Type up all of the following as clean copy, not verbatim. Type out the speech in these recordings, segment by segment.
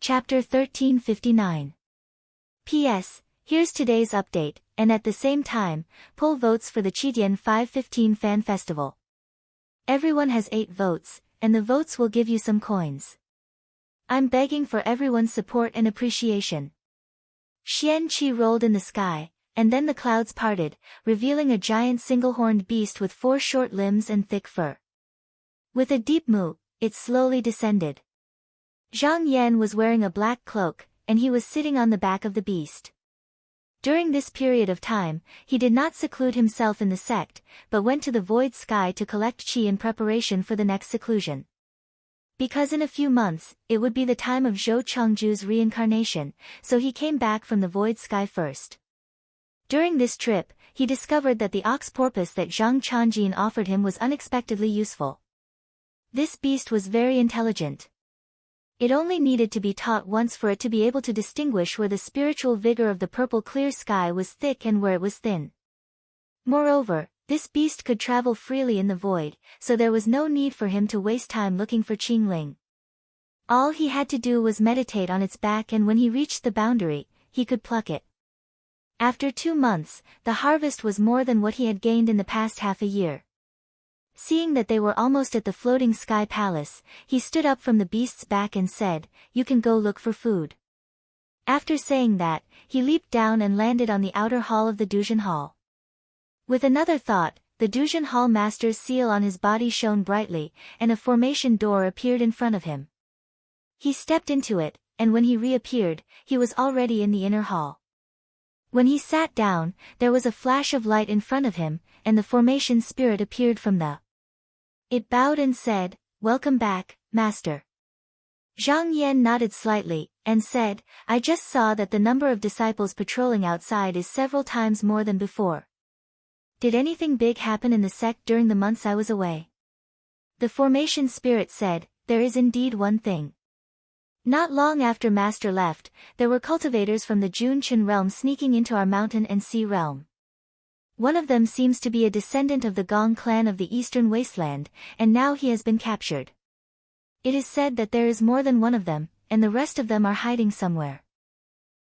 Chapter 1359. P.S. Here's today's update, and at the same time, poll votes for the Chidian 515 Fan Festival. Everyone has 8 votes, and the votes will give you some coins. I'm begging for everyone's support and appreciation. Xian Qi rolled in the sky, and then the clouds parted, revealing a giant single-horned beast with 4 short limbs and thick fur. With a deep moo, it slowly descended. Zhang Yan was wearing a black cloak, and he was sitting on the back of the beast. During this period of time, he did not seclude himself in the sect, but went to the void sky to collect qi in preparation for the next seclusion. Because in a few months, it would be the time of Zhou Chengju's reincarnation, so he came back from the void sky first. During this trip, he discovered that the ox porpoise that Zhang Changjin offered him was unexpectedly useful. This beast was very intelligent. It only needed to be taught once for it to be able to distinguish where the spiritual vigor of the purple clear sky was thick and where it was thin. Moreover, this beast could travel freely in the void, so there was no need for him to waste time looking for Qingling. All he had to do was meditate on its back, and when he reached the boundary, he could pluck it. After 2 months, the harvest was more than what he had gained in the past half a year. Seeing that they were almost at the floating sky palace, he stood up from the beast's back and said, "You can go look for food." After saying that, he leaped down and landed on the outer hall of the Duzhen Hall. With another thought, the Duzhen Hall master's seal on his body shone brightly, and a formation door appeared in front of him. He stepped into it, and when he reappeared, he was already in the inner hall. When he sat down, there was a flash of light in front of him, and the formation spirit appeared from the. It bowed and said, "Welcome back, Master." Zhang Yan nodded slightly, and said, "I just saw that the number of disciples patrolling outside is several times more than before. Did anything big happen in the sect during the months I was away?" The formation spirit said, "There is indeed one thing. Not long after Master left, there were cultivators from the Junchen realm sneaking into our mountain and sea realm. One of them seems to be a descendant of the Gong clan of the Eastern Wasteland, and now he has been captured. It is said that there is more than one of them, and the rest of them are hiding somewhere."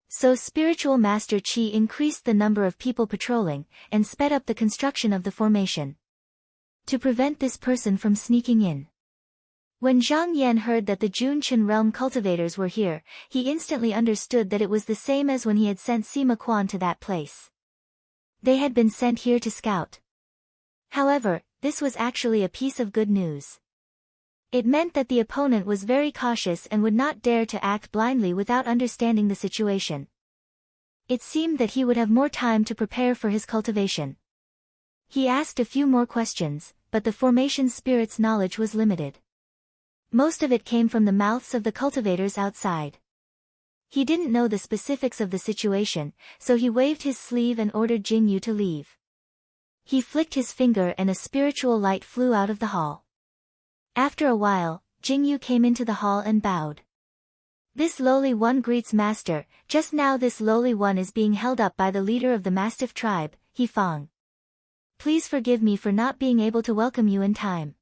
So Spiritual Master Qi increased the number of people patrolling, and sped up the construction of the formation to prevent this person from sneaking in. When Zhang Yan heard that the Junchen realm cultivators were here, he instantly understood that it was the same as when he had sent Sima Quan to that place. They had been sent here to scout. However, this was actually a piece of good news. It meant that the opponent was very cautious and would not dare to act blindly without understanding the situation. It seemed that he would have more time to prepare for his cultivation. He asked a few more questions, but the formation spirit's knowledge was limited. Most of it came from the mouths of the cultivators outside. He didn't know the specifics of the situation, so he waved his sleeve and ordered Jingyu to leave. He flicked his finger and a spiritual light flew out of the hall. After a while, Jingyu came into the hall and bowed. "This lowly one greets Master. Just now this lowly one is being held up by the leader of the Mastiff tribe, Hefang. Please forgive me for not being able to welcome you in time."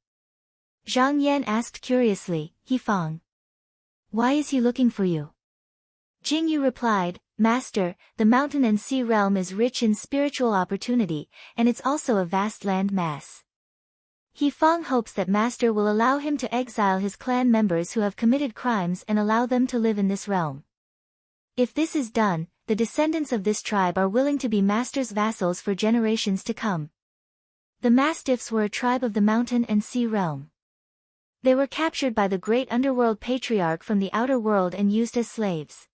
Zhang Yan asked curiously, "Hefang? Why is he looking for you?" Jingyu replied, "Master, the mountain and sea realm is rich in spiritual opportunity, and it's also a vast land mass. Hefang hopes that Master will allow him to exile his clan members who have committed crimes and allow them to live in this realm. If this is done, the descendants of this tribe are willing to be Master's vassals for generations to come." The Mastiffs were a tribe of the mountain and sea realm. They were captured by the great underworld patriarch from the outer world and used as slaves.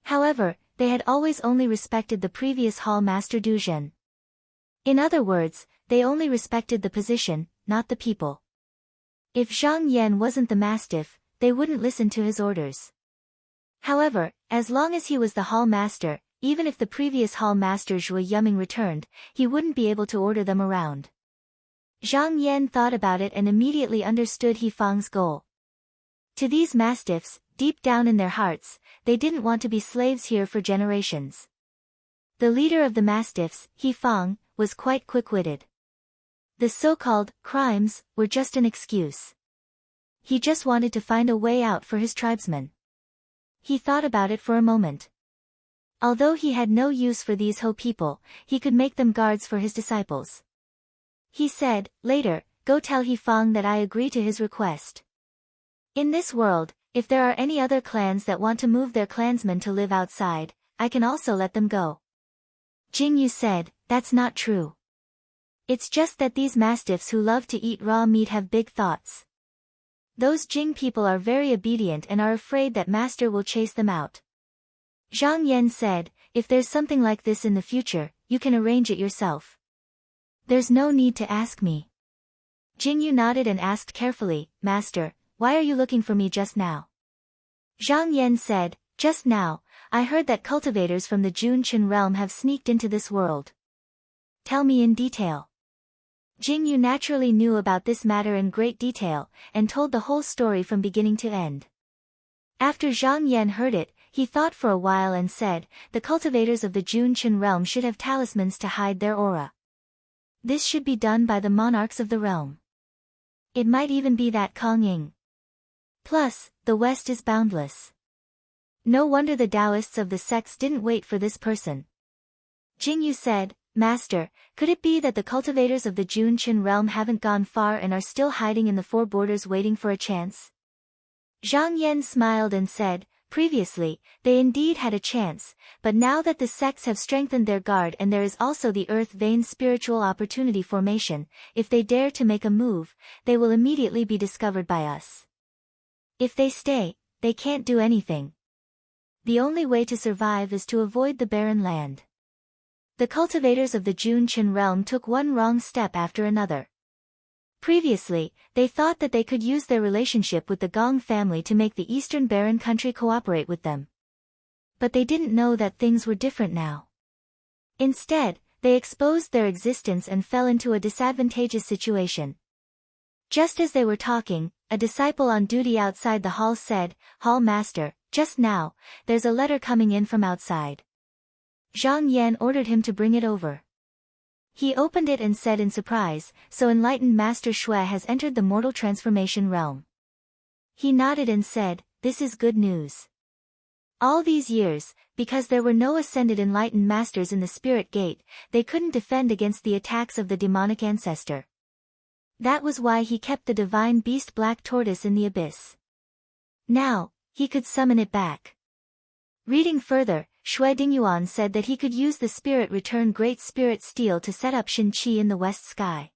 However, they had always only respected the previous hall master Duzhen. In other words, they only respected the position, not the people. If Zhang Yan wasn't the mastiff, they wouldn't listen to his orders. However, as long as he was the hall master, even if the previous hall master Zhui Yuming returned, he wouldn't be able to order them around. Zhang Yan thought about it and immediately understood Hefang's goal. To these mastiffs, deep down in their hearts, they didn't want to be slaves here for generations. The leader of the mastiffs, Hefang, was quite quick-witted. The so-called crimes were just an excuse. He just wanted to find a way out for his tribesmen. He thought about it for a moment. Although he had no use for these Ho people, he could make them guards for his disciples. He said, later, go tell He Fang that I agree to his request. In this world, if there are any other clans that want to move their clansmen to live outside, I can also let them go. Jing Yu said, that's not true. It's just that these mastiffs who love to eat raw meat have big thoughts. Those Jing people are very obedient and are afraid that master will chase them out. Zhang Yan said, if there's something like this in the future, you can arrange it yourself. There's no need to ask me. Jing Yu nodded and asked carefully, Master, why are you looking for me just now? Zhang Yan said, just now, I heard that cultivators from the Junchen realm have sneaked into this world. Tell me in detail. Jing Yu naturally knew about this matter in great detail, and told the whole story from beginning to end. After Zhang Yan heard it, he thought for a while and said, the cultivators of the Junchen realm should have talismans to hide their aura. This should be done by the monarchs of the realm. It might even be that Kong Ying. Plus, the West is boundless. No wonder the Taoists of the sects didn't wait for this person. Jing Yu said, Master, could it be that the cultivators of the Junchen realm haven't gone far and are still hiding in the four borders waiting for a chance? Zhang Yan smiled and said, previously, they indeed had a chance, but now that the sects have strengthened their guard and there is also the earth vein spiritual opportunity formation, if they dare to make a move, they will immediately be discovered by us. If they stay, they can't do anything. The only way to survive is to avoid the barren land. The cultivators of the Junchen realm took one wrong step after another. Previously, they thought that they could use their relationship with the Gong family to make the eastern barren country cooperate with them. But they didn't know that things were different now. Instead, they exposed their existence and fell into a disadvantageous situation. Just as they were talking, a disciple on duty outside the hall said, Hall Master, just now, there's a letter coming in from outside. Zhang Yan ordered him to bring it over. He opened it and said in surprise, so enlightened Master Shui has entered the mortal transformation realm. He nodded and said, this is good news. All these years, because there were no ascended enlightened masters in the spirit gate, they couldn't defend against the attacks of the demonic ancestor. That was why he kept the divine beast Black Tortoise in the abyss. Now, he could summon it back. Reading further, Shui Dingyuan said that he could use the spirit return Great Spirit Steel to set up Shin Qi in the west sky.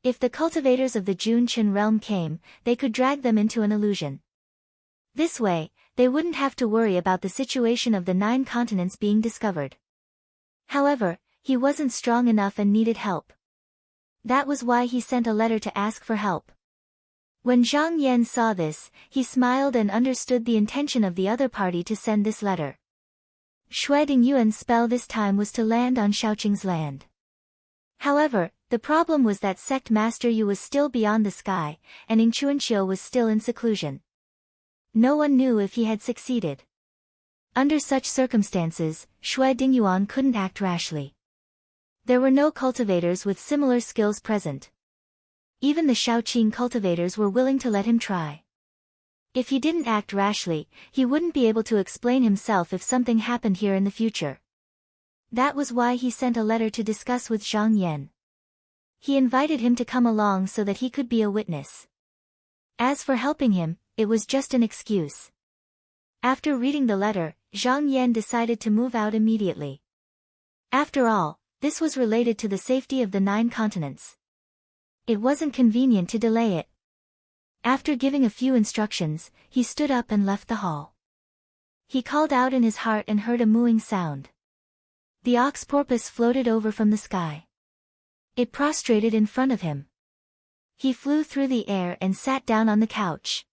If the cultivators of the Junchen realm came, they could drag them into an illusion. This way, they wouldn't have to worry about the situation of the 9 continents being discovered. However, he wasn't strong enough and needed help. That was why he sent a letter to ask for help. When Zhang Yan saw this, he smiled and understood the intention of the other party to send this letter. Shui Dingyuan's spell this time was to land on Shaoqing's land. However, the problem was that sect master Yu was still beyond the sky, and Ing Chuanqiu was still in seclusion. No one knew if he had succeeded. Under such circumstances, Shui Dingyuan couldn't act rashly. There were no cultivators with similar skills present. Even the Shaoqing cultivators were willing to let him try. If he didn't act rashly, he wouldn't be able to explain himself if something happened here in the future. That was why he sent a letter to discuss with Zhang Yan. He invited him to come along so that he could be a witness. As for helping him, it was just an excuse. After reading the letter, Zhang Yan decided to move out immediately. After all, this was related to the safety of the 9 continents. It wasn't convenient to delay it. After giving a few instructions, he stood up and left the hall. He called out in his heart and heard a mooing sound. The ox porpoise floated over from the sky. It prostrated in front of him. He flew through the air and sat down on the couch.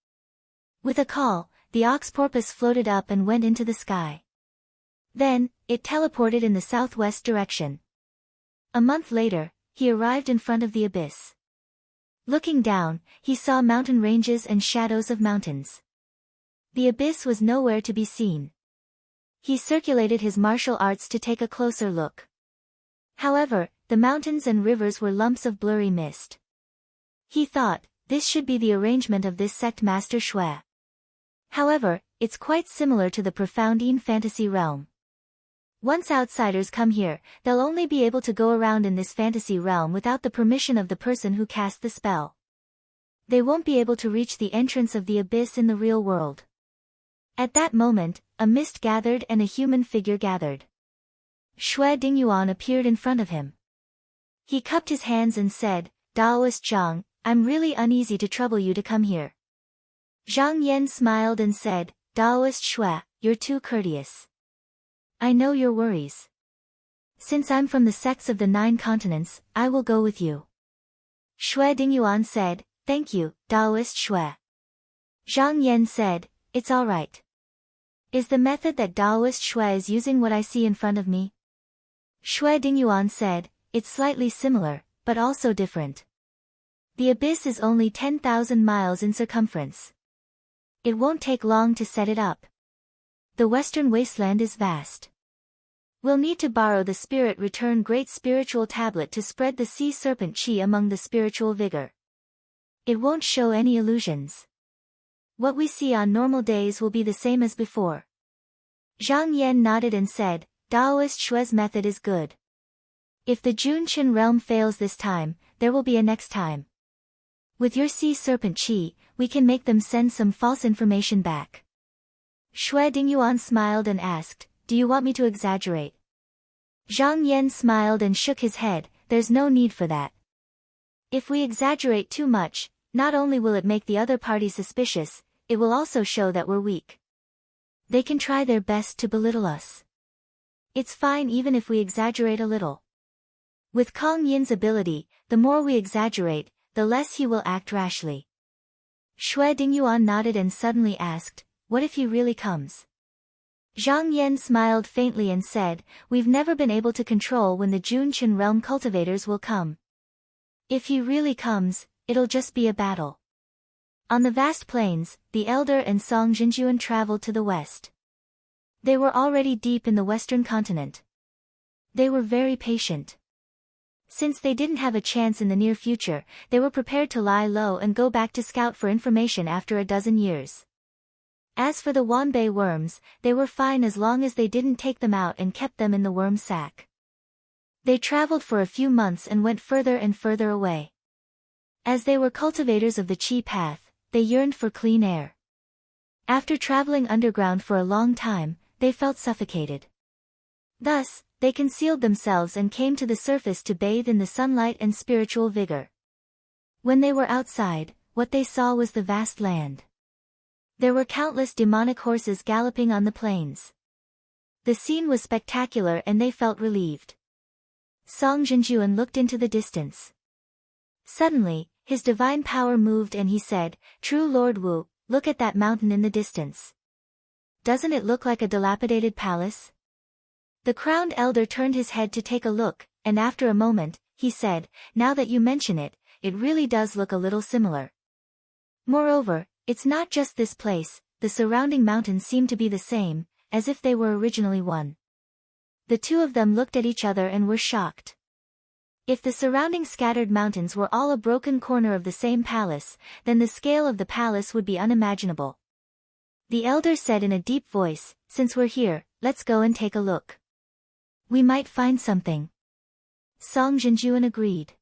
With a call, the ox porpoise floated up and went into the sky. Then, it teleported in the southwest direction. A month later, he arrived in front of the abyss. Looking down, he saw mountain ranges and shadows of mountains. The abyss was nowhere to be seen. He circulated his martial arts to take a closer look. However, the mountains and rivers were lumps of blurry mist. He thought, this should be the arrangement of this sect Master Shui. However, it's quite similar to the profound fantasy realm. Once outsiders come here, they'll only be able to go around in this fantasy realm without the permission of the person who cast the spell. They won't be able to reach the entrance of the abyss in the real world. At that moment, a mist gathered and a human figure gathered. Shui Dingyuan appeared in front of him. He cupped his hands and said, "Daoist Zhang, I'm really uneasy to trouble you to come here." Zhang Yan smiled and said, "Daoist Shui, you're too courteous. I know your worries. Since I'm from the sects of the 9 continents, I will go with you." Shui Dingyuan said, "Thank you, Daoist Shui." Zhang Yan said, "It's all right. Is the method that Daoist Shui is using what I see in front of me?" Shui Dingyuan said, "It's slightly similar, but also different. The abyss is only 10,000 miles in circumference. It won't take long to set it up. The western wasteland is vast. We'll need to borrow the Spirit Return Great Spiritual Tablet to spread the sea serpent chi among the spiritual vigor. It won't show any illusions. What we see on normal days will be the same as before." Zhang Yan nodded and said, "Daoist Shui's method is good. If the Junqian realm fails this time, there will be a next time. With your sea serpent chi, we can make them send some false information back." Shui Dingyuan smiled and asked, "Do you want me to exaggerate?" Zhang Yan smiled and shook his head, "There's no need for that. If we exaggerate too much, not only will it make the other party suspicious, it will also show that we're weak. They can try their best to belittle us. It's fine even if we exaggerate a little. With Kong Yin's ability, the more we exaggerate, the less he will act rashly." Shui Dingyuan nodded and suddenly asked, "What if he really comes?" Zhang Yan smiled faintly and said, "We've never been able to control when the Junqian realm cultivators will come. If he really comes, it'll just be a battle." On the vast plains, the elder and Song Jinjuan traveled to the west. They were already deep in the western continent. They were very patient. Since they didn't have a chance in the near future, they were prepared to lie low and go back to scout for information after a dozen years. As for the Wanbei worms, they were fine as long as they didn't take them out and kept them in the worm sack. They traveled for a few months and went further and further away. As they were cultivators of the Qi path, they yearned for clean air. After traveling underground for a long time, they felt suffocated. Thus, they concealed themselves and came to the surface to bathe in the sunlight and spiritual vigor. When they were outside, what they saw was the vast land. There were countless demonic horses galloping on the plains. The scene was spectacular and they felt relieved. Song Jinjuan looked into the distance. Suddenly, his divine power moved and he said, "True Lord Wu, look at that mountain in the distance. Doesn't it look like a dilapidated palace?" The crowned elder turned his head to take a look, and after a moment, he said, "Now that you mention it, it really does look a little similar. Moreover, it's not just this place, the surrounding mountains seem to be the same, as if they were originally one." The two of them looked at each other and were shocked. If the surrounding scattered mountains were all a broken corner of the same palace, then the scale of the palace would be unimaginable. The elder said in a deep voice, "Since we're here, let's go and take a look. We might find something." Song Jinjuan agreed.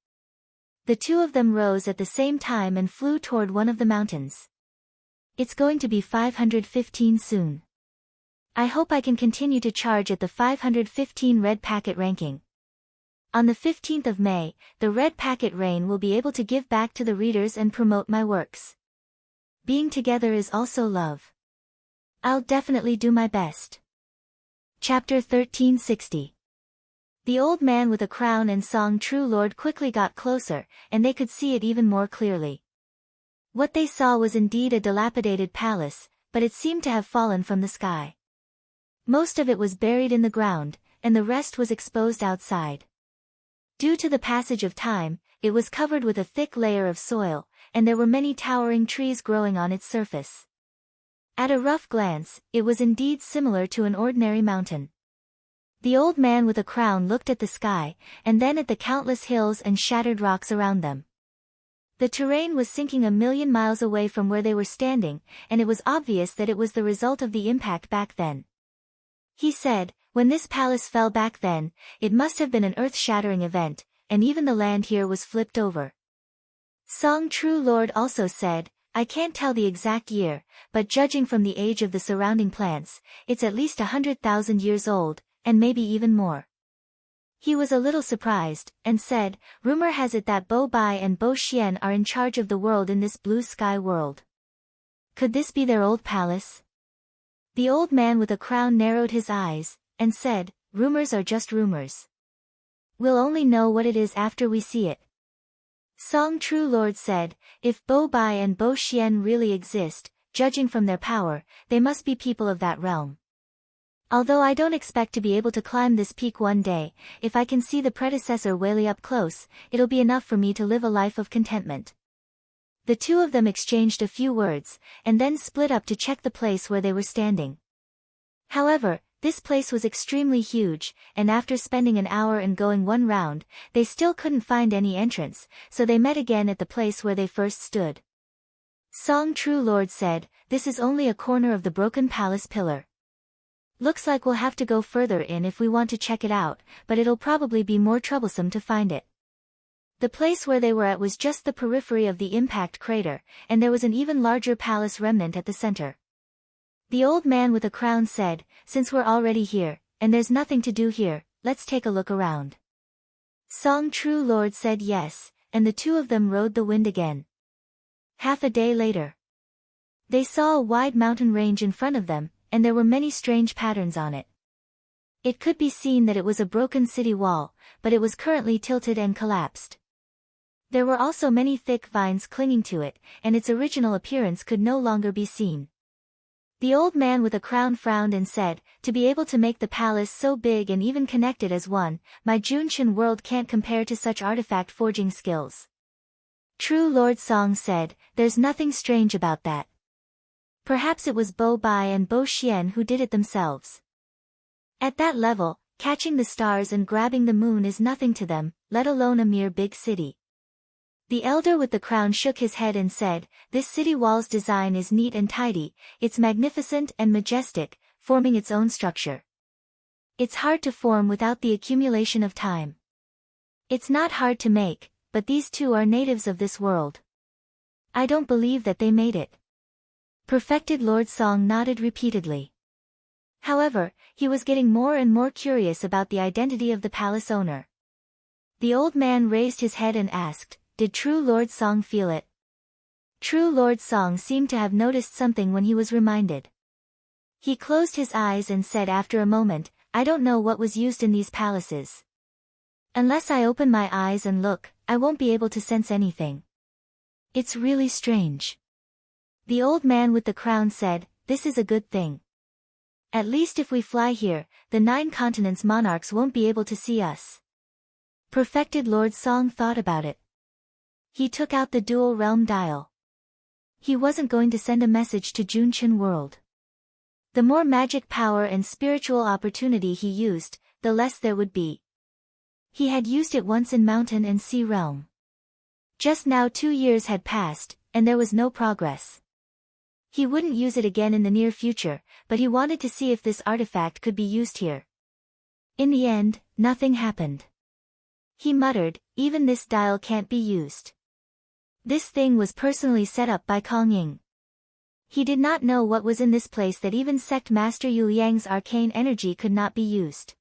The two of them rose at the same time and flew toward one of the mountains. "It's going to be 515 soon. I hope I can continue to charge at the 515 red packet ranking. On the 15th of May, the red packet reign will be able to give back to the readers and promote my works. Being together is also love. I'll definitely do my best." Chapter 1360. The old man with a crown and Song True Lord quickly got closer, and they could see it even more clearly. What they saw was indeed a dilapidated palace, but it seemed to have fallen from the sky. Most of it was buried in the ground, and the rest was exposed outside. Due to the passage of time, it was covered with a thick layer of soil, and there were many towering trees growing on its surface. At a rough glance, it was indeed similar to an ordinary mountain. The old man with a crown looked at the sky, and then at the countless hills and shattered rocks around them. The terrain was sinking 1,000,000 miles away from where they were standing, and it was obvious that it was the result of the impact back then. He said, when this palace fell back then, it must have been an earth-shattering event, and even the land here was flipped over. Song True Lord also said, I can't tell the exact year, but judging from the age of the surrounding plants, it's at least 100,000 years old, and maybe even more. He was a little surprised, and said, rumor has it that Bo Bai and Bo Xian are in charge of the world in this blue sky world. Could this be their old palace? The old man with a crown narrowed his eyes, and said, rumors are just rumors. We'll only know what it is after we see it. Song True Lord said, if Bo Bai and Bo Xian really exist, judging from their power, they must be people of that realm. Although I don't expect to be able to climb this peak one day, if I can see the predecessor Whaley up close, it'll be enough for me to live a life of contentment. The two of them exchanged a few words, and then split up to check the place where they were standing. However, this place was extremely huge, and after spending an hour and going one round, they still couldn't find any entrance, so they met again at the place where they first stood. Song True Lord said, this is only a corner of the broken palace pillar. Looks like we'll have to go further in if we want to check it out, but it'll probably be more troublesome to find it. The place where they were at was just the periphery of the impact crater, and there was an even larger palace remnant at the center. The old man with a crown said, since we're already here, and there's nothing to do here, let's take a look around. Song True Lord said yes, and the two of them rode the wind again. Half a day later, they saw a wide mountain range in front of them, and there were many strange patterns on it. It could be seen that it was a broken city wall, but it was currently tilted and collapsed. There were also many thick vines clinging to it, and its original appearance could no longer be seen. The old man with a crown frowned and said, to be able to make the palace so big and even connected as one, my Junshin world can't compare to such artifact forging skills. True Lord Song said, there's nothing strange about that. Perhaps it was Bo Bai and Bo Xian who did it themselves. At that level, catching the stars and grabbing the moon is nothing to them, let alone a mere big city. The elder with the crown shook his head and said, this city wall's design is neat and tidy, it's magnificent and majestic, forming its own structure. It's hard to form without the accumulation of time. It's not hard to make, but these two are natives of this world. I don't believe that they made it. Perfected Lord Song nodded repeatedly. However, he was getting more and more curious about the identity of the palace owner. The old man raised his head and asked, did True Lord Song feel it? True Lord Song seemed to have noticed something when he was reminded. He closed his eyes and said after a moment, I don't know what was used in these palaces. Unless I open my eyes and look, I won't be able to sense anything. It's really strange. The old man with the crown said, this is a good thing. At least if we fly here, the 9 continents monarchs won't be able to see us. Perfected Lord Song thought about it. He took out the dual realm dial. He wasn't going to send a message to Junshin world. The more magic power and spiritual opportunity he used, the less there would be. He had used it once in mountain and sea realm. Just now 2 years had passed, and there was no progress. He wouldn't use it again in the near future, but he wanted to see if this artifact could be used here. In the end, nothing happened. He muttered, even this dial can't be used. This thing was personally set up by Kong Ying. He did not know what was in this place that even Sect Master Yu Liang's arcane energy could not be used.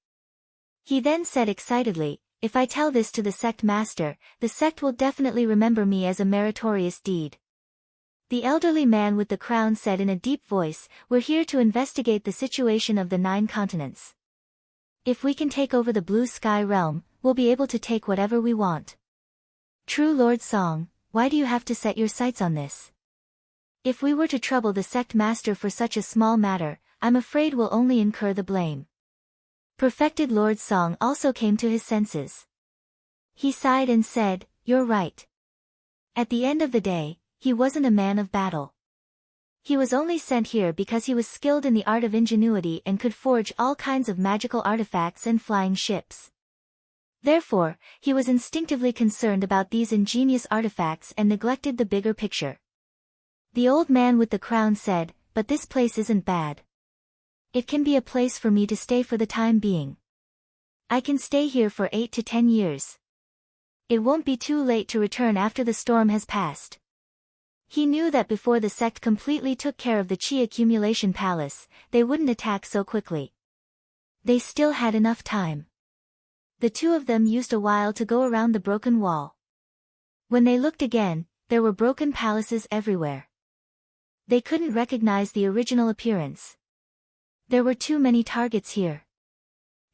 He then said excitedly, if I tell this to the sect master, the sect will definitely remember me as a meritorious deed. The elderly man with the crown said in a deep voice, we're here to investigate the situation of the 9 continents. If we can take over the blue sky realm, we'll be able to take whatever we want. True Lord Song, why do you have to set your sights on this? If we were to trouble the sect master for such a small matter, I'm afraid we'll only incur the blame. Perfected Lord Song also came to his senses. He sighed and said, you're right. At the end of the day, he wasn't a man of battle. He was only sent here because he was skilled in the art of ingenuity and could forge all kinds of magical artifacts and flying ships. Therefore, he was instinctively concerned about these ingenious artifacts and neglected the bigger picture. The old man with the crown said, "But this place isn't bad. It can be a place for me to stay for the time being. I can stay here for 8 to 10 years. It won't be too late to return after the storm has passed." He knew that before the sect completely took care of the Qi accumulation palace, they wouldn't attack so quickly. They still had enough time. The two of them used a while to go around the broken wall. When they looked again, there were broken palaces everywhere. They couldn't recognize the original appearance. There were too many targets here.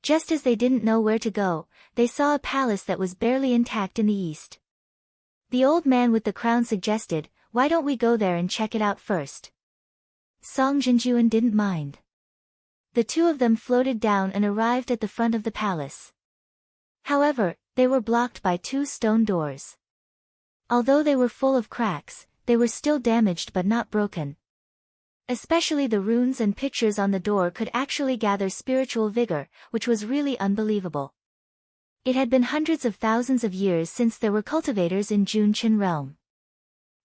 Just as they didn't know where to go, they saw a palace that was barely intact in the east. The old man with the crown suggested, "Why don't we go there and check it out first?" Song Jinjuan didn't mind. The two of them floated down and arrived at the front of the palace. However, they were blocked by 2 stone doors. Although they were full of cracks, they were still damaged but not broken. Especially the runes and pictures on the door could actually gather spiritual vigor, which was really unbelievable. It had been hundreds of thousands of years since there were cultivators in Junchen realm.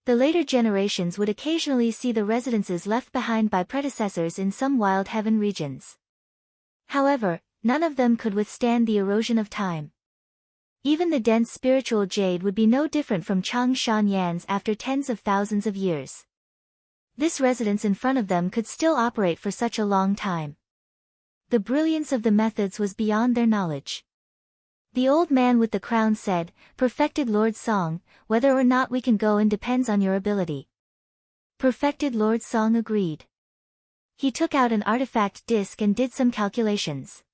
The later generations would occasionally see the residences left behind by predecessors in some wild heaven regions. However, none of them could withstand the erosion of time. Even the dense spiritual jade would be no different from Changshan Yan's after tens of thousands of years. This residence in front of them could still operate for such a long time. The brilliance of the methods was beyond their knowledge. The old man with the crown said, "Perfected Lord Song, whether or not we can go in depends on your ability." Perfected Lord Song agreed. He took out an artifact disc and did some calculations.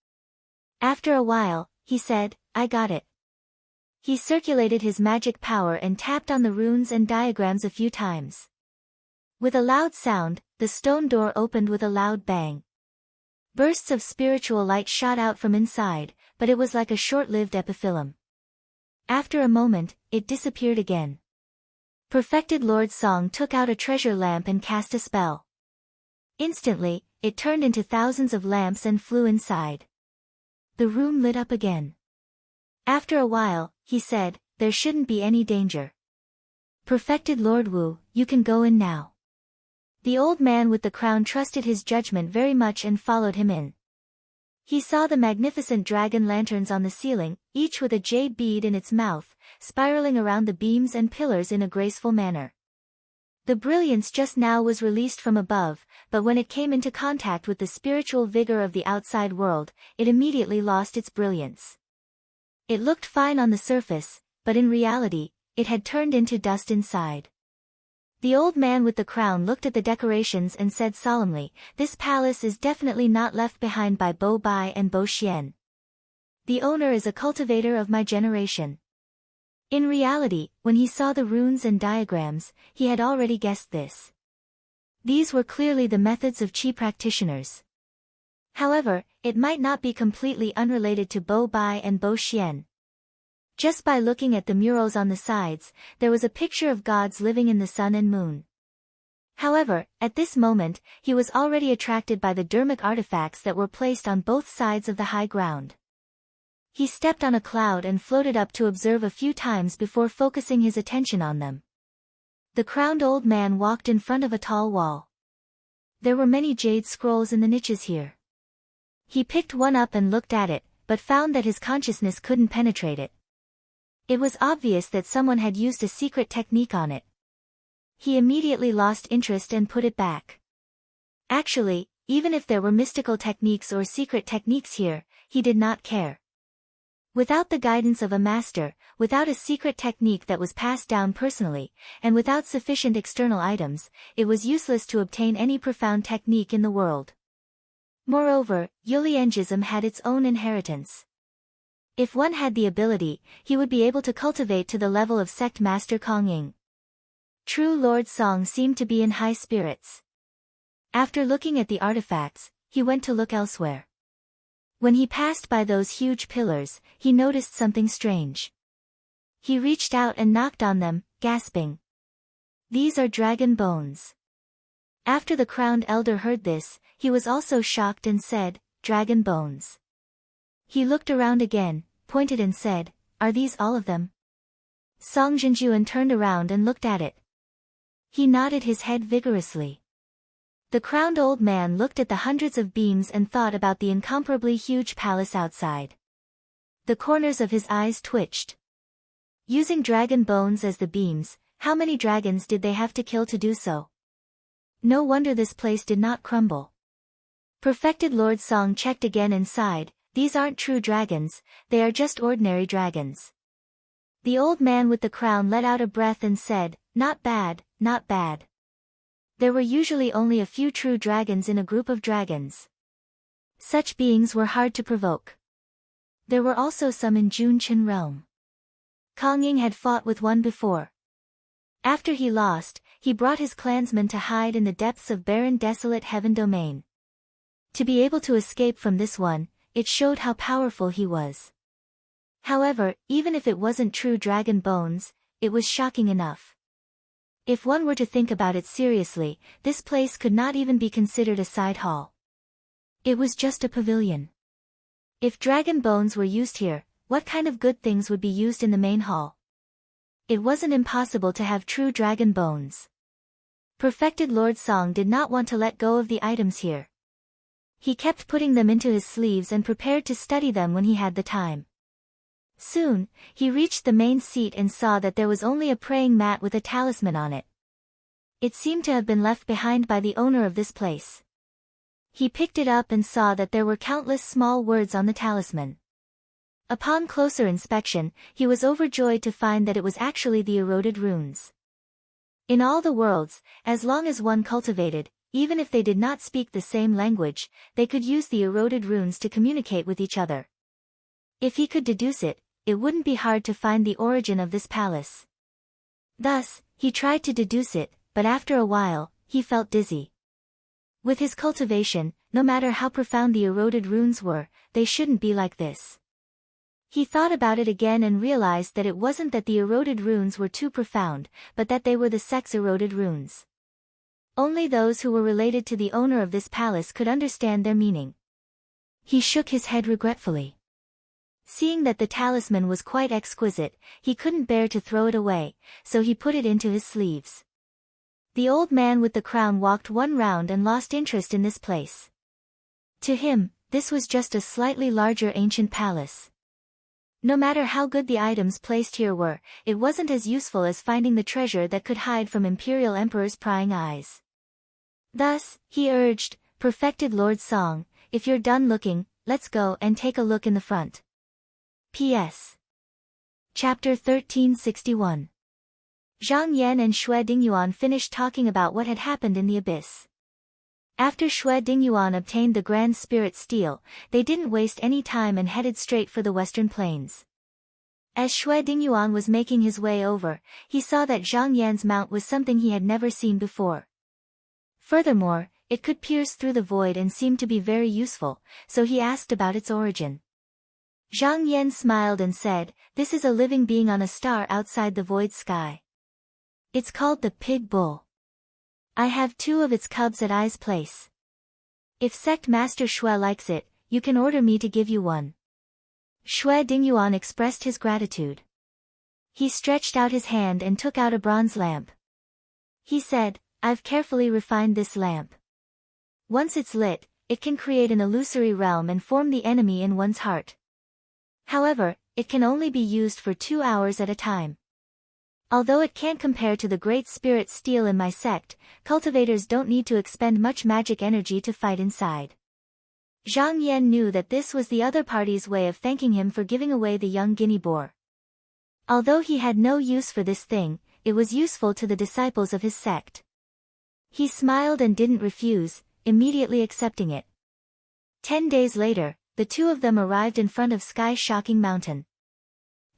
After a while, he said, "I got it." He circulated his magic power and tapped on the runes and diagrams a few times. With a loud sound, the stone door opened with a loud bang. Bursts of spiritual light shot out from inside, but it was like a short-lived epithelum. After a moment, it disappeared again. Perfected Lord Song took out a treasure lamp and cast a spell. Instantly, it turned into thousands of lamps and flew inside. The room lit up again. After a while, he said, "There shouldn't be any danger. Perfected Lord Wu, you can go in now." The old man with the crown trusted his judgment very much and followed him in. He saw the magnificent dragon lanterns on the ceiling, each with a jade bead in its mouth, spiraling around the beams and pillars in a graceful manner. The brilliance just now was released from above, but when it came into contact with the spiritual vigor of the outside world, it immediately lost its brilliance. It looked fine on the surface, but in reality, it had turned into dust inside. The old man with the crown looked at the decorations and said solemnly, "This palace is definitely not left behind by Bo Bai and Bo Xian. The owner is a cultivator of my generation." In reality, when he saw the runes and diagrams, he had already guessed this. These were clearly the methods of Qi practitioners. However, it might not be completely unrelated to Bo Bai and Bo Xian. Just by looking at the murals on the sides, there was a picture of gods living in the sun and moon. However, at this moment, he was already attracted by the dermic artifacts that were placed on both sides of the high ground. He stepped on a cloud and floated up to observe a few times before focusing his attention on them. The crowned old man walked in front of a tall wall. There were many jade scrolls in the niches here. He picked one up and looked at it, but found that his consciousness couldn't penetrate it. It was obvious that someone had used a secret technique on it. He immediately lost interest and put it back. Actually, even if there were mystical techniques or secret techniques here, he did not care. Without the guidance of a master, without a secret technique that was passed down personally, and without sufficient external items, it was useless to obtain any profound technique in the world. Moreover, Yuliangism had its own inheritance. If one had the ability, he would be able to cultivate to the level of sect master Kongying. True Lord Song seemed to be in high spirits. After looking at the artifacts, he went to look elsewhere. When he passed by those huge pillars, he noticed something strange. He reached out and knocked on them, gasping. "These are dragon bones." After the crowned elder heard this, he was also shocked and said, "Dragon bones." He looked around again, pointed and said, "Are these all of them?" Song Jinjuan turned around and looked at it. He nodded his head vigorously. The crowned old man looked at the hundreds of beams and thought about the incomparably huge palace outside. The corners of his eyes twitched. Using dragon bones as the beams, how many dragons did they have to kill to do so? No wonder this place did not crumble. Perfected Lord Song checked again and sighed, "These aren't true dragons, they are just ordinary dragons." The old man with the crown let out a breath and said, "Not bad, not bad." There were usually only a few true dragons in a group of dragons. Such beings were hard to provoke. There were also some in Junchen realm. Kang Ying had fought with one before. After he lost, he brought his clansmen to hide in the depths of barren desolate heaven domain. To be able to escape from this one, it showed how powerful he was. However, even if it wasn't true dragon bones, it was shocking enough. If one were to think about it seriously, this place could not even be considered a side hall. It was just a pavilion. If dragon bones were used here, what kind of good things would be used in the main hall? It wasn't impossible to have true dragon bones. Perfected Lord Song did not want to let go of the items here. He kept putting them into his sleeves and prepared to study them when he had the time. Soon, he reached the main seat and saw that there was only a praying mat with a talisman on it. It seemed to have been left behind by the owner of this place. He picked it up and saw that there were countless small words on the talisman. Upon closer inspection, he was overjoyed to find that it was actually the eroded runes. In all the worlds, as long as one cultivated, even if they did not speak the same language, they could use the eroded runes to communicate with each other. If he could deduce it, it wouldn't be hard to find the origin of this palace. Thus, he tried to deduce it, but after a while, he felt dizzy. With his cultivation, no matter how profound the eroded runes were, they shouldn't be like this. He thought about it again and realized that it wasn't that the eroded runes were too profound, but that they were the sex eroded runes. Only those who were related to the owner of this palace could understand their meaning. He shook his head regretfully. Seeing that the talisman was quite exquisite, he couldn't bear to throw it away, so he put it into his sleeves. The old man with the crown walked one round and lost interest in this place. To him, this was just a slightly larger ancient palace. No matter how good the items placed here were, it wasn't as useful as finding the treasure that could hide from Imperial Emperor's prying eyes. Thus, he urged, "Perfected Lord Song, if you're done looking, let's go and take a look in the front." P.S. Chapter 1361. Zhang Yan and Xue Dingyuan finished talking about what had happened in the abyss. After Xue Dingyuan obtained the Grand Spirit Steel, they didn't waste any time and headed straight for the western plains. As Xue Dingyuan was making his way over, he saw that Zhang Yan's mount was something he had never seen before. Furthermore, it could pierce through the void and seemed to be very useful, so he asked about its origin. Zhang Yan smiled and said, "This is a living being on a star outside the void sky. It's called the Pig Bull. I have 2 of its cubs at Ai's place. If Sect Master Xue likes it, you can order me to give you one." Xue Dingyuan expressed his gratitude. He stretched out his hand and took out a bronze lamp. He said, "I've carefully refined this lamp. Once it's lit, it can create an illusory realm and form the enemy in one's heart. However, it can only be used for 2 hours at a time. Although it can't compare to the Great Spirit Steel in my sect, cultivators don't need to expend much magic energy to fight inside." Zhang Yan knew that this was the other party's way of thanking him for giving away the young guinea boar. Although he had no use for this thing, it was useful to the disciples of his sect. He smiled and didn't refuse, immediately accepting it. 10 days later, the 2 of them arrived in front of sky-shocking mountain.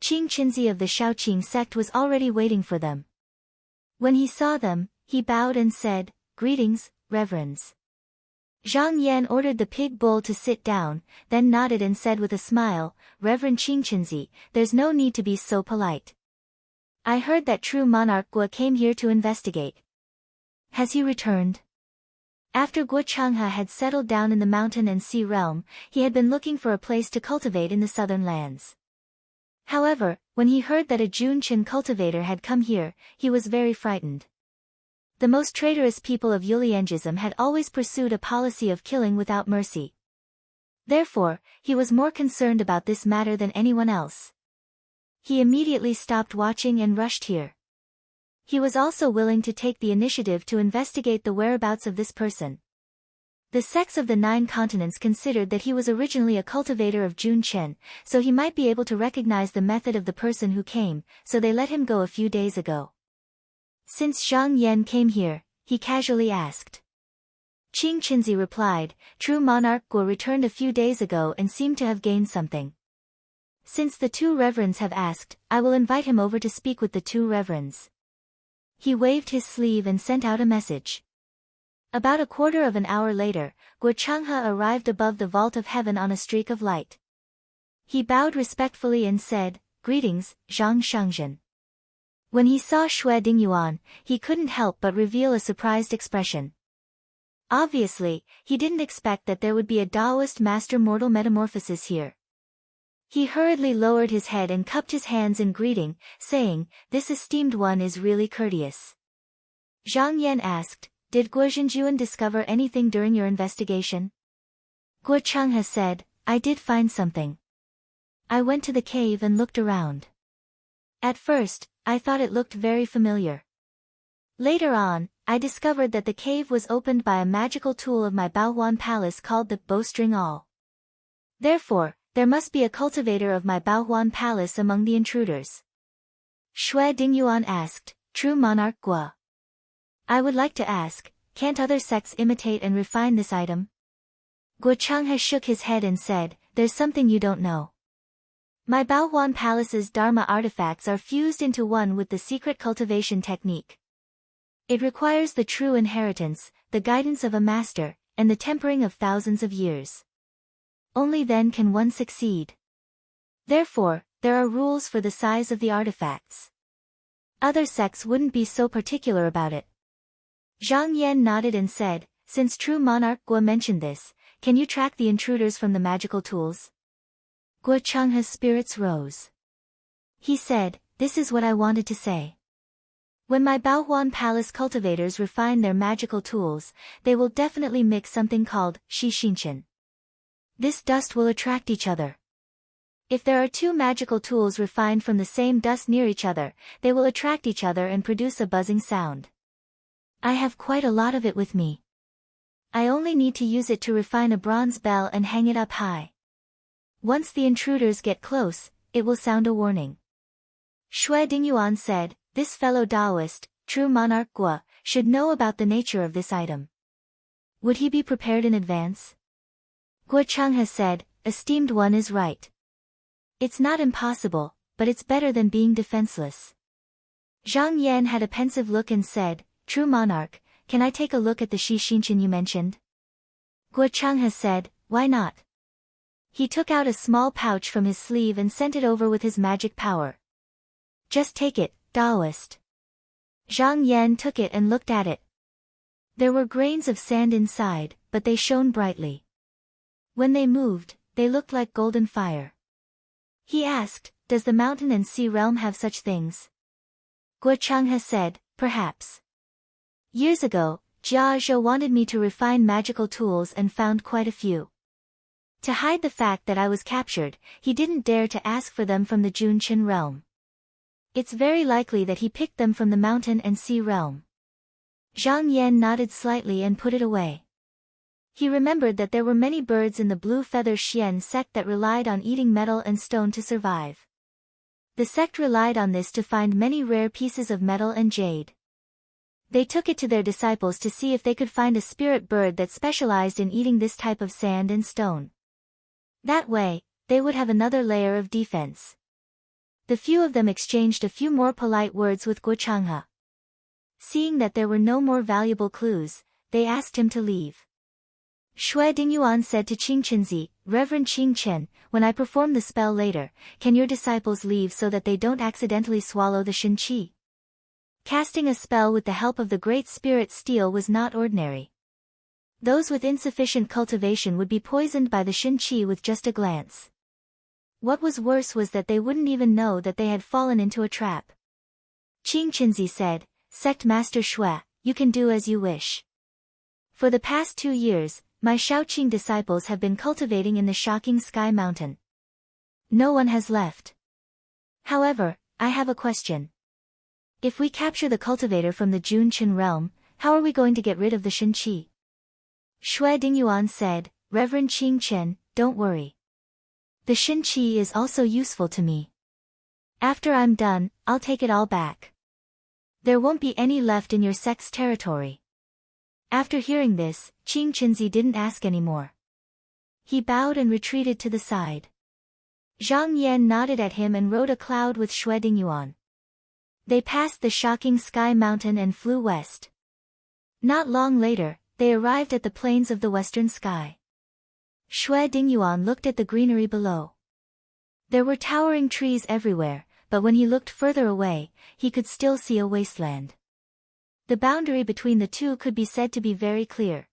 Qing Qinzi of the Shaoqing sect was already waiting for them. When he saw them, he bowed and said, "Greetings, reverends." Zhang Yan ordered the pig bull to sit down, then nodded and said with a smile, "Reverend Qing Qinzi, there's no need to be so polite. I heard that true monarch Guo came here to investigate. Has he returned?" After Guo Changhe had settled down in the mountain and sea realm, he had been looking for a place to cultivate in the southern lands. However, when he heard that a Junchen cultivator had come here, he was very frightened. The most traitorous people of Yuliangism had always pursued a policy of killing without mercy. Therefore, he was more concerned about this matter than anyone else. He immediately stopped watching and rushed here. He was also willing to take the initiative to investigate the whereabouts of this person. The sects of the 9 continents considered that he was originally a cultivator of Junchen, so he might be able to recognize the method of the person who came, so they let him go a few days ago. Since Zhang Yan came here, he casually asked. Qing Qinzi replied, True Monarch Guo returned a few days ago and seemed to have gained something. Since the 2 reverends have asked, I will invite him over to speak with the 2 reverends. He waved his sleeve and sent out a message. About a quarter of an hour later, Guo Changhe arrived above the vault of heaven on a streak of light. He bowed respectfully and said, Greetings, Zhang Shangzhen. When he saw Xue Dingyuan, he couldn't help but reveal a surprised expression. Obviously, he didn't expect that there would be a Taoist master mortal metamorphosis here. He hurriedly lowered his head and cupped his hands in greeting, saying, This esteemed one is really courteous. Zhang Yan asked, Did Guo Zhenjuan discover anything during your investigation? Guo Changhe said, I did find something. I went to the cave and looked around. At first, I thought it looked very familiar. Later on, I discovered that the cave was opened by a magical tool of my Baohuan palace called the bowstring awl. Therefore, there must be a cultivator of my Baohuan palace among the intruders. Xue Dingyuan asked, True Monarch Guo. I would like to ask, can't other sects imitate and refine this item? Guo Changhe shook his head and said, There's something you don't know. My Baohuan Palace's Dharma artifacts are fused into one with the secret cultivation technique. It requires the true inheritance, the guidance of a master, and the tempering of thousands of years. Only then can one succeed. Therefore, there are rules for the size of the artifacts. Other sects wouldn't be so particular about it. Zhang Yan nodded and said, Since True Monarch Guo mentioned this, can you track the intruders from the magical tools? Guo Changhe's spirits rose. He said, This is what I wanted to say. When my Baohuan Palace cultivators refine their magical tools, they will definitely mix something called Shi Xinchen. This dust will attract each other. If there are 2 magical tools refined from the same dust near each other, they will attract each other and produce a buzzing sound. I have quite a lot of it with me. I only need to use it to refine a bronze bell and hang it up high. Once the intruders get close, it will sound a warning. Xue Dingyuan said, This fellow Taoist, True Monarch Guo, should know about the nature of this item. Would he be prepared in advance? Guo Changhe said, Esteemed one is right. It's not impossible, but it's better than being defenseless. Zhang Yan had a pensive look and said, True Monarch, can I take a look at the Shi Xinchen you mentioned? Guo Changhe said, Why not? He took out a small pouch from his sleeve and sent it over with his magic power. Just take it, Taoist. Zhang Yan took it and looked at it. There were grains of sand inside, but they shone brightly. When they moved, they looked like golden fire. He asked, Does the mountain and sea realm have such things? Guo Changhe said, Perhaps. Years ago, Jia Zhou wanted me to refine magical tools and found quite a few. To hide the fact that I was captured, he didn't dare to ask for them from the Junchen realm. It's very likely that he picked them from the mountain and sea realm. Zhang Yan nodded slightly and put it away. He remembered that there were many birds in the Blue Feather Xian sect that relied on eating metal and stone to survive. The sect relied on this to find many rare pieces of metal and jade. They took it to their disciples to see if they could find a spirit bird that specialized in eating this type of sand and stone. That way, they would have another layer of defense. The few of them exchanged a few more polite words with Guo Changhe. Seeing that there were no more valuable clues, they asked him to leave. Xue Dingyuan said to Qing Qinzi, Reverend Qing Chen, when I perform the spell later, can your disciples leave so that they don't accidentally swallow the Shen Qi? Casting a spell with the help of the Great Spirit Steel was not ordinary. Those with insufficient cultivation would be poisoned by the Shen Qi with just a glance. What was worse was that they wouldn't even know that they had fallen into a trap. Qing Qinzi said, Sect Master Shui, you can do as you wish. For the past 2 years, my Shaoqing disciples have been cultivating in the shocking Sky Mountain. No one has left. However, I have a question. If we capture the cultivator from the Junqin realm, how are we going to get rid of the Shen Qi? Shui Dingyuan said, Reverend Qing Chen, don't worry. The Shen Qi is also useful to me. After I'm done, I'll take it all back. There won't be any left in your sect's territory. After hearing this, Qing Qinzi didn't ask anymore. He bowed and retreated to the side. Zhang Yan nodded at him and rode a cloud with Shui Dingyuan. They passed the shocking Sky Mountain and flew west. Not long later, they arrived at the plains of the western sky. Shui Dingyuan looked at the greenery below. There were towering trees everywhere, but when he looked further away, he could still see a wasteland. The boundary between the two could be said to be very clear.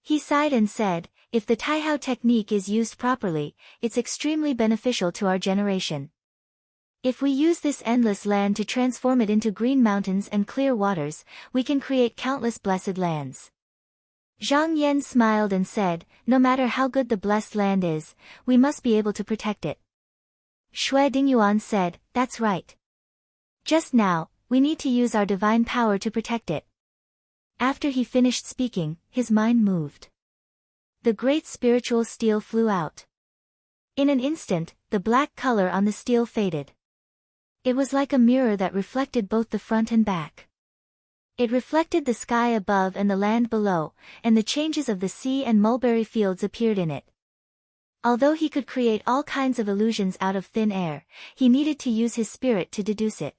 He sighed and said, if the Taihao technique is used properly, it's extremely beneficial to our generation. If we use this endless land to transform it into green mountains and clear waters, we can create countless blessed lands. Zhang Yan smiled and said, no matter how good the blessed land is, we must be able to protect it. Shui Dingyuan said, that's right. Just now, we need to use our divine power to protect it. After he finished speaking, his mind moved. The great spiritual steel flew out. In an instant, the black color on the steel faded. It was like a mirror that reflected both the front and back. It reflected the sky above and the land below, and the changes of the sea and mulberry fields appeared in it. Although he could create all kinds of illusions out of thin air, he needed to use his spirit to deduce it.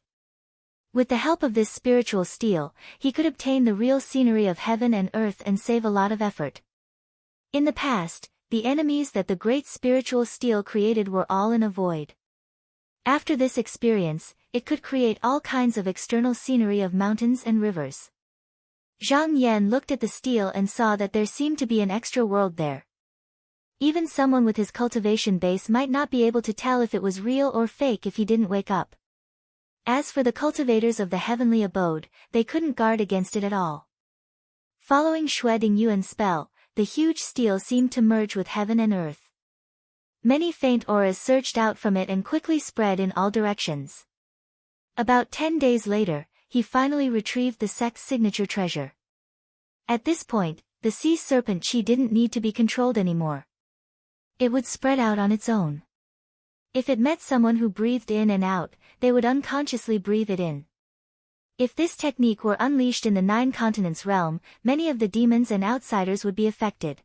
With the help of this spiritual steel, he could obtain the real scenery of heaven and earth and save a lot of effort. In the past, the enemies that the great spiritual steel created were all in a void. After this experience, it could create all kinds of external scenery of mountains and rivers. Zhang Yan looked at the steel and saw that there seemed to be an extra world there. Even someone with his cultivation base might not be able to tell if it was real or fake if he didn't wake up. As for the cultivators of the heavenly abode, they couldn't guard against it at all. Following Shui Dingyuan's spell, the huge steel seemed to merge with heaven and earth. Many faint auras surged out from it and quickly spread in all directions. About 10 days later, he finally retrieved the sect's signature treasure. At this point, the sea serpent Qi didn't need to be controlled anymore. It would spread out on its own. If it met someone who breathed in and out, they would unconsciously breathe it in. If this technique were unleashed in the 9 continents realm, many of the demons and outsiders would be affected.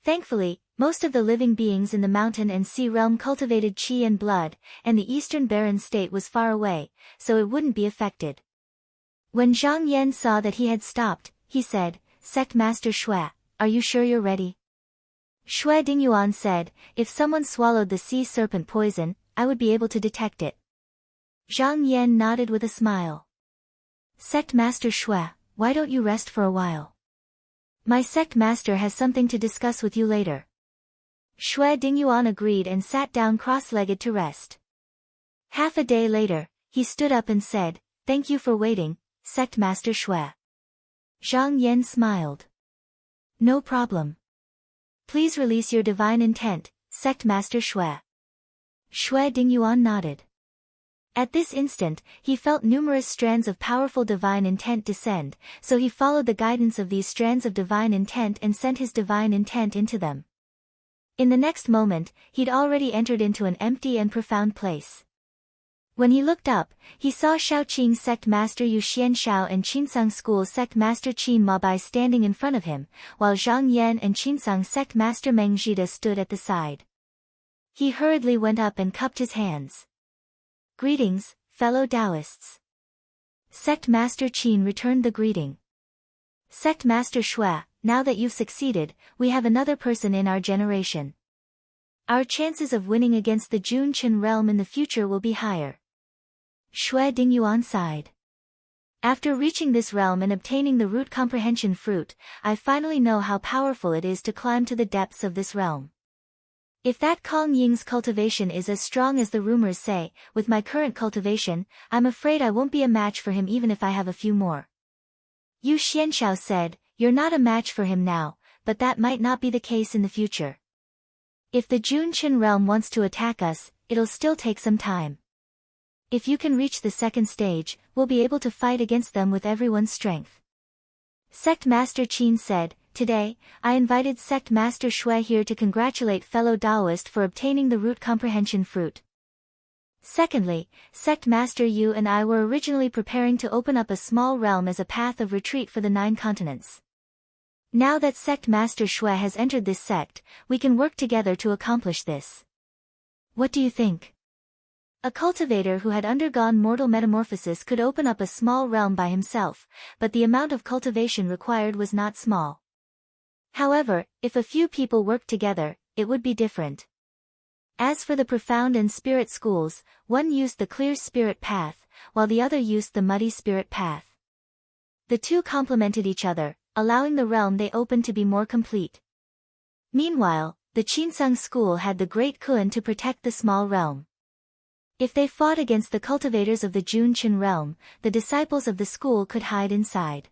Thankfully, most of the living beings in the mountain and sea realm cultivated qi and blood, and the eastern barren state was far away, so it wouldn't be affected. When Zhang Yan saw that he had stopped, he said, Sect Master Shui, are you sure you're ready? Shui Dingyuan said, if someone swallowed the sea serpent poison, I would be able to detect it. Zhang Yan nodded with a smile. Sect Master Shui, why don't you rest for a while? My sect master has something to discuss with you later. Shui Dingyuan agreed and sat down cross-legged to rest. Half a day later, he stood up and said, thank you for waiting, Sect Master Shui. Zhang Yan smiled. No problem. Please release your divine intent, Sect Master Shui. Shui Dingyuan nodded. At this instant, he felt numerous strands of powerful divine intent descend, so he followed the guidance of these strands of divine intent and sent his divine intent into them. In the next moment, he'd already entered into an empty and profound place. When he looked up, he saw Shaoqing Sect Master Yu Xianshao and Qinsang School Sect Master Qin Mabai standing in front of him, while Zhang Yan and Qinsang Sect Master Meng Zhida stood at the side. He hurriedly went up and cupped his hands. Greetings, fellow Taoists. Sect Master Qin returned the greeting. Sect Master Shui, now that you've succeeded, we have another person in our generation. Our chances of winning against the Junqin realm in the future will be higher. Shui Dingyuan sighed. After reaching this realm and obtaining the root comprehension fruit, I finally know how powerful it is to climb to the depths of this realm. If that Kong Ying's cultivation is as strong as the rumors say, with my current cultivation, I'm afraid I won't be a match for him even if I have a few more. Yu Xianxiao said, you're not a match for him now, but that might not be the case in the future. If the Junqian realm wants to attack us, it'll still take some time. If you can reach the second stage, we'll be able to fight against them with everyone's strength. Sect Master Qin said, today, I invited Sect Master Shui here to congratulate fellow Taoist for obtaining the root comprehension fruit. Secondly, Sect Master Yu and I were originally preparing to open up a small realm as a path of retreat for the 9 continents. Now that Sect Master Shui has entered this sect, we can work together to accomplish this. What do you think? A cultivator who had undergone mortal metamorphosis could open up a small realm by himself, but the amount of cultivation required was not small. However, if a few people worked together, it would be different. As for the profound and spirit schools, one used the clear spirit path, while the other used the muddy spirit path. The two complemented each other, allowing the realm they opened to be more complete. Meanwhile, the Qinsung school had the Great Kun to protect the small realm. If they fought against the cultivators of the Junqian realm, the disciples of the school could hide inside.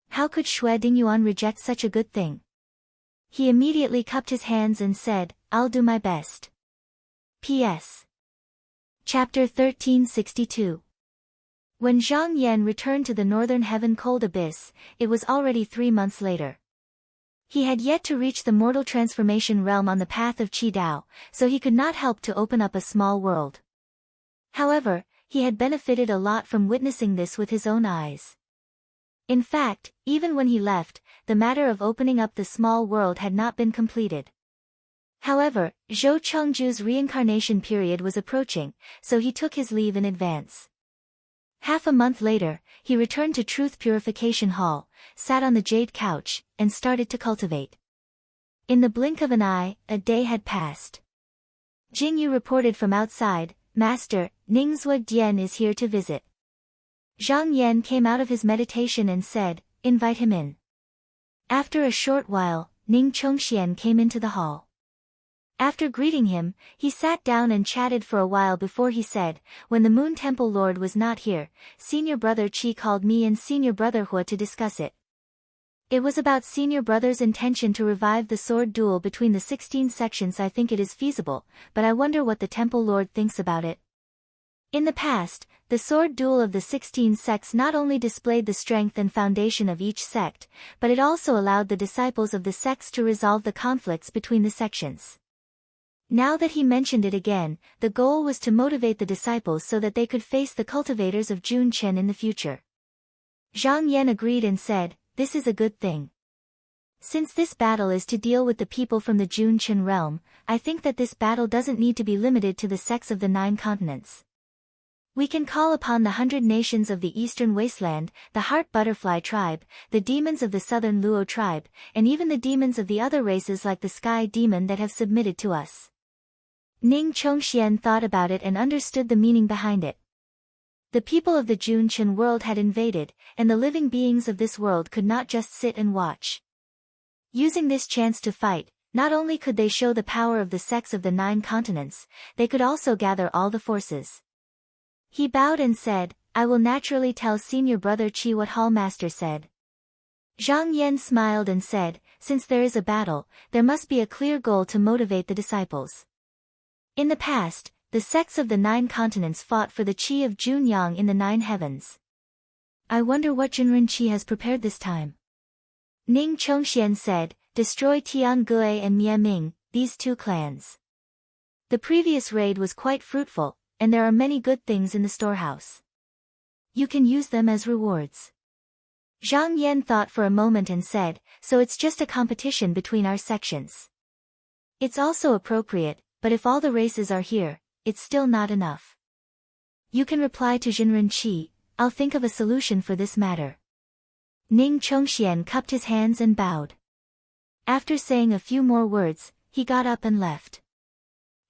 How could Shui Dingyuan reject such a good thing? He immediately cupped his hands and said, I'll do my best. P.S. Chapter 1362. When Zhang Yan returned to the northern heaven-cold abyss, it was already 3 months later. He had yet to reach the mortal transformation realm on the path of Qi Dao, so he could not help to open up a small world. However, he had benefited a lot from witnessing this with his own eyes. In fact, even when he left, the matter of opening up the small world had not been completed. However, Zhou Chengju's reincarnation period was approaching, so he took his leave in advance. Half a month later, he returned to Truth Purification Hall, sat on the jade couch, and started to cultivate. In the blink of an eye, a day had passed. Jingyu reported from outside, Master, Ningzhou Dian is here to visit. Zhang Yan came out of his meditation and said, invite him in. After a short while, Ning Chongxian came into the hall. After greeting him, he sat down and chatted for a while before he said, when the Moon Temple Lord was not here, Senior Brother Qi called me and Senior Brother Hua to discuss it. It was about Senior Brother's intention to revive the sword duel between the 16 sections. I think it is feasible, but I wonder what the Temple Lord thinks about it. In the past, the sword duel of the 16 sects not only displayed the strength and foundation of each sect, but it also allowed the disciples of the sects to resolve the conflicts between the sections. Now that he mentioned it again, the goal was to motivate the disciples so that they could face the cultivators of Junqian in the future. Zhang Yan agreed and said, this is a good thing. Since this battle is to deal with the people from the Junqian realm, I think that this battle doesn't need to be limited to the sects of the 9 continents. We can call upon the 100 nations of the eastern wasteland, the heart butterfly tribe, the demons of the southern Luo tribe, and even the demons of the other races like the sky demon that have submitted to us. Ning Chongxian thought about it and understood the meaning behind it. The people of the Junqian world had invaded, and the living beings of this world could not just sit and watch. Using this chance to fight, not only could they show the power of the sects of the 9 continents, they could also gather all the forces. He bowed and said, I will naturally tell Senior Brother Qi what Hall Master said. Zhang Yan smiled and said, since there is a battle, there must be a clear goal to motivate the disciples. In the past, the sects of the 9 continents fought for the Qi of Junyang in the 9 heavens. I wonder what Jinren Qi has prepared this time. Ning Chongxian said, destroy Tiangue and Miaming, these 2 clans. The previous raid was quite fruitful, and there are many good things in the storehouse. You can use them as rewards. Zhang Yan thought for a moment and said, so it's just a competition between our sections. It's also appropriate, but if all the races are here, it's still not enough. You can reply to Jinren Qi, I'll think of a solution for this matter. Ning Chongxian cupped his hands and bowed. After saying a few more words, he got up and left.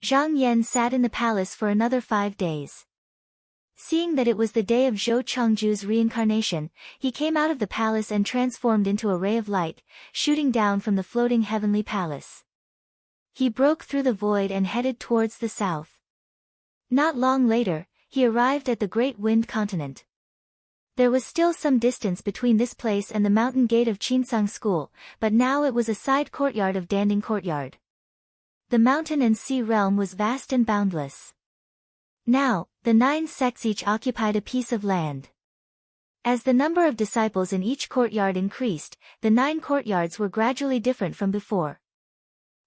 Zhang Yan sat in the palace for another 5 days. Seeing that it was the day of Zhou Chengju's reincarnation, he came out of the palace and transformed into a ray of light, shooting down from the floating heavenly palace. He broke through the void and headed towards the south. Not long later, he arrived at the Great Wind Continent. There was still some distance between this place and the mountain gate of Chinsang School, but now it was a side courtyard of Danding Courtyard. The mountain and sea realm was vast and boundless. Now, the 9 sects each occupied a piece of land. As the number of disciples in each courtyard increased, the 9 courtyards were gradually different from before.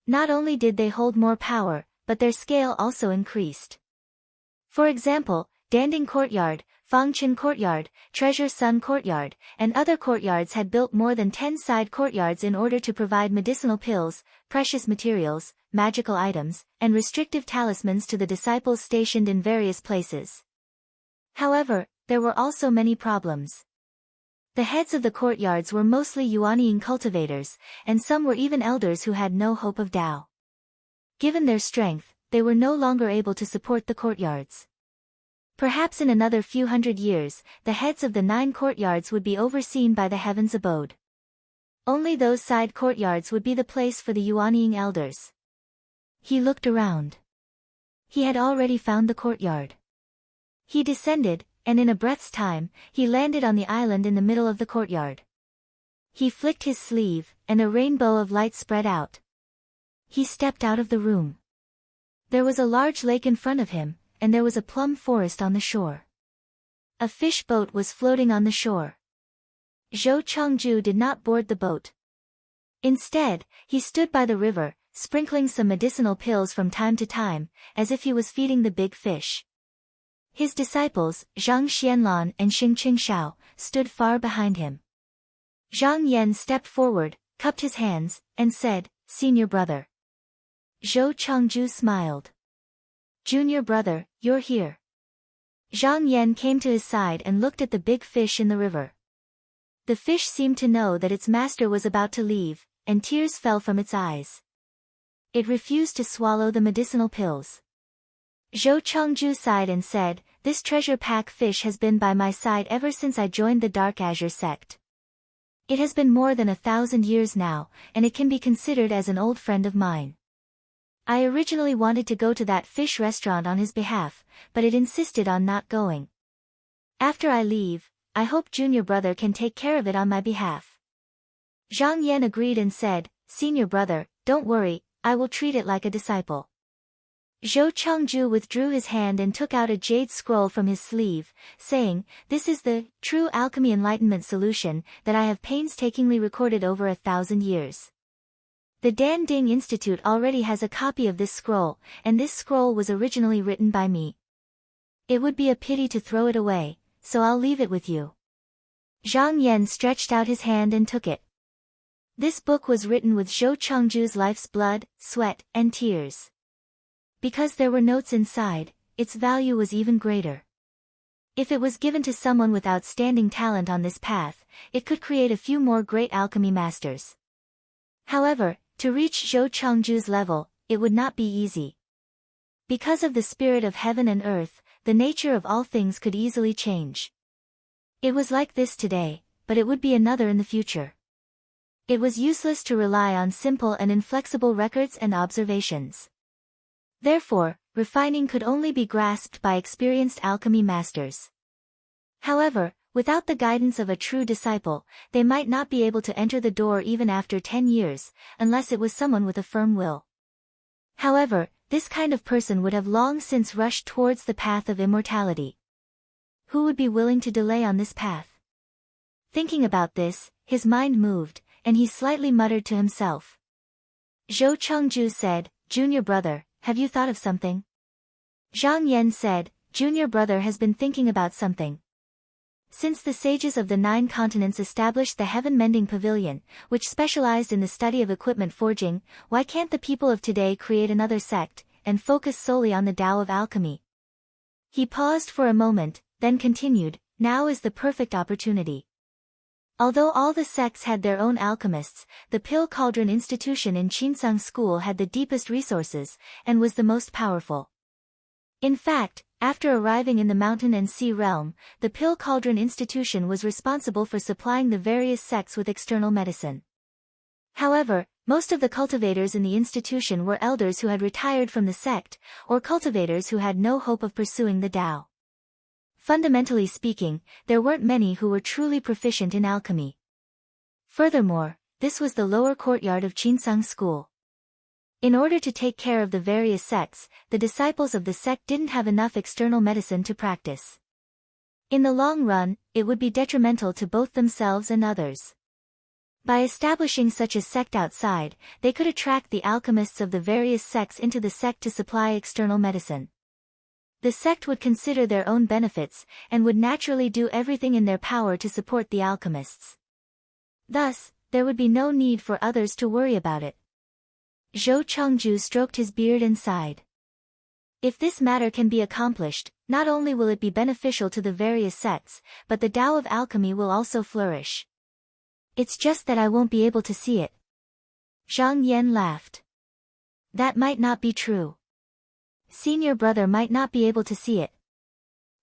Not only did they hold more power, but their scale also increased. For example, Danding Courtyard, Fangchen Courtyard, Treasure Sun Courtyard, and other courtyards had built more than 10 side courtyards in order to provide medicinal pills, precious materials, magical items, and restrictive talismans to the disciples stationed in various places. However, there were also many problems. The heads of the courtyards were mostly Yuanying cultivators, and some were even elders who had no hope of Tao. Given their strength, they were no longer able to support the courtyards. Perhaps in another few hundred years, the heads of the 9 courtyards would be overseen by the heaven's abode. Only those side courtyards would be the place for the Yuanying elders. He looked around. He had already found the courtyard. He descended, and in a breath's time, he landed on the island in the middle of the courtyard. He flicked his sleeve, and a rainbow of light spread out. He stepped out of the room. There was a large lake in front of him, and there was a plum forest on the shore. A fish boat was floating on the shore. Zhou Chengju did not board the boat. Instead, he stood by the river, sprinkling some medicinal pills from time to time, as if he was feeding the big fish. His disciples, Zhang Xianlan and Xing Qingshao, stood far behind him. Zhang Yan stepped forward, cupped his hands, and said, "Senior brother." Zhou Chengju smiled. "Junior brother, you're here." Zhang Yan came to his side and looked at the big fish in the river. The fish seemed to know that its master was about to leave, and tears fell from its eyes. It refused to swallow the medicinal pills. Zhou Chengju sighed and said, "This treasure pack fish has been by my side ever since I joined the Dark Azure sect. It has been more than 1,000 years now, and it can be considered as an old friend of mine. I originally wanted to go to that fish restaurant on his behalf, but it insisted on not going. After I leave, I hope junior brother can take care of it on my behalf." Zhang Yan agreed and said, "Senior brother, don't worry, I will treat it like a disciple." Zhou Chengju withdrew his hand and took out a jade scroll from his sleeve, saying, "This is the true alchemy enlightenment solution that I have painstakingly recorded over 1,000 years. The Danding Institute already has a copy of this scroll, and this scroll was originally written by me. It would be a pity to throw it away, so I'll leave it with you." Zhang Yan stretched out his hand and took it. This book was written with Zhou Chengju's life's blood, sweat, and tears. Because there were notes inside, its value was even greater. If it was given to someone with outstanding talent on this path, it could create a few more great alchemy masters. However, to reach Zhou Chengju's level, it would not be easy. Because of the spirit of heaven and earth, the nature of all things could easily change. It was like this today, but it would be another in the future. It was useless to rely on simple and inflexible records and observations. Therefore, refining could only be grasped by experienced alchemy masters. However, without the guidance of a true disciple, they might not be able to enter the door even after 10 years, unless it was someone with a firm will. However, this kind of person would have long since rushed towards the path of immortality. Who would be willing to delay on this path? Thinking about this, his mind moved, and he slightly muttered to himself. Zhou Chengju said, "Junior brother, have you thought of something?" Zhang Yan said, "Junior brother has been thinking about something. Since the sages of the 9 continents established the Heaven Mending Pavilion, which specialized in the study of equipment forging, why can't the people of today create another sect, and focus solely on the Tao of alchemy?" He paused for a moment, then continued, "Now is the perfect opportunity." Although all the sects had their own alchemists, the Pill Cauldron Institution in Chinsang School had the deepest resources, and was the most powerful. In fact, after arriving in the mountain and sea realm, the Pill Cauldron Institution was responsible for supplying the various sects with external medicine. However, Most of the cultivators in the institution were elders who had retired from the sect, or cultivators who had no hope of pursuing the Tao. Fundamentally speaking, there weren't many who were truly proficient in alchemy. Furthermore, this was the lower courtyard of Qinsang School. In order to take care of the various sects, the disciples of the sect didn't have enough external medicine to practice. In the long run, it would be detrimental to both themselves and others. By establishing such a sect outside, they could attract the alchemists of the various sects into the sect to supply external medicine. The sect would consider their own benefits, and would naturally do everything in their power to support the alchemists. Thus, there would be no need for others to worry about it. Zhou Chengju stroked his beard and sighed. If this matter can be accomplished, not only will it be beneficial to the various sects, but the Tao of alchemy will also flourish. It's just that I won't be able to see it. Zhang Yan laughed. That might not be true. Senior brother might not be able to see it.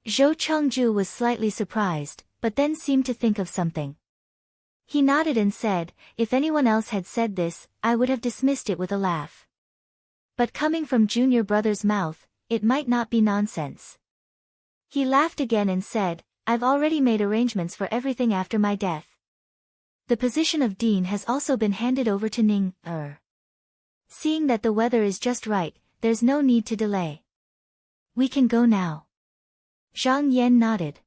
Zhou Chengju was slightly surprised, but then seemed to think of something. He nodded and said, if anyone else had said this, I would have dismissed it with a laugh. But coming from junior brother's mouth, it might not be nonsense. He laughed again and said, I've already made arrangements for everything after my death. The position of dean has also been handed over to Ning. Seeing that the weather is just right, there's no need to delay. We can go now. Zhang Yan nodded.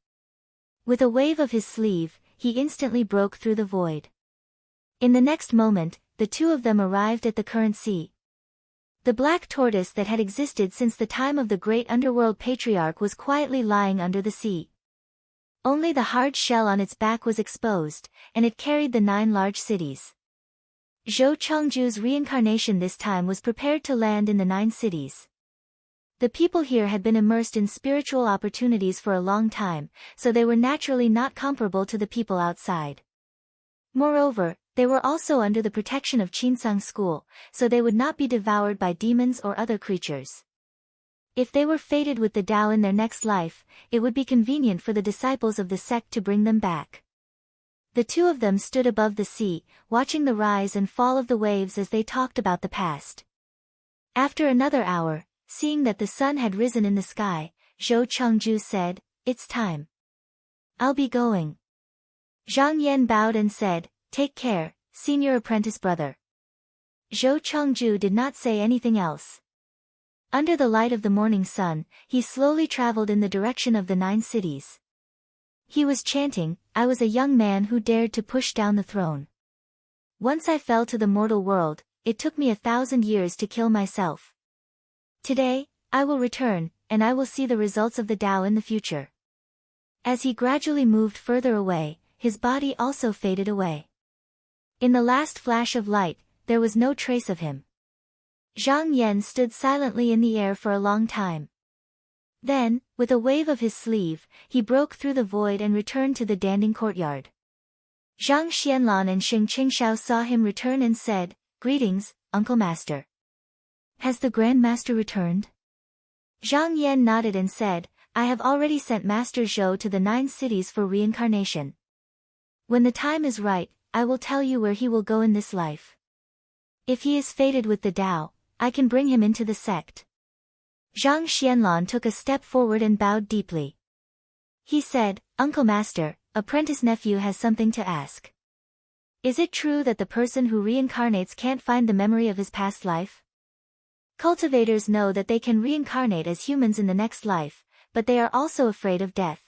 With a wave of his sleeve, he instantly broke through the void. In the next moment, the two of them arrived at the current sea. The black tortoise that had existed since the time of the great underworld patriarch was quietly lying under the sea. Only the hard shell on its back was exposed, and it carried the 9 large cities. Zhou Chengju's reincarnation this time was prepared to land in the 9 cities. The people here had been immersed in spiritual opportunities for a long time, so they were naturally not comparable to the people outside. Moreover, they were also under the protection of Qinsang School, so they would not be devoured by demons or other creatures. If they were fated with the Tao in their next life, it would be convenient for the disciples of the sect to bring them back. The two of them stood above the sea, watching the rise and fall of the waves as they talked about the past. After another hour, seeing that the sun had risen in the sky, Zhou Chengju said, it's time. I'll be going. Zhang Yan bowed and said, take care, senior apprentice brother. Zhou Chengju did not say anything else. Under the light of the morning sun, he slowly traveled in the direction of the 9 cities. He was chanting, I was a young man who dared to push down the throne. Once I fell to the mortal world, it took me 1,000 years to kill myself. Today, I will return, and I will see the results of the Tao in the future. As he gradually moved further away, his body also faded away. In the last flash of light, there was no trace of him. Zhang Yan stood silently in the air for a long time. Then, with a wave of his sleeve, he broke through the void and returned to the Danding courtyard. Zhang Xianlan and Xing Qingshao saw him return and said, greetings, Uncle Master. Has the Grand Master returned? Zhang Yan nodded and said, I have already sent Master Zhou to the 9 cities for reincarnation. When the time is right, I will tell you where he will go in this life. If he is fated with the Tao, I can bring him into the sect. Zhang Xianlan took a step forward and bowed deeply. He said, Uncle Master, apprentice nephew has something to ask. Is it true that the person who reincarnates can't find the memory of his past life? Cultivators know that they can reincarnate as humans in the next life, but they are also afraid of death.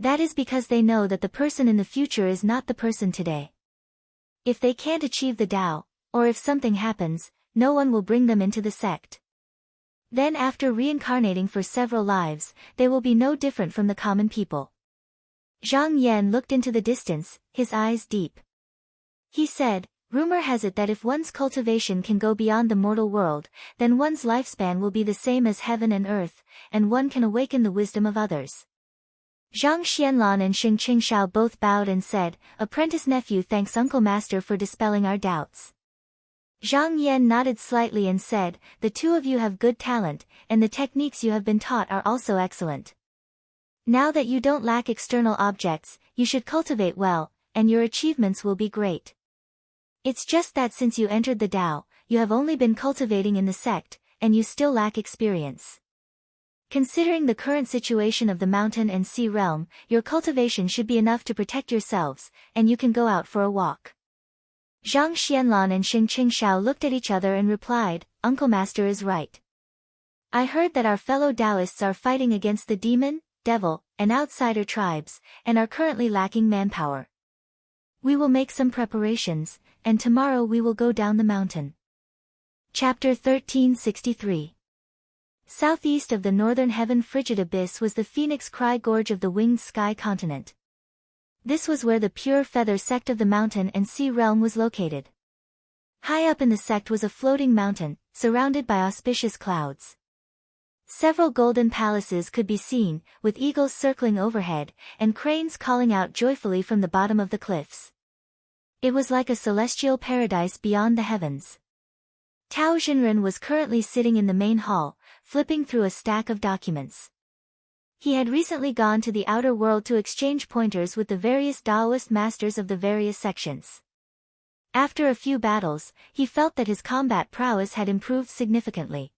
That is because they know that the person in the future is not the person today. If they can't achieve the Tao, or if something happens, no one will bring them into the sect. Then after reincarnating for several lives, they will be no different from the common people. Zhang Yan looked into the distance, his eyes deep. He said, rumor has it that if one's cultivation can go beyond the mortal world, then one's lifespan will be the same as heaven and earth, and one can awaken the wisdom of others. Zhang Xianlan and Xing Qingshao both bowed and said, apprentice nephew thanks Uncle Master for dispelling our doubts. Zhang Yan nodded slightly and said, the two of you have good talent, and the techniques you have been taught are also excellent. Now that you don't lack external objects, you should cultivate well, and your achievements will be great. It's just that since you entered the Tao, you have only been cultivating in the sect, and you still lack experience. Considering the current situation of the mountain and sea realm, your cultivation should be enough to protect yourselves, and you can go out for a walk. Zhang Xianlan and Xing Qingshao looked at each other and replied, Uncle Master is right. I heard that our fellow Taoists are fighting against the demon, devil, and outsider tribes, and are currently lacking manpower. We will make some preparations, and tomorrow we will go down the mountain. Chapter 1363. Southeast of the northern heaven frigid abyss was the Phoenix Cry Gorge of the winged sky continent. This was where the pure feather sect of the mountain and sea realm was located. High up in the sect was a floating mountain, surrounded by auspicious clouds. Several golden palaces could be seen, with eagles circling overhead, and cranes calling out joyfully from the bottom of the cliffs. It was like a celestial paradise beyond the heavens. Tao Xinren was currently sitting in the main hall, flipping through a stack of documents. He had recently gone to the outer world to exchange pointers with the various Taoist masters of the various sections. After a few battles, he felt that his combat prowess had improved significantly.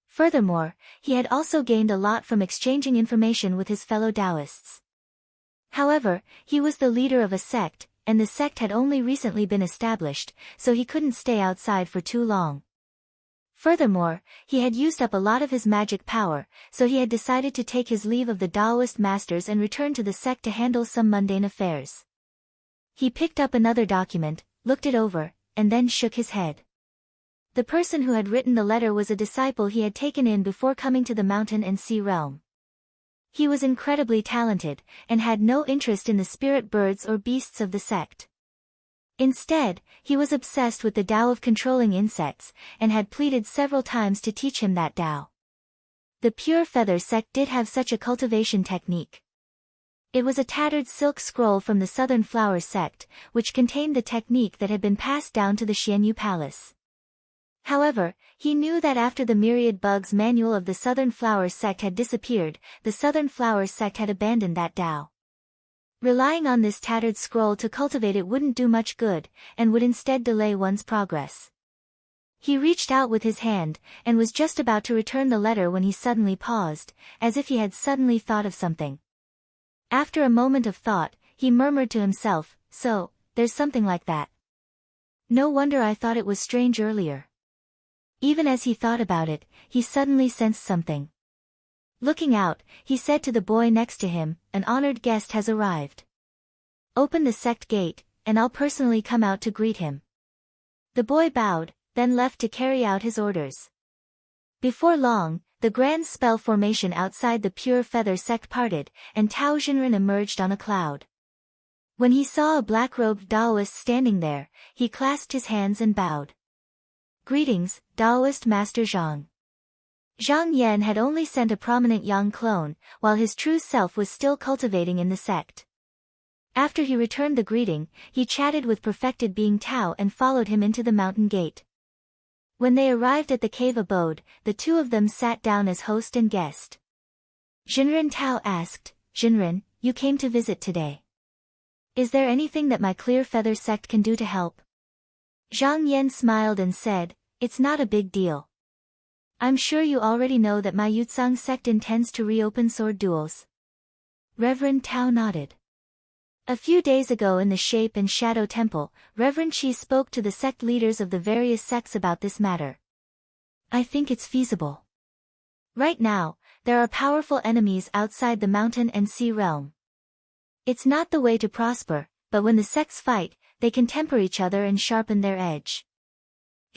Furthermore, he had also gained a lot from exchanging information with his fellow Taoists. However, he was the leader of a sect, and the sect had only recently been established, so he couldn't stay outside for too long. Furthermore, he had used up a lot of his magic power, so he had decided to take his leave of the Taoist masters and return to the sect to handle some mundane affairs. He picked up another document, looked it over, and then shook his head. The person who had written the letter was a disciple he had taken in before coming to the mountain and sea realm. He was incredibly talented, and had no interest in the spirit birds or beasts of the sect. Instead, he was obsessed with the Tao of controlling insects, and had pleaded several times to teach him that Tao. The Pure Feather sect did have such a cultivation technique. It was a tattered silk scroll from the Southern Flower sect, which contained the technique that had been passed down to the Xianyu Palace. However, he knew that after the Myriad Bugs manual of the Southern Flower sect had disappeared, the Southern Flower sect had abandoned that Tao. Relying on this tattered scroll to cultivate it wouldn't do much good, and would instead delay one's progress. He reached out with his hand, and was just about to return the letter when he suddenly paused, as if he had suddenly thought of something. After a moment of thought, he murmured to himself, "So, there's something like that. No wonder I thought it was strange earlier." Even as he thought about it, he suddenly sensed something. Looking out, he said to the boy next to him, "An honored guest has arrived. Open the sect gate, and I'll personally come out to greet him." The boy bowed, then left to carry out his orders. Before long, the grand spell formation outside the Pure Feather sect parted, and Tao Xinren emerged on a cloud. When he saw a black-robed Taoist standing there, he clasped his hands and bowed. "Greetings, Taoist Master Zhang." Zhang Yan had only sent a prominent Yang clone, while his true self was still cultivating in the sect. After he returned the greeting, he chatted with perfected being Tao and followed him into the mountain gate. When they arrived at the cave abode, the two of them sat down as host and guest. Xinren Tao asked, "Xinren, you came to visit today. Is there anything that my Clear Feather sect can do to help?" Zhang Yan smiled and said, "It's not a big deal. I'm sure you already know that my Yutsang sect intends to reopen sword duels." Reverend Tao nodded. A few days ago in the Shape and Shadow Temple, Reverend Qi spoke to the sect leaders of the various sects about this matter. "I think it's feasible. Right now, there are powerful enemies outside the mountain and sea realm. It's not the way to prosper, but when the sects fight, they can temper each other and sharpen their edge."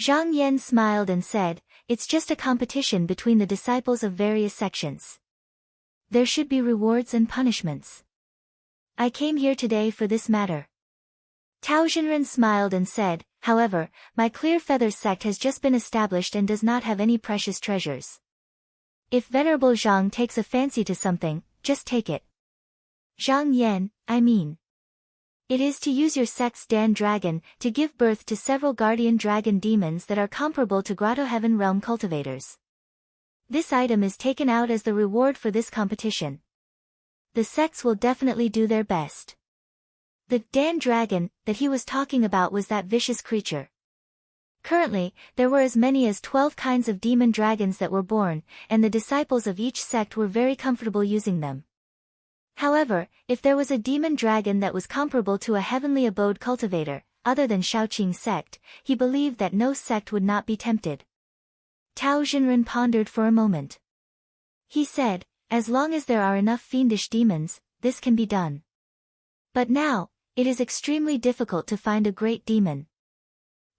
Zhang Yan smiled and said, "It's just a competition between the disciples of various sections. There should be rewards and punishments. I came here today for this matter." Tao Xinren smiled and said, "However, my Clear Feather sect has just been established and does not have any precious treasures. If Venerable Zhang takes a fancy to something, just take it." "Zhang Yan, I mean. It is to use your sect's Dan Dragon to give birth to several guardian dragon demons that are comparable to Grotto Heaven Realm cultivators. This item is taken out as the reward for this competition. The sects will definitely do their best." The Dan dragon that he was talking about was that vicious creature. Currently, there were as many as 12 kinds of demon dragons that were born, and the disciples of each sect were very comfortable using them. However, if there was a demon dragon that was comparable to a heavenly abode cultivator, other than Shaoqing's sect, he believed that no sect would not be tempted. Tao Xinren pondered for a moment. He said, as long as there are enough fiendish demons, this can be done. But now, it is extremely difficult to find a great demon.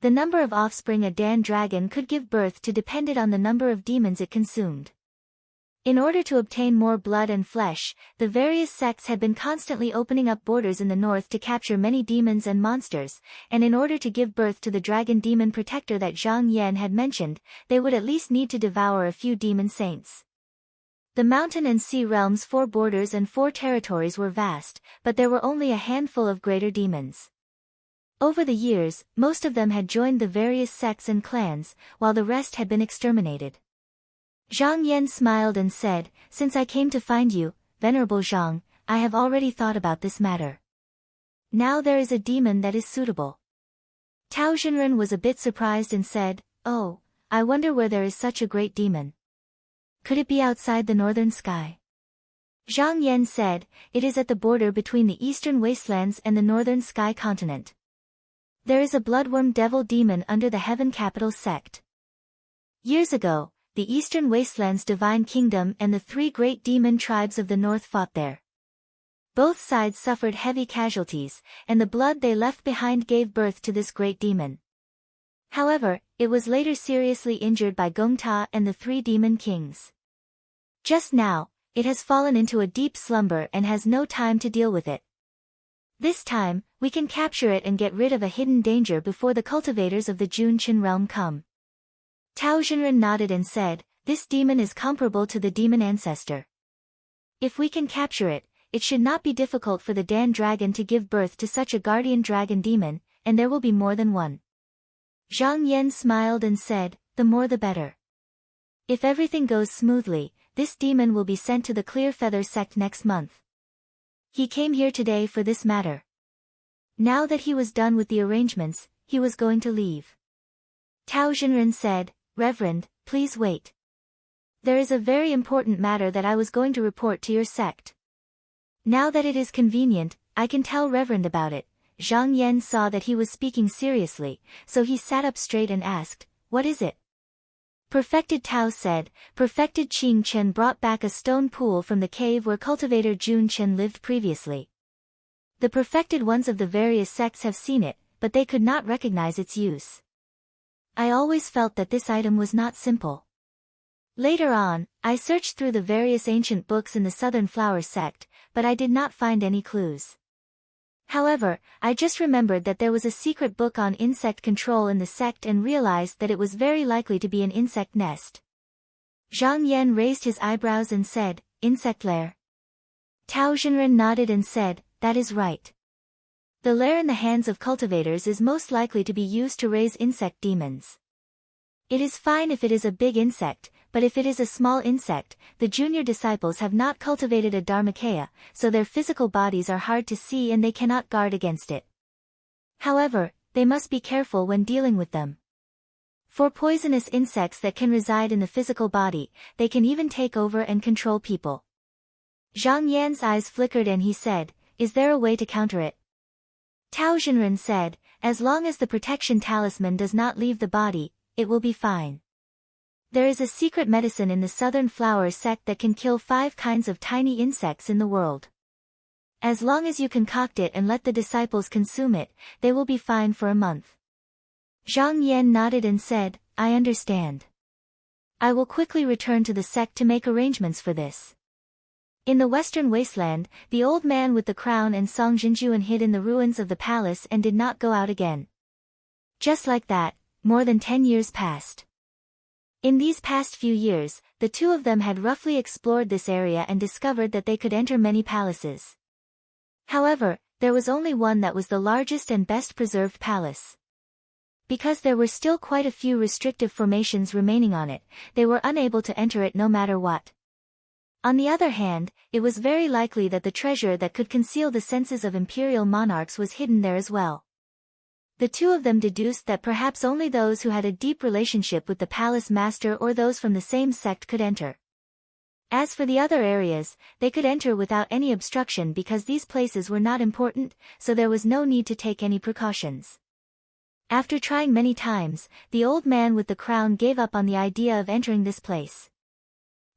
The number of offspring a Dan dragon could give birth to depended on the number of demons it consumed. In order to obtain more blood and flesh, the various sects had been constantly opening up borders in the north to capture many demons and monsters, and in order to give birth to the dragon demon protector that Zhang Yan had mentioned, they would at least need to devour a few demon saints. The mountain and sea realms' 4 borders and 4 territories were vast, but there were only a handful of greater demons. Over the years, most of them had joined the various sects and clans, while the rest had been exterminated. Zhang Yan smiled and said, since I came to find you, Venerable Zhang, I have already thought about this matter. Now there is a demon that is suitable. Tao Xinren was a bit surprised and said, oh, I wonder where there is such a great demon. Could it be outside the northern sky? Zhang Yan said, it is at the border between the eastern wastelands and the northern sky continent. There is a bloodworm devil demon under the Heaven Capital sect. Years ago, the Eastern Wastelands Divine Kingdom and the 3 great demon tribes of the north fought there. Both sides suffered heavy casualties, and the blood they left behind gave birth to this great demon. However, it was later seriously injured by Gongta and the 3 demon kings. Just now, it has fallen into a deep slumber and has no time to deal with it. This time, we can capture it and get rid of a hidden danger before the cultivators of the Junqin realm come. Tao Xinren nodded and said, this demon is comparable to the demon ancestor. If we can capture it, it should not be difficult for the Dan dragon to give birth to such a guardian dragon demon, and there will be more than one. Zhang Yan smiled and said, the more the better. If everything goes smoothly, this demon will be sent to the Clear Feather sect next month. He came here today for this matter. Now that he was done with the arrangements, he was going to leave. Tao Xinren said, Reverend, please wait. There is a very important matter that I was going to report to your sect. Now that it is convenient, I can tell Reverend about it. Zhang Yan saw that he was speaking seriously, so he sat up straight and asked, what is it? Perfected Tao said, Perfected Qing Chen brought back a stone pool from the cave where cultivator Jun Chen lived previously. The perfected ones of the various sects have seen it, but they could not recognize its use. I always felt that this item was not simple. Later on, I searched through the various ancient books in the Southern Flower sect, but I did not find any clues. However, I just remembered that there was a secret book on insect control in the sect and realized that it was very likely to be an insect nest. Zhang Yan raised his eyebrows and said, insect lair. Tao Xinren nodded and said, that is right. The lair in the hands of cultivators is most likely to be used to raise insect demons. It is fine if it is a big insect, but if it is a small insect, the junior disciples have not cultivated a Dharmakaya, so their physical bodies are hard to see and they cannot guard against it. However, they must be careful when dealing with them. For poisonous insects that can reside in the physical body, they can even take over and control people. Zhang Yan's eyes flickered and he said, is there a way to counter it? Tao Xinren said, as long as the protection talisman does not leave the body, it will be fine. There is a secret medicine in the Southern Flower sect that can kill 5 kinds of tiny insects in the world. As long as you concoct it and let the disciples consume it, they will be fine for a month. Zhang Yan nodded and said, I understand. I will quickly return to the sect to make arrangements for this. In the western wasteland, the old man with the crown and Song Jinjuan hid in the ruins of the palace and did not go out again. Just like that, more than 10 years passed. In these past few years, the two of them had roughly explored this area and discovered that they could enter many palaces. However, there was only one that was the largest and best preserved palace. Because there were still quite a few restrictive formations remaining on it, they were unable to enter it no matter what. On the other hand, it was very likely that the treasure that could conceal the senses of imperial monarchs was hidden there as well. The two of them deduced that perhaps only those who had a deep relationship with the palace master or those from the same sect could enter. As for the other areas, they could enter without any obstruction because these places were not important, so there was no need to take any precautions. After trying many times, the old man with the crown gave up on the idea of entering this place.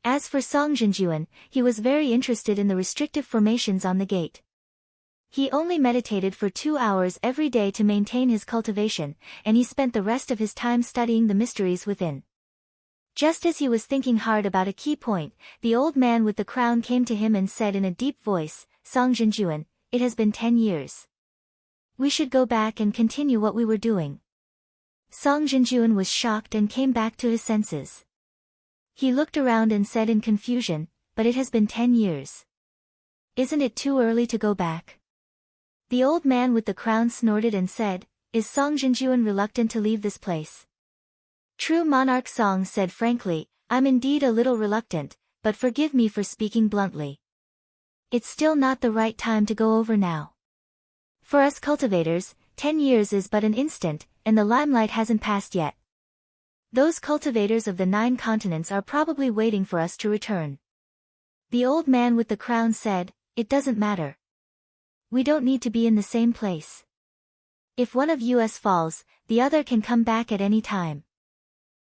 As for Song Zhenjuan, he was very interested in the restrictive formations on the gate. He only meditated for 2 hours every day to maintain his cultivation, and he spent the rest of his time studying the mysteries within. Just as he was thinking hard about a key point, the old man with the crown came to him and said in a deep voice, "Song Zhenjuan, it has been 10 years. We should go back and continue what we were doing." Song Zhenjuan was shocked and came back to his senses. He looked around and said in confusion, "But it has been 10 years. Isn't it too early to go back?" The old man with the crown snorted and said, "Is Song Zhenjuan reluctant to leave this place?" True monarch Song said frankly, "I'm indeed a little reluctant, but forgive me for speaking bluntly. It's still not the right time to go over now. For us cultivators, 10 years is but an instant, and the limelight hasn't passed yet. Those cultivators of the 9 continents are probably waiting for us to return." The old man with the crown said, "It doesn't matter. We don't need to be in the same place. If one of us falls, the other can come back at any time."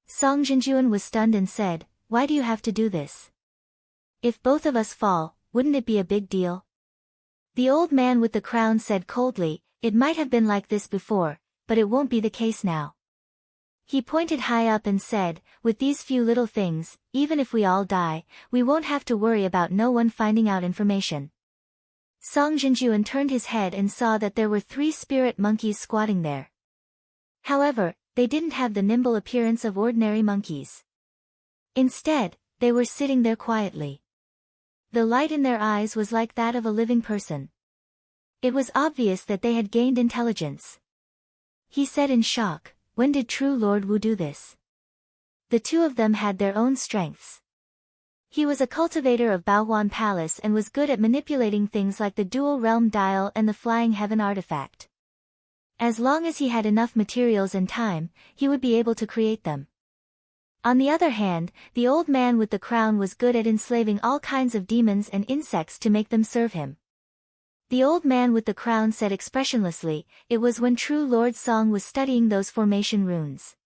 Song Zhenjuan was stunned and said, "Why do you have to do this? If both of us fall, wouldn't it be a big deal?" The old man with the crown said coldly, "It might have been like this before, but it won't be the case now." He pointed high up and said, "With these few little things, even if we all die, we won't have to worry about no one finding out information." Song Zhenjuan turned his head and saw that there were 3 spirit monkeys squatting there. However, they didn't have the nimble appearance of ordinary monkeys. Instead, they were sitting there quietly. The light in their eyes was like that of a living person. It was obvious that they had gained intelligence. He said in shock, "When did true Lord Wu do this?" The two of them had their own strengths. He was a cultivator of Baohuan Palace and was good at manipulating things like the dual realm dial and the flying heaven artifact. As long as he had enough materials and time, he would be able to create them. On the other hand, the old man with the crown was good at enslaving all kinds of demons and insects to make them serve him. The old man with the crown said expressionlessly, "It was when true Lord Song was studying those formation runes."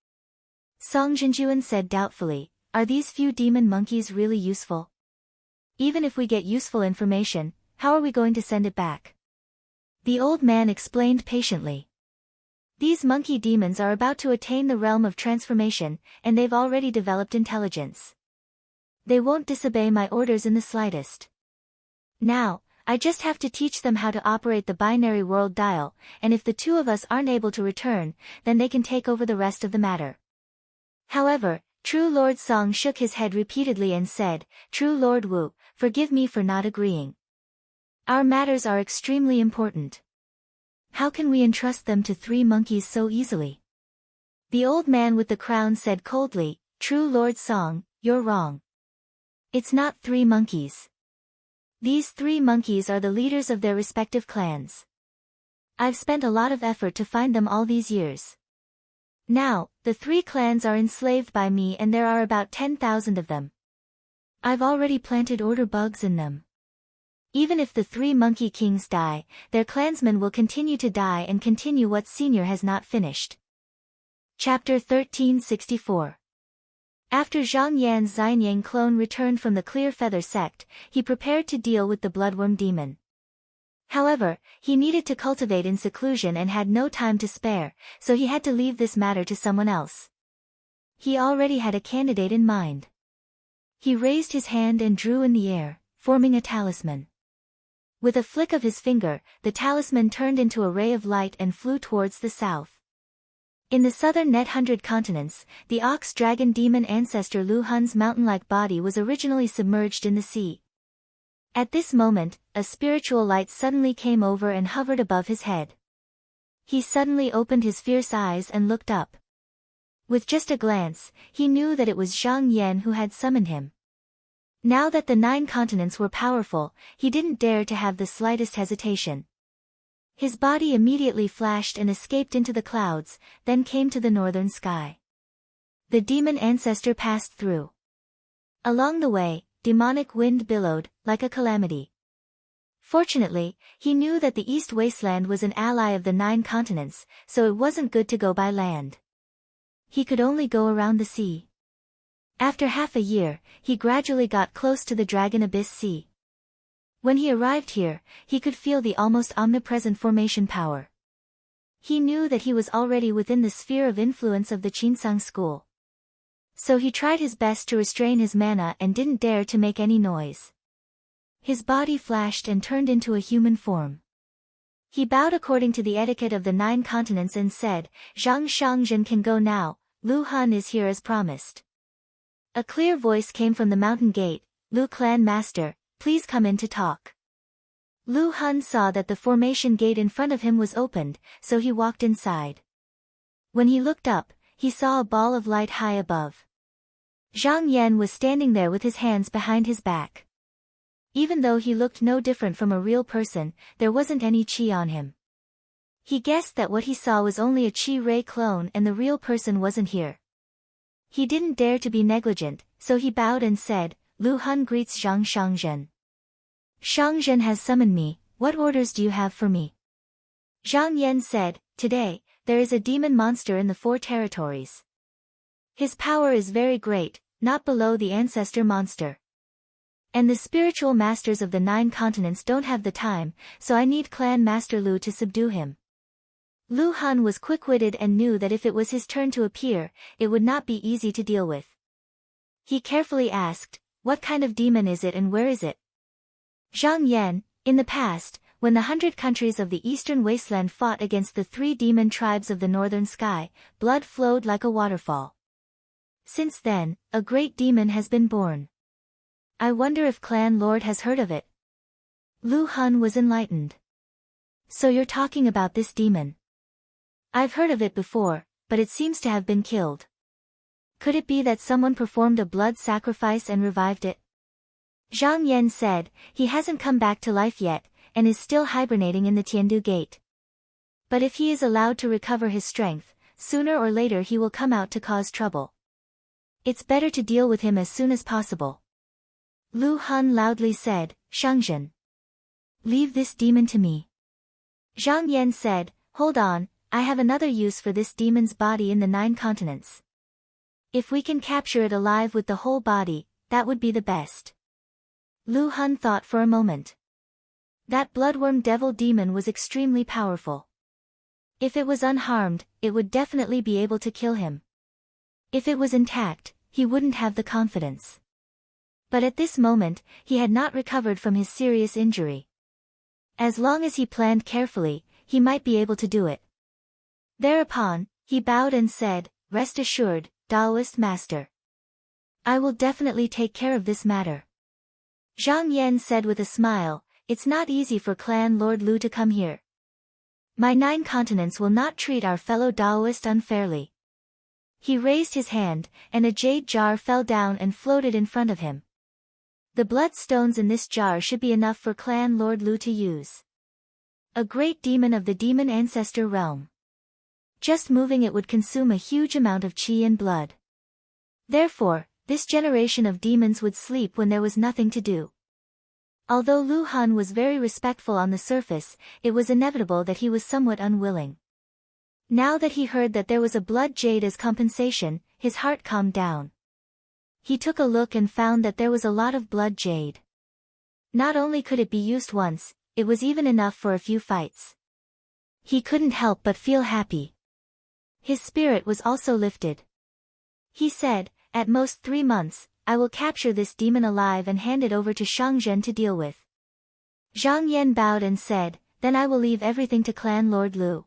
Song Zhenjuan said doubtfully, "Are these few demon monkeys really useful? Even if we get useful information, how are we going to send it back?" The old man explained patiently. "These monkey demons are about to attain the realm of transformation, and they've already developed intelligence. They won't disobey my orders in the slightest. Now, I just have to teach them how to operate the binary world dial, and if the two of us aren't able to return, then they can take over the rest of the matter." However, true Lord Song shook his head repeatedly and said, "True Lord Wu, forgive me for not agreeing. Our matters are extremely important. How can we entrust them to 3 monkeys so easily?" The old man with the crown said coldly, "True Lord Song, you're wrong. It's not 3 monkeys. These 3 monkeys are the leaders of their respective clans. I've spent a lot of effort to find them all these years. Now, the 3 clans are enslaved by me and there are about 10,000 of them. I've already planted order bugs in them. Even if the 3 monkey kings die, their clansmen will continue to die and continue what senior has not finished." Chapter 1364. After Zhang Yan's Xianyang clone returned from the Clear Feather sect, he prepared to deal with the bloodworm demon. However, he needed to cultivate in seclusion and had no time to spare, so he had to leave this matter to someone else. He already had a candidate in mind. He raised his hand and drew in the air, forming a talisman. With a flick of his finger, the talisman turned into a ray of light and flew towards the south. In the southern net 100 continents, the ox-dragon demon ancestor Lu Hun's mountain-like body was originally submerged in the sea. At this moment, a spiritual light suddenly came over and hovered above his head. He suddenly opened his fierce eyes and looked up. With just a glance, he knew that it was Zhang Yan who had summoned him. Now that the 9 continents were powerful, he didn't dare to have the slightest hesitation. His body immediately flashed and escaped into the clouds, then came to the northern sky. The demon ancestor passed through. Along the way, demonic wind billowed, like a calamity. Fortunately, he knew that the East Wasteland was an ally of the 9 continents, so it wasn't good to go by land. He could only go around the sea. After half a year, he gradually got close to the Dragon Abyss Sea. When he arrived here, he could feel the almost omnipresent formation power. He knew that he was already within the sphere of influence of the Qinsang school. So he tried his best to restrain his mana and didn't dare to make any noise. His body flashed and turned into a human form. He bowed according to the etiquette of the 9 continents and said, "Zhang Shangzhen can go now, Lu Han is here as promised." A clear voice came from the mountain gate, "Lu Clan Master, please come in to talk." Lu Han saw that the formation gate in front of him was opened, so he walked inside. When he looked up, he saw a ball of light high above. Zhang Yan was standing there with his hands behind his back. Even though he looked no different from a real person, there wasn't any qi on him. He guessed that what he saw was only a qi ray clone and the real person wasn't here. He didn't dare to be negligent, so he bowed and said, "Lu Han greets Zhang Shangzhen. Shangzhen has summoned me, what orders do you have for me?" Zhang Yan said, "Today, there is a demon monster in the 4 territories. His power is very great, not below the ancestor monster. And the spiritual masters of the 9 continents don't have the time, so I need Clan Master Lu to subdue him." Lu Han was quick-witted and knew that if it was his turn to appear, it would not be easy to deal with. He carefully asked, "What kind of demon is it and where is it?" Zhang Yan, in the past, when the 100 countries of the Eastern Wasteland fought against the 3 demon tribes of the Northern Sky, blood flowed like a waterfall. Since then, a great demon has been born. I wonder if Clan Lord has heard of it. Lu Han was enlightened. "So you're talking about this demon? I've heard of it before, but it seems to have been killed. Could it be that someone performed a blood sacrifice and revived it?" Zhang Yan said, "He hasn't come back to life yet, and is still hibernating in the Tiandu Gate. But if he is allowed to recover his strength, sooner or later he will come out to cause trouble. It's better to deal with him as soon as possible." Lu Han loudly said, "Shangzhen, leave this demon to me." Zhang Yan said, "Hold on, I have another use for this demon's body in the 9 continents. If we can capture it alive with the whole body, that would be the best." Lu Han thought for a moment. That bloodworm devil demon was extremely powerful. If it was unharmed, it would definitely be able to kill him. If it was intact, he wouldn't have the confidence. But at this moment, he had not recovered from his serious injury. As long as he planned carefully, he might be able to do it. Thereupon, he bowed and said, "Rest assured, Taoist Master. I will definitely take care of this matter." Zhang Yan said with a smile, "It's not easy for Clan Lord Lu to come here. My 9 continents will not treat our fellow Taoist unfairly." He raised his hand, and a jade jar fell down and floated in front of him. The blood stones in this jar should be enough for Clan Lord Lu to use. A great demon of the demon ancestor realm. Just moving it would consume a huge amount of qi and blood. Therefore, this generation of demons would sleep when there was nothing to do. Although Lu Han was very respectful on the surface, it was inevitable that he was somewhat unwilling. Now that he heard that there was a blood jade as compensation, his heart calmed down. He took a look and found that there was a lot of blood jade. Not only could it be used once, it was even enough for a few fights. He couldn't help but feel happy. His spirit was also lifted. He said, "At most 3 months, I will capture this demon alive and hand it over to Shangzhen to deal with." Zhang Yan bowed and said, "Then I will leave everything to Clan Lord Lu."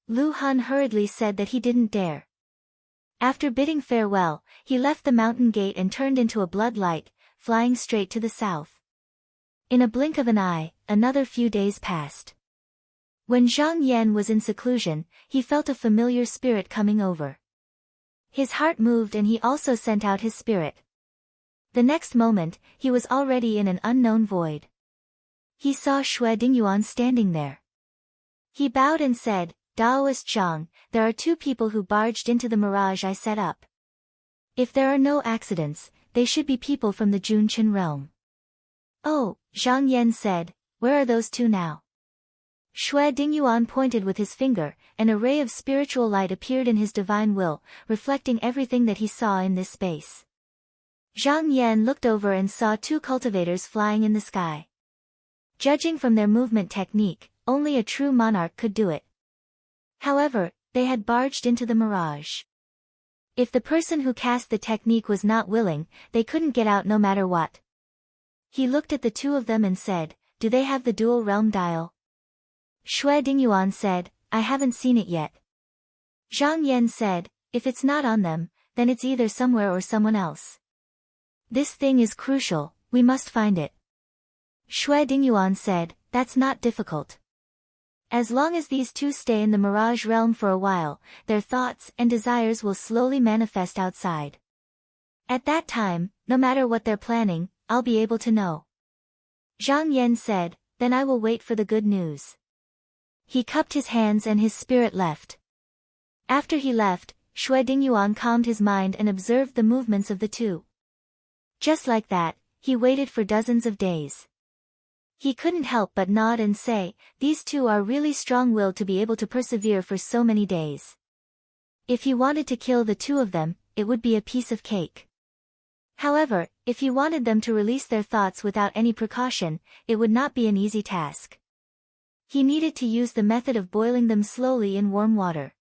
Lu Han hurriedly said that he didn't dare. After bidding farewell, he left the mountain gate and turned into a blood light, flying straight to the south. In a blink of an eye, another few days passed. When Zhang Yan was in seclusion, he felt a familiar spirit coming over. His heart moved and he also sent out his spirit. The next moment, he was already in an unknown void. He saw Xue Dingyuan standing there. He bowed and said, Daoist Zhang, there are two people who barged into the mirage I set up. If there are no accidents, they should be people from the Junchen realm. Oh, Zhang Yan said, where are those two now? Xue Dingyuan pointed with his finger, and a ray of spiritual light appeared in his divine will, reflecting everything that he saw in this space. Zhang Yan looked over and saw two cultivators flying in the sky. Judging from their movement technique, only a true monarch could do it. However, they had barged into the mirage. If the person who cast the technique was not willing, they couldn't get out no matter what. He looked at the two of them and said, do they have the dual realm dial? Xue Dingyuan said, I haven't seen it yet. Zhang Yan said, if it's not on them, then it's either somewhere or someone else. This thing is crucial, we must find it. Xue Dingyuan said, that's not difficult. As long as these two stay in the mirage realm for a while, their thoughts and desires will slowly manifest outside. At that time, no matter what they're planning, I'll be able to know. Zhang Yan said, then I will wait for the good news. He cupped his hands and his spirit left. After he left, Xue Dingyuan calmed his mind and observed the movements of the two. Just like that, he waited for dozens of days. He couldn't help but nod and say, these two are really strong-willed to be able to persevere for so many days. If he wanted to kill the two of them, it would be a piece of cake. However, if he wanted them to release their thoughts without any precaution, it would not be an easy task. He needed to use the method of boiling them slowly in warm water.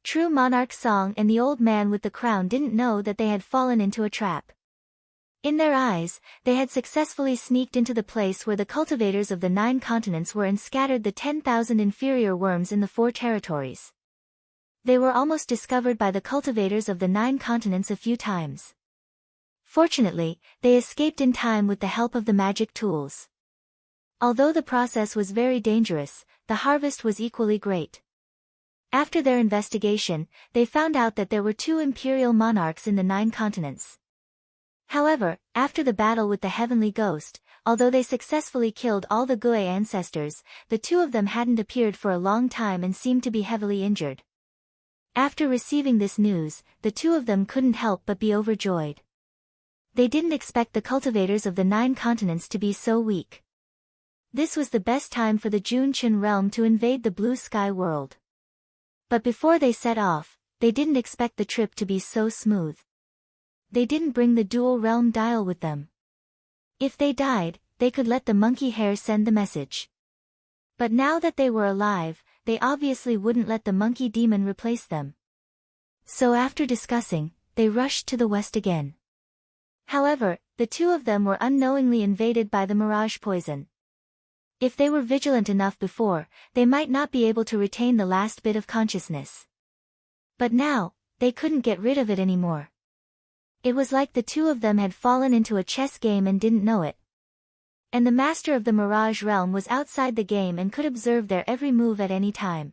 True Monarch Song and the old man with the crown didn't know that they had fallen into a trap. In their eyes, they had successfully sneaked into the place where the cultivators of the 9 continents were and scattered the 10,000 inferior worms in the 4 territories. They were almost discovered by the cultivators of the 9 continents a few times. Fortunately, they escaped in time with the help of the magic tools. Although the process was very dangerous, the harvest was equally great. After their investigation, they found out that there were 2 imperial monarchs in the 9 continents. However, after the battle with the heavenly ghost, although they successfully killed all the Gui ancestors, the 2 of them hadn't appeared for a long time and seemed to be heavily injured. After receiving this news, the 2 of them couldn't help but be overjoyed. They didn't expect the cultivators of the 9 continents to be so weak. This was the best time for the Junchen realm to invade the blue sky world. But before they set off, they didn't expect the trip to be so smooth. They didn't bring the dual realm dial with them. If they died, they could let the monkey hair send the message. But now that they were alive, they obviously wouldn't let the monkey demon replace them. So after discussing, they rushed to the west again. However, the 2 of them were unknowingly invaded by the mirage poison. If they were vigilant enough before, they might not be able to retain the last bit of consciousness. But now, they couldn't get rid of it anymore. It was like the 2 of them had fallen into a chess game and didn't know it. And the master of the Mirage realm was outside the game and could observe their every move at any time.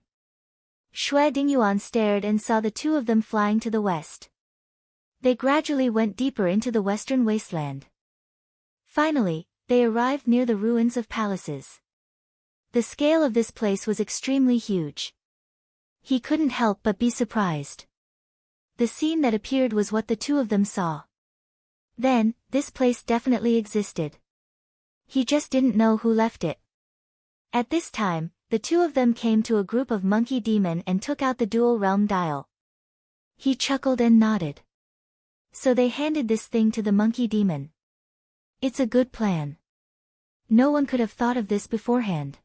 Xue Dingyuan stared and saw the 2 of them flying to the west. They gradually went deeper into the western wasteland. Finally, they arrived near the ruins of palaces. The scale of this place was extremely huge. He couldn't help but be surprised. The scene that appeared was what the 2 of them saw. Then, this place definitely existed. He just didn't know who left it. At this time, the 2 of them came to a group of monkey demon and took out the dual realm dial. He chuckled and nodded. So they handed this thing to the monkey demon. It's a good plan. No one could have thought of this beforehand.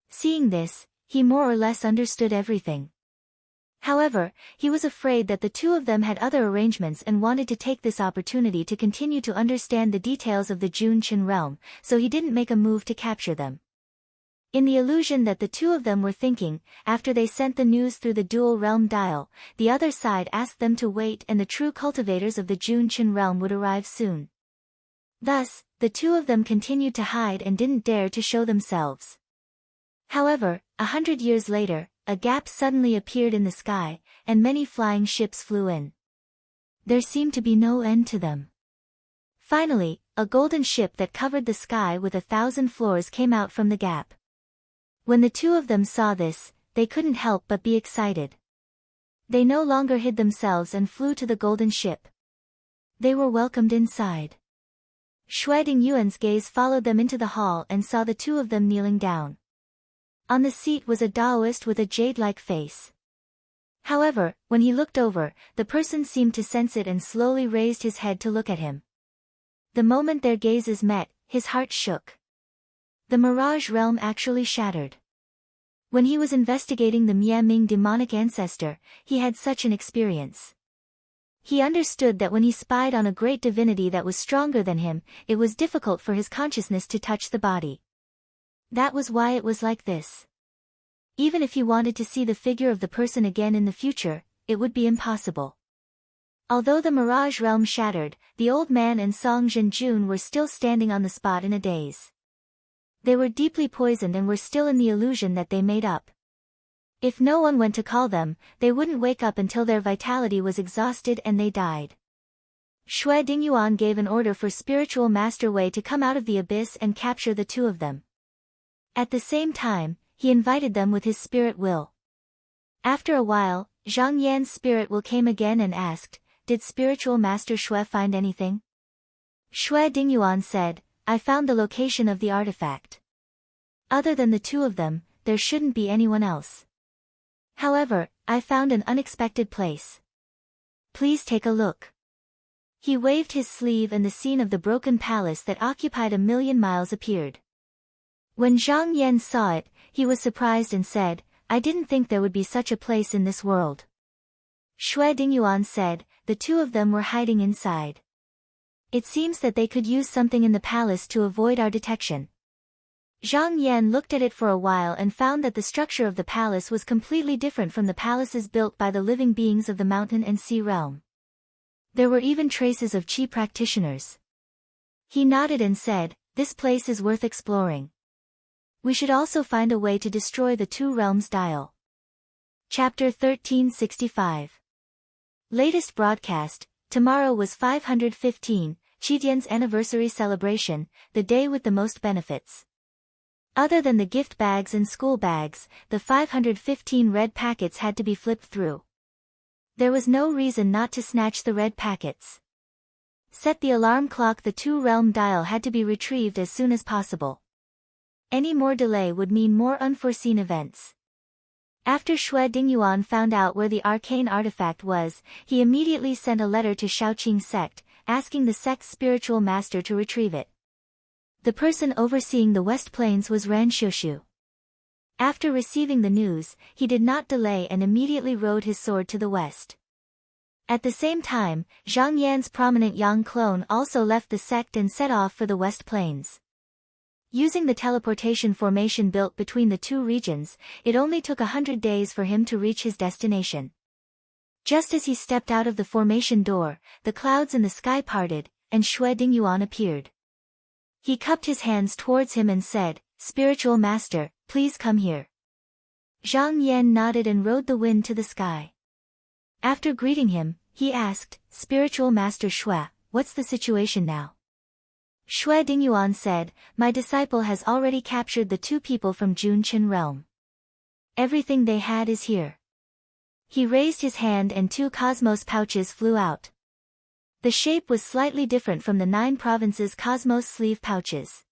Seeing this, he more or less understood everything. However, he was afraid that the 2 of them had other arrangements and wanted to take this opportunity to continue to understand the details of the Junchen realm, so he didn't make a move to capture them. In the illusion that the 2 of them were thinking, after they sent the news through the dual realm dial, the other side asked them to wait and the true cultivators of the Junchen realm would arrive soon. Thus, the 2 of them continued to hide and didn't dare to show themselves. However, 100 years later, a gap suddenly appeared in the sky, and many flying ships flew in. There seemed to be no end to them. Finally, a golden ship that covered the sky with 1,000 floors came out from the gap. When the two of them saw this, they couldn't help but be excited. They no longer hid themselves and flew to the golden ship. They were welcomed inside. Shui Dingyuan's gaze followed them into the hall and saw the two of them kneeling down. On the seat was a Taoist with a jade-like face. However, when he looked over, the person seemed to sense it and slowly raised his head to look at him. The moment their gazes met, his heart shook. The Mirage realm actually shattered. When he was investigating the Mianming demonic ancestor, he had such an experience. He understood that when he spied on a great divinity that was stronger than him, it was difficult for his consciousness to touch the body. That was why it was like this. Even if he wanted to see the figure of the person again in the future, it would be impossible. Although the Mirage realm shattered, the old man and Song Zhenjun were still standing on the spot in a daze. They were deeply poisoned and were still in the illusion that they made up. If no one went to call them, they wouldn't wake up until their vitality was exhausted and they died. Shui Dingyuan gave an order for Spiritual Master Wei to come out of the abyss and capture the two of them. At the same time, he invited them with his spirit will. After a while, Zhang Yan's spirit will came again and asked, "Did Spiritual Master Shui find anything?" Shui Dingyuan said, "I found the location of the artifact. Other than the two of them, there shouldn't be anyone else. However, I found an unexpected place. Please take a look." He waved his sleeve and the scene of the broken palace that occupied 1,000,000 miles appeared. When Zhang Yan saw it, he was surprised and said, "I didn't think there would be such a place in this world." Shui Dingyuan said, "The two of them were hiding inside. It seems that they could use something in the palace to avoid our detection." Zhang Yan looked at it for a while and found that the structure of the palace was completely different from the palaces built by the living beings of the mountain and sea realm. There were even traces of Qi practitioners. He nodded and said, "This place is worth exploring. We should also find a way to destroy the two realms' dial." Chapter 1365. Latest broadcast. Tomorrow was 515, Qidian's anniversary celebration, the day with the most benefits. Other than the gift bags and school bags, the 515 red packets had to be flipped through. There was no reason not to snatch the red packets. Set the alarm clock. The two-realm dial had to be retrieved as soon as possible. Any more delay would mean more unforeseen events. After Shui Dingyuan found out where the arcane artifact was, he immediately sent a letter to Shaoqing sect, asking the sect's spiritual master to retrieve it. The person overseeing the West Plains was Ran Xiushu. After receiving the news, he did not delay and immediately rode his sword to the west. At the same time, Zhang Yan's prominent Yang clone also left the sect and set off for the West Plains. Using the teleportation formation built between the two regions, it only took 100 days for him to reach his destination. Just as he stepped out of the formation door, the clouds in the sky parted, and Shui Dingyuan appeared. He cupped his hands towards him and said, "Spiritual Master, please come here." Zhang Yan nodded and rode the wind to the sky. After greeting him, he asked, "Spiritual Master Shui, what's the situation now?" Shui Dingyuan said, "My disciple has already captured the two people from Junqin realm. Everything they had is here." He raised his hand and 2 cosmos pouches flew out. The shape was slightly different from the 9 provinces' cosmos sleeve pouches.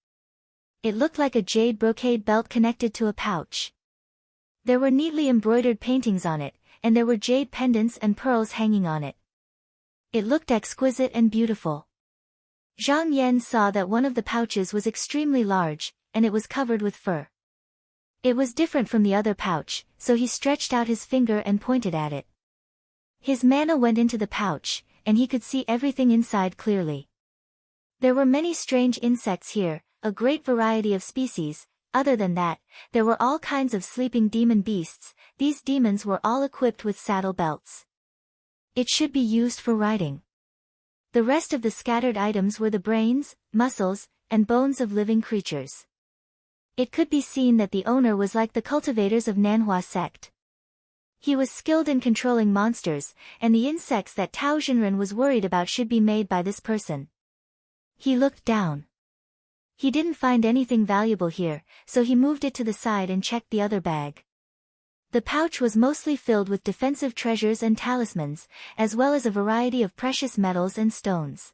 It looked like a jade brocade belt connected to a pouch. There were neatly embroidered paintings on it, and there were jade pendants and pearls hanging on it. It looked exquisite and beautiful. Zhang Yan saw that one of the pouches was extremely large, and it was covered with fur. It was different from the other pouch, so he stretched out his finger and pointed at it. His mana went into the pouch, and he could see everything inside clearly. There were many strange insects here, a great variety of species. Other than that, there were all kinds of sleeping demon beasts. These demons were all equipped with saddle belts. It should be used for riding. The rest of the scattered items were the brains, muscles, and bones of living creatures. It could be seen that the owner was like the cultivators of Nanhua sect. He was skilled in controlling monsters, and the insects that Tao Xinren was worried about should be made by this person. He looked down. He didn't find anything valuable here, so he moved it to the side and checked the other bag. The pouch was mostly filled with defensive treasures and talismans, as well as a variety of precious metals and stones.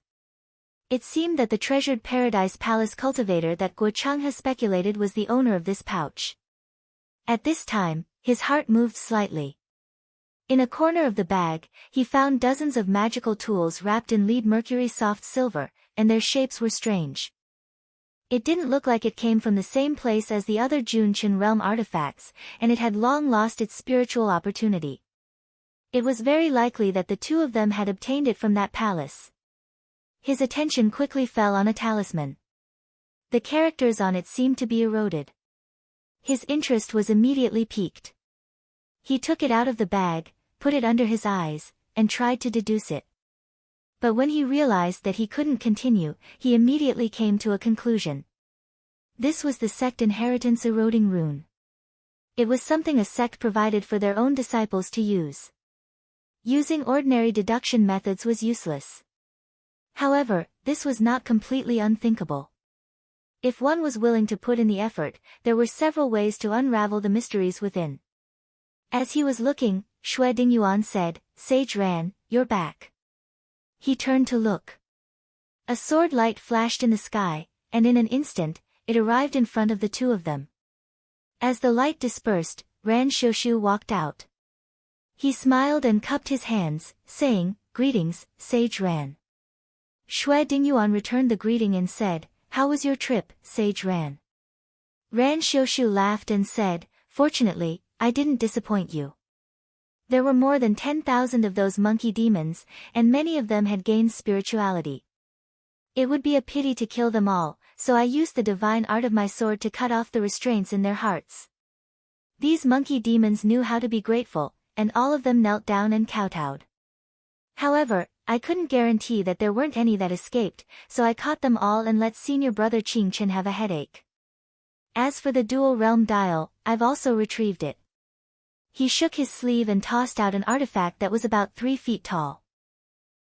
It seemed that the treasured Paradise Palace cultivator that Guo Changhe speculated was the owner of this pouch. At this time, his heart moved slightly. In a corner of the bag, he found dozens of magical tools wrapped in lead mercury soft silver, and their shapes were strange. It didn't look like it came from the same place as the other Junqian realm artifacts, and it had long lost its spiritual opportunity. It was very likely that the two of them had obtained it from that palace. His attention quickly fell on a talisman. The characters on it seemed to be eroded. His interest was immediately piqued. He took it out of the bag, put it under his eyes, and tried to deduce it. But when he realized that he couldn't continue, he immediately came to a conclusion. This was the sect inheritance eroding rune. It was something a sect provided for their own disciples to use. Using ordinary deduction methods was useless. However, this was not completely unthinkable. If one was willing to put in the effort, there were several ways to unravel the mysteries within. As he was looking, Xue Dingyuan said, "Sage Ran, you're back." He turned to look. A sword light flashed in the sky, and in an instant, it arrived in front of the two of them. As the light dispersed, Ran Xiushu walked out. He smiled and cupped his hands, saying, "Greetings, Sage Ran." Xue Dingyuan returned the greeting and said, "How was your trip, Sage Ran?" Ran Xiushu laughed and said, "Fortunately, I didn't disappoint you. There were more than 10,000 of those monkey demons, and many of them had gained spirituality. It would be a pity to kill them all, so I used the divine art of my sword to cut off the restraints in their hearts. These monkey demons knew how to be grateful, and all of them knelt down and kowtowed. However, I couldn't guarantee that there weren't any that escaped, so I caught them all and let senior brother Qingchen have a headache. As for the dual realm dial, I've also retrieved it." He shook his sleeve and tossed out an artifact that was about 3 feet tall.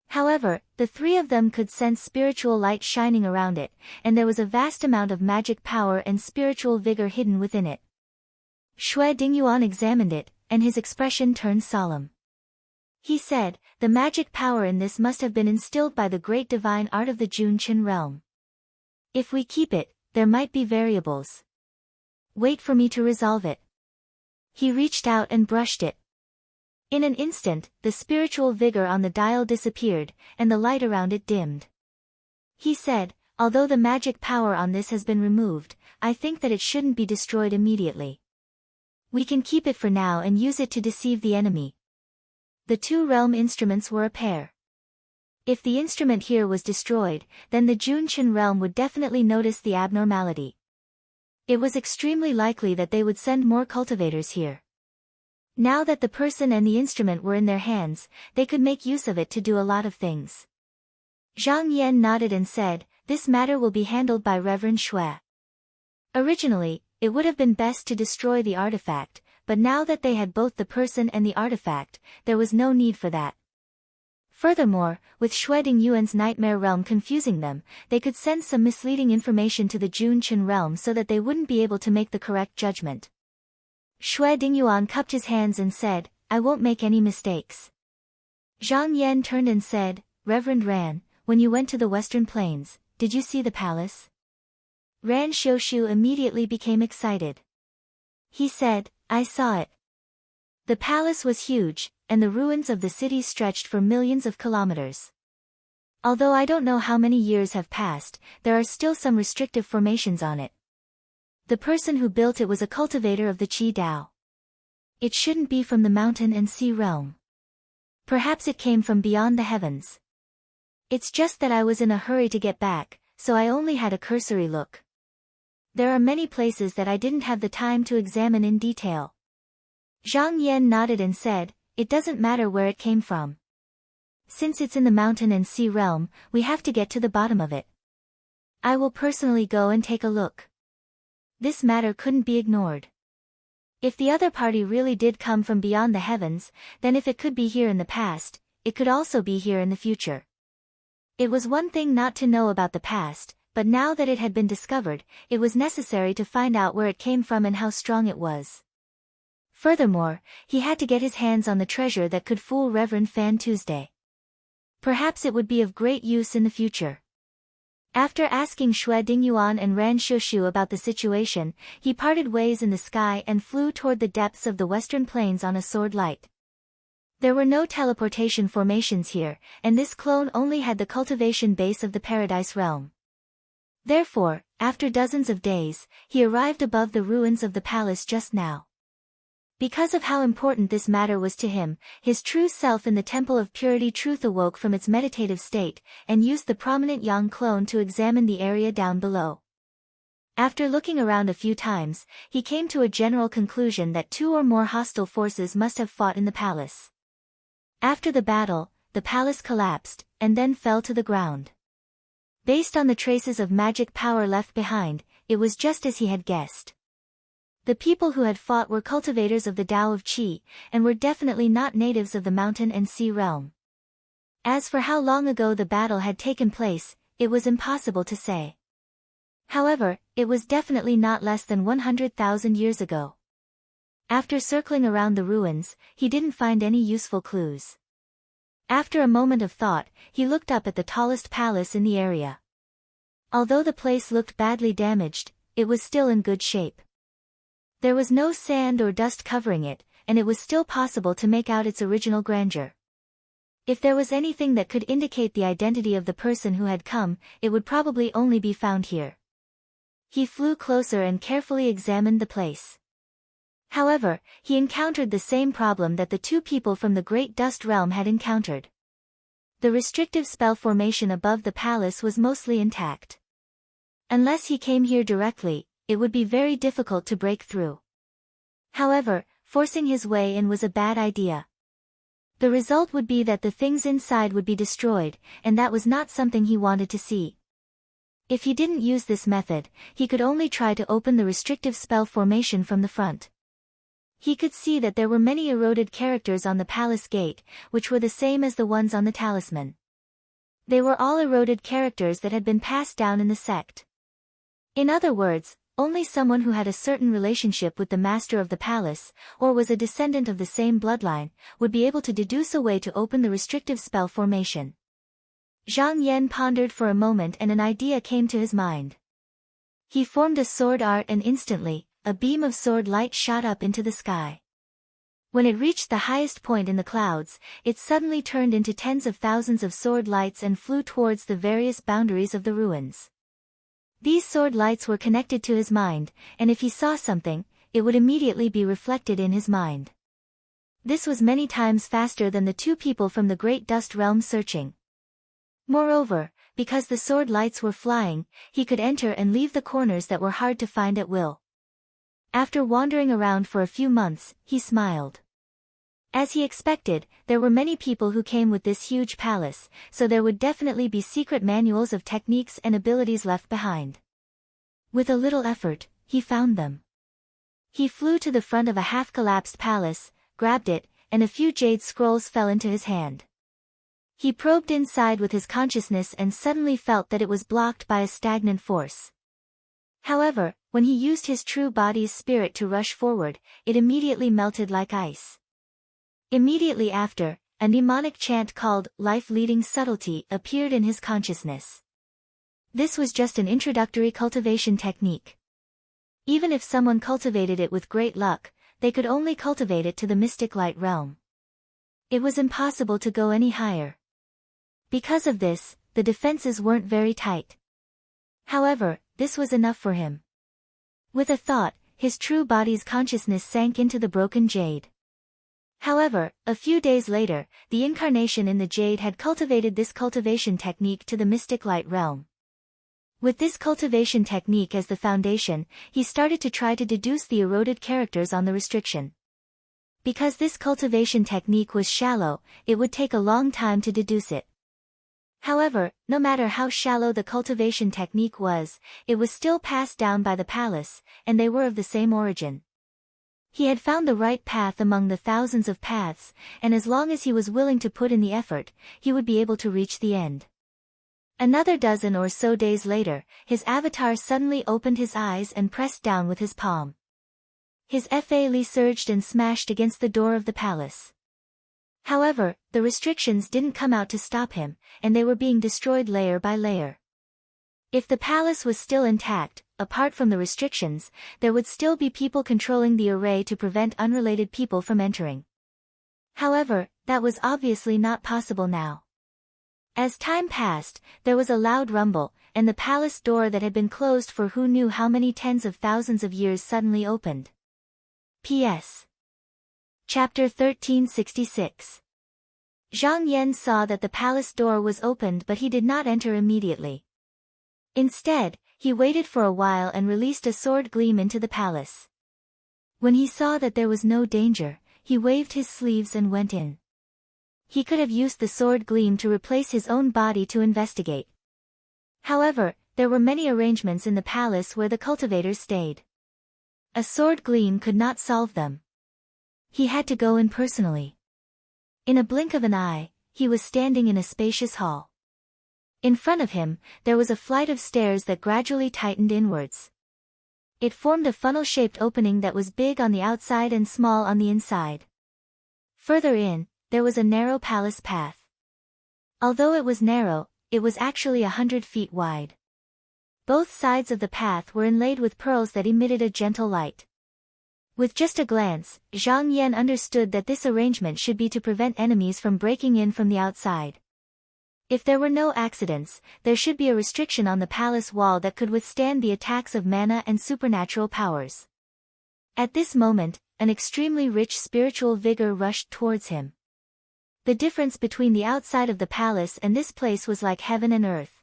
However, the three of them could sense spiritual light shining around it, and there was a vast amount of magic power and spiritual vigor hidden within it. Xue Dingyuan examined it, and his expression turned solemn. He said, "The magic power in this must have been instilled by the great divine art of the Junqian realm. If we keep it, there might be variables. Wait for me to resolve it." He reached out and brushed it. In an instant, the spiritual vigor on the dial disappeared, and the light around it dimmed. He said, "Although the magic power on this has been removed, I think that it shouldn't be destroyed immediately. We can keep it for now and use it to deceive the enemy." The two realm instruments were a pair. If the instrument here was destroyed, then the Junqian realm would definitely notice the abnormality. It was extremely likely that they would send more cultivators here. Now that the person and the instrument were in their hands, they could make use of it to do a lot of things. Zhang Yan nodded and said, "This matter will be handled by Reverend Xue." Originally, it would have been best to destroy the artifact, but now that they had both the person and the artifact, there was no need for that. Furthermore, with Xue Dingyuan's nightmare realm confusing them, they could send some misleading information to the Junqian realm so that they wouldn't be able to make the correct judgment. Xue Dingyuan cupped his hands and said, "I won't make any mistakes." Zhang Yan turned and said, "Reverend Ran, when you went to the Western Plains, did you see the palace?" Ran Xiushu immediately became excited. He said, "I saw it. The palace was huge, and the ruins of the city stretched for millions of kilometers. Although I don't know how many years have passed, there are still some restrictive formations on it. The person who built it was a cultivator of the Qi Dao. It shouldn't be from the mountain and sea realm. Perhaps it came from beyond the heavens. It's just that I was in a hurry to get back, so I only had a cursory look. There are many places that I didn't have the time to examine in detail." Zhang Yan nodded and said, "It doesn't matter where it came from. Since it's in the mountain and sea realm, we have to get to the bottom of it. I will personally go and take a look." This matter couldn't be ignored. If the other party really did come from beyond the heavens, then if it could be here in the past, it could also be here in the future. It was one thing not to know about the past, but now that it had been discovered, it was necessary to find out where it came from and how strong it was. Furthermore, he had to get his hands on the treasure that could fool Reverend Fan Tuesday. Perhaps it would be of great use in the future. After asking Xue Dingyuan and Ran Shushu about the situation, he parted ways in the sky and flew toward the depths of the western plains on a sword light. There were no teleportation formations here, and this clone only had the cultivation base of the Paradise Realm. Therefore, after dozens of days, he arrived above the ruins of the palace just now. Because of how important this matter was to him, his true self in the Temple of Purity Truth awoke from its meditative state, and used the prominent Yang clone to examine the area down below. After looking around a few times, he came to a general conclusion that 2 or more hostile forces must have fought in the palace. After the battle, the palace collapsed, and then fell to the ground. Based on the traces of magic power left behind, it was just as he had guessed. The people who had fought were cultivators of the Tao of Qi, and were definitely not natives of the mountain and sea realm. As for how long ago the battle had taken place, it was impossible to say. However, it was definitely not less than 100,000 years ago. After circling around the ruins, he didn't find any useful clues. After a moment of thought, he looked up at the tallest palace in the area. Although the place looked badly damaged, it was still in good shape. There was no sand or dust covering it, and it was still possible to make out its original grandeur. If there was anything that could indicate the identity of the person who had come, it would probably only be found here. He flew closer and carefully examined the place. However, he encountered the same problem that the 2 people from the Great Dust Realm had encountered. The restrictive spell formation above the palace was mostly intact. Unless he came here directly, it would be very difficult to break through. However, forcing his way in was a bad idea. The result would be that the things inside would be destroyed, and that was not something he wanted to see. If he didn't use this method, he could only try to open the restrictive spell formation from the front. He could see that there were many eroded characters on the palace gate, which were the same as the ones on the talisman. They were all eroded characters that had been passed down in the sect. In other words, only someone who had a certain relationship with the master of the palace, or was a descendant of the same bloodline, would be able to deduce a way to open the restrictive spell formation. Zhang Yan pondered for a moment and an idea came to his mind. He formed a sword art and instantly, a beam of sword light shot up into the sky. When it reached the highest point in the clouds, it suddenly turned into tens of thousands of sword lights and flew towards the various boundaries of the ruins. These sword lights were connected to his mind, and if he saw something, it would immediately be reflected in his mind. This was many times faster than the 2 people from the Great Dust Realm searching. Moreover, because the sword lights were flying, he could enter and leave the corners that were hard to find at will. After wandering around for a few months, he smiled. As he expected, there were many people who came with this huge palace, so there would definitely be secret manuals of techniques and abilities left behind. With a little effort, he found them. He flew to the front of a half-collapsed palace, grabbed it, and a few jade scrolls fell into his hand. He probed inside with his consciousness and suddenly felt that it was blocked by a stagnant force. However, when he used his true body's spirit to rush forward, it immediately melted like ice. Immediately after, a mnemonic chant called Life-Leading Subtlety appeared in his consciousness. This was just an introductory cultivation technique. Even if someone cultivated it with great luck, they could only cultivate it to the mystic light realm. It was impossible to go any higher. Because of this, the defenses weren't very tight. However, this was enough for him. With a thought, his true body's consciousness sank into the broken jade. However, a few days later, the incarnation in the jade had cultivated this cultivation technique to the mystic light realm. With this cultivation technique as the foundation, he started to try to deduce the eroded characters on the restriction. Because this cultivation technique was shallow, it would take a long time to deduce it. However, no matter how shallow the cultivation technique was, it was still passed down by the palace, and they were of the same origin. He had found the right path among the thousands of paths, and as long as he was willing to put in the effort, he would be able to reach the end. Another dozen or so days later, his avatar suddenly opened his eyes and pressed down with his palm. His fa surged and smashed against the door of the palace. However, the restrictions didn't come out to stop him, and they were being destroyed layer by layer. If the palace was still intact, apart from the restrictions, there would still be people controlling the array to prevent unrelated people from entering. However, that was obviously not possible now. As time passed, there was a loud rumble, and the palace door that had been closed for who knew how many tens of thousands of years suddenly opened. P.S. Chapter 1366. Zhang Yan saw that the palace door was opened, but he did not enter immediately. Instead, he waited for a while and released a sword gleam into the palace. When he saw that there was no danger, he waved his sleeves and went in. He could have used the sword gleam to replace his own body to investigate. However, there were many arrangements in the palace where the cultivators stayed. A sword gleam could not solve them. He had to go in personally. In a blink of an eye, he was standing in a spacious hall. In front of him, there was a flight of stairs that gradually tightened inwards. It formed a funnel-shaped opening that was big on the outside and small on the inside. Further in, there was a narrow palace path. Although it was narrow, it was actually 100 feet wide. Both sides of the path were inlaid with pearls that emitted a gentle light. With just a glance, Zhang Yan understood that this arrangement should be to prevent enemies from breaking in from the outside. If there were no accidents, there should be a restriction on the palace wall that could withstand the attacks of mana and supernatural powers. At this moment, an extremely rich spiritual vigor rushed towards him. The difference between the outside of the palace and this place was like heaven and earth.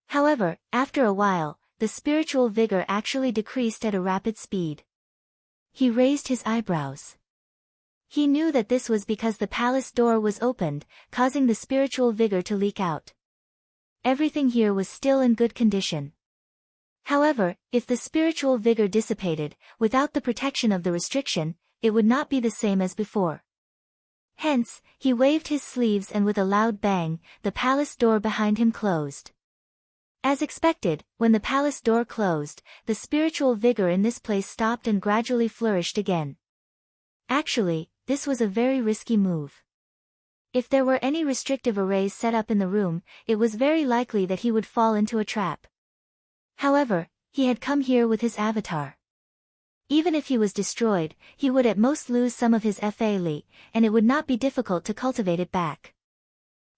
However, after a while, the spiritual vigor actually decreased at a rapid speed. He raised his eyebrows. He knew that this was because the palace door was opened, causing the spiritual vigor to leak out. Everything here was still in good condition. However, if the spiritual vigor dissipated, without the protection of the restriction, it would not be the same as before. Hence, he waved his sleeves and with a loud bang, the palace door behind him closed. As expected, when the palace door closed, the spiritual vigor in this place stopped and gradually flourished again. Actually, this was a very risky move. If there were any restrictive arrays set up in the room, it was very likely that he would fall into a trap. However, he had come here with his avatar. Even if he was destroyed, he would at most lose some of his fa, and it would not be difficult to cultivate it back.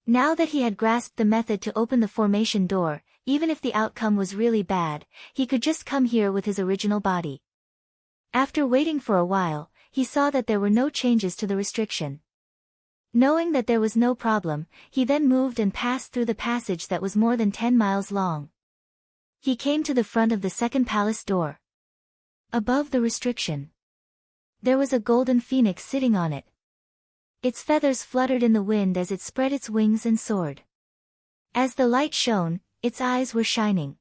Now that he had grasped the method to open the formation door, even if the outcome was really bad, he could just come here with his original body. After waiting for a while, he saw that there were no changes to the restriction. Knowing that there was no problem, he then moved and passed through the passage that was more than 10 miles long. He came to the front of the second palace door. Above the restriction, there was a golden phoenix sitting on it. Its feathers fluttered in the wind as it spread its wings and soared. As the light shone, its eyes were shining.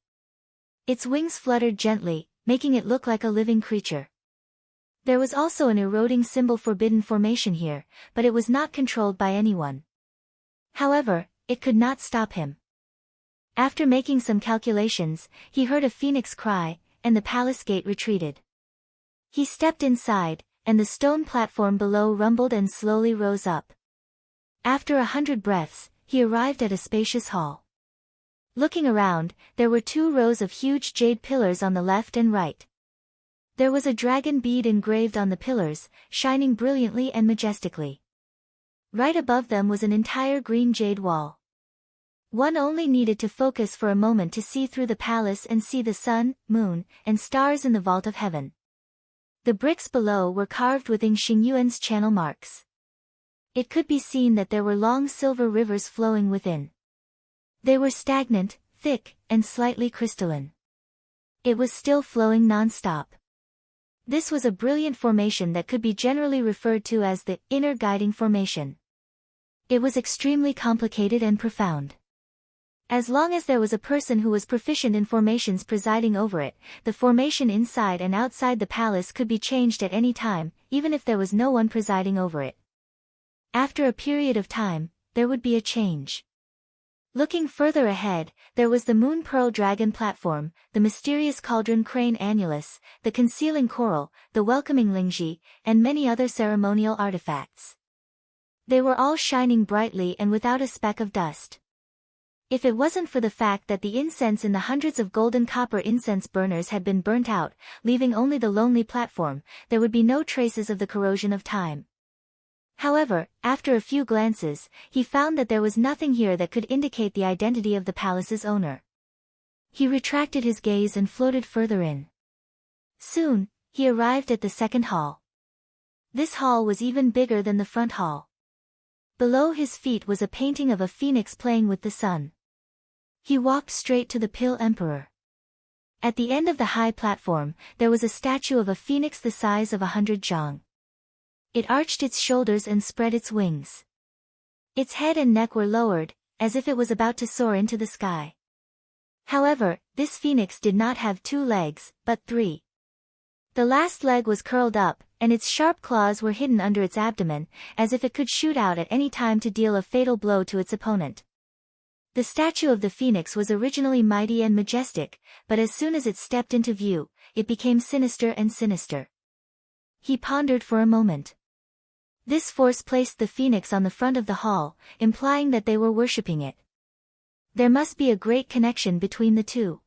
Its wings fluttered gently, making it look like a living creature. There was also an eroding symbol forbidden formation here, but it was not controlled by anyone. However, it could not stop him. After making some calculations, he heard a phoenix cry, and the palace gate retreated. He stepped inside, and the stone platform below rumbled and slowly rose up. After 100 breaths, he arrived at a spacious hall. Looking around, there were 2 rows of huge jade pillars on the left and right. There was a dragon bead engraved on the pillars, shining brilliantly and majestically. Right above them was an entire green jade wall. One only needed to focus for a moment to see through the palace and see the sun, moon, and stars in the vault of heaven. The bricks below were carved with Xingyuan's channel marks. It could be seen that there were long silver rivers flowing within. They were stagnant, thick, and slightly crystalline. It was still flowing non-stop. This was a brilliant formation that could be generally referred to as the inner guiding formation. It was extremely complicated and profound. As long as there was a person who was proficient in formations presiding over it, the formation inside and outside the palace could be changed at any time, even if there was no one presiding over it. After a period of time, there would be a change. Looking further ahead, there was the Moon Pearl Dragon platform, the mysterious cauldron crane annulus, the concealing coral, the welcoming lingji, and many other ceremonial artifacts. They were all shining brightly and without a speck of dust. If it wasn't for the fact that the incense in the hundreds of golden copper incense burners had been burnt out, leaving only the lonely platform, there would be no traces of the corrosion of time. However, after a few glances, he found that there was nothing here that could indicate the identity of the palace's owner. He retracted his gaze and floated further in. Soon, he arrived at the second hall. This hall was even bigger than the front hall. Below his feet was a painting of a phoenix playing with the sun. He walked straight to the Pill Emperor. At the end of the high platform, there was a statue of a phoenix the size of 100 zhang. It arched its shoulders and spread its wings. Its head and neck were lowered, as if it was about to soar into the sky. However, this phoenix did not have 2 legs, but 3. The last leg was curled up, and its sharp claws were hidden under its abdomen, as if it could shoot out at any time to deal a fatal blow to its opponent. The statue of the phoenix was originally mighty and majestic, but as soon as it stepped into view, it became sinister and sinister. He pondered for a moment. This force placed the phoenix on the front of the hall, implying that they were worshipping it. There must be a great connection between the two.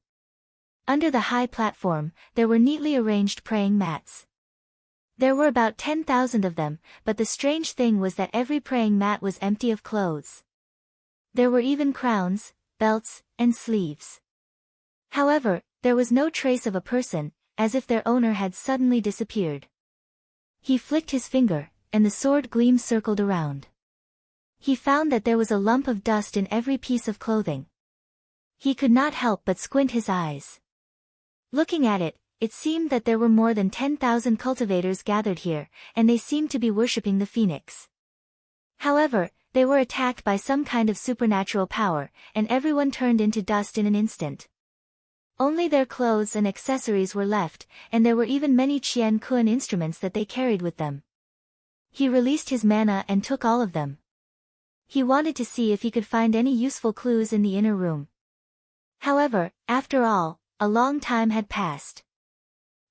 Under the high platform, there were neatly arranged praying mats. There were about 10,000 of them, but the strange thing was that every praying mat was empty of clothes. There were even crowns, belts, and sleeves. However, there was no trace of a person, as if their owner had suddenly disappeared. He flicked his finger, and the sword gleam circled around. He found that there was a lump of dust in every piece of clothing. He could not help but squint his eyes. Looking at it, it seemed that there were more than 10,000 cultivators gathered here, and they seemed to be worshipping the phoenix. However, they were attacked by some kind of supernatural power, and everyone turned into dust in an instant. Only their clothes and accessories were left, and there were even many Qian Kun instruments that they carried with them. He released his mana and took all of them. He wanted to see if he could find any useful clues in the inner room. However, after all, a long time had passed.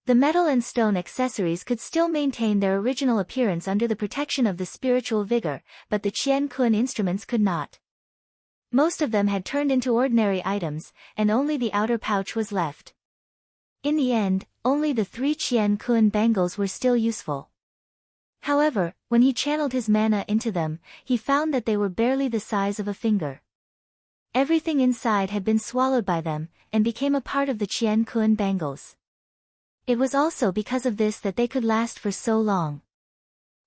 The metal and stone accessories could still maintain their original appearance under the protection of the spiritual vigor, but the Qian Kun instruments could not. Most of them had turned into ordinary items, and only the outer pouch was left. In the end, only the 3 Qian Kun bangles were still useful. However, when he channeled his mana into them, he found that they were barely the size of a finger. Everything inside had been swallowed by them, and became a part of the Qian Kun bangles. It was also because of this that they could last for so long.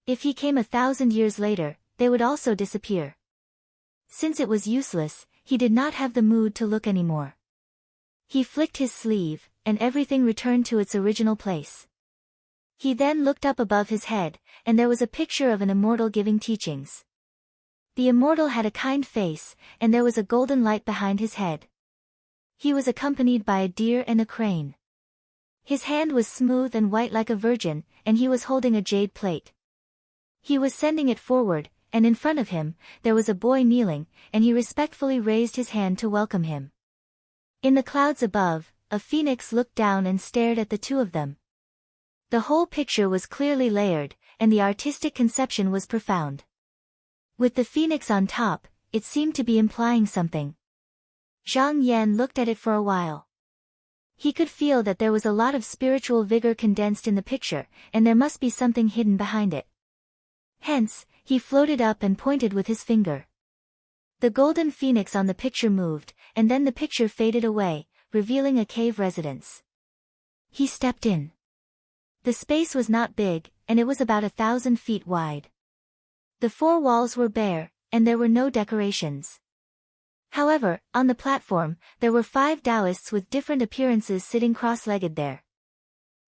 If he came 1,000 years later, they would also disappear. Since it was useless, he did not have the mood to look anymore. He flicked his sleeve, and everything returned to its original place. He then looked up above his head, and there was a picture of an immortal giving teachings. The immortal had a kind face, and there was a golden light behind his head. He was accompanied by a deer and a crane. His hand was smooth and white like a virgin, and he was holding a jade plate. He was sending it forward, and in front of him, there was a boy kneeling, and he respectfully raised his hand to welcome him. In the clouds above, a phoenix looked down and stared at the two of them. The whole picture was clearly layered, and the artistic conception was profound. With the phoenix on top, it seemed to be implying something. Zhang Yan looked at it for a while. He could feel that there was a lot of spiritual vigor condensed in the picture, and there must be something hidden behind it. Hence, he floated up and pointed with his finger. The golden phoenix on the picture moved, and then the picture faded away, revealing a cave residence. He stepped in. The space was not big, and it was about 1,000 feet wide. The 4 walls were bare, and there were no decorations. However, on the platform, there were 5 Taoists with different appearances sitting cross-legged there.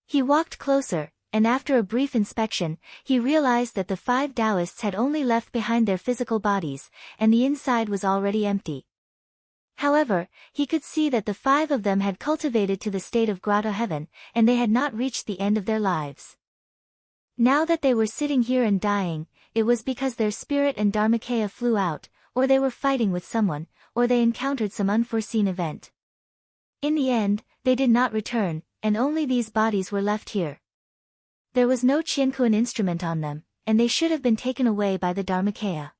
He walked closer, and after a brief inspection, he realized that the 5 Taoists had only left behind their physical bodies, and the inside was already empty. However, he could see that the 5 of them had cultivated to the state of grotto heaven, and they had not reached the end of their lives. Now that they were sitting here and dying, it was because their spirit and dharmakaya flew out, or they were fighting with someone, or they encountered some unforeseen event. In the end, they did not return, and only these bodies were left here. There was no Qiankuan instrument on them, and they should have been taken away by the Dharmakaya.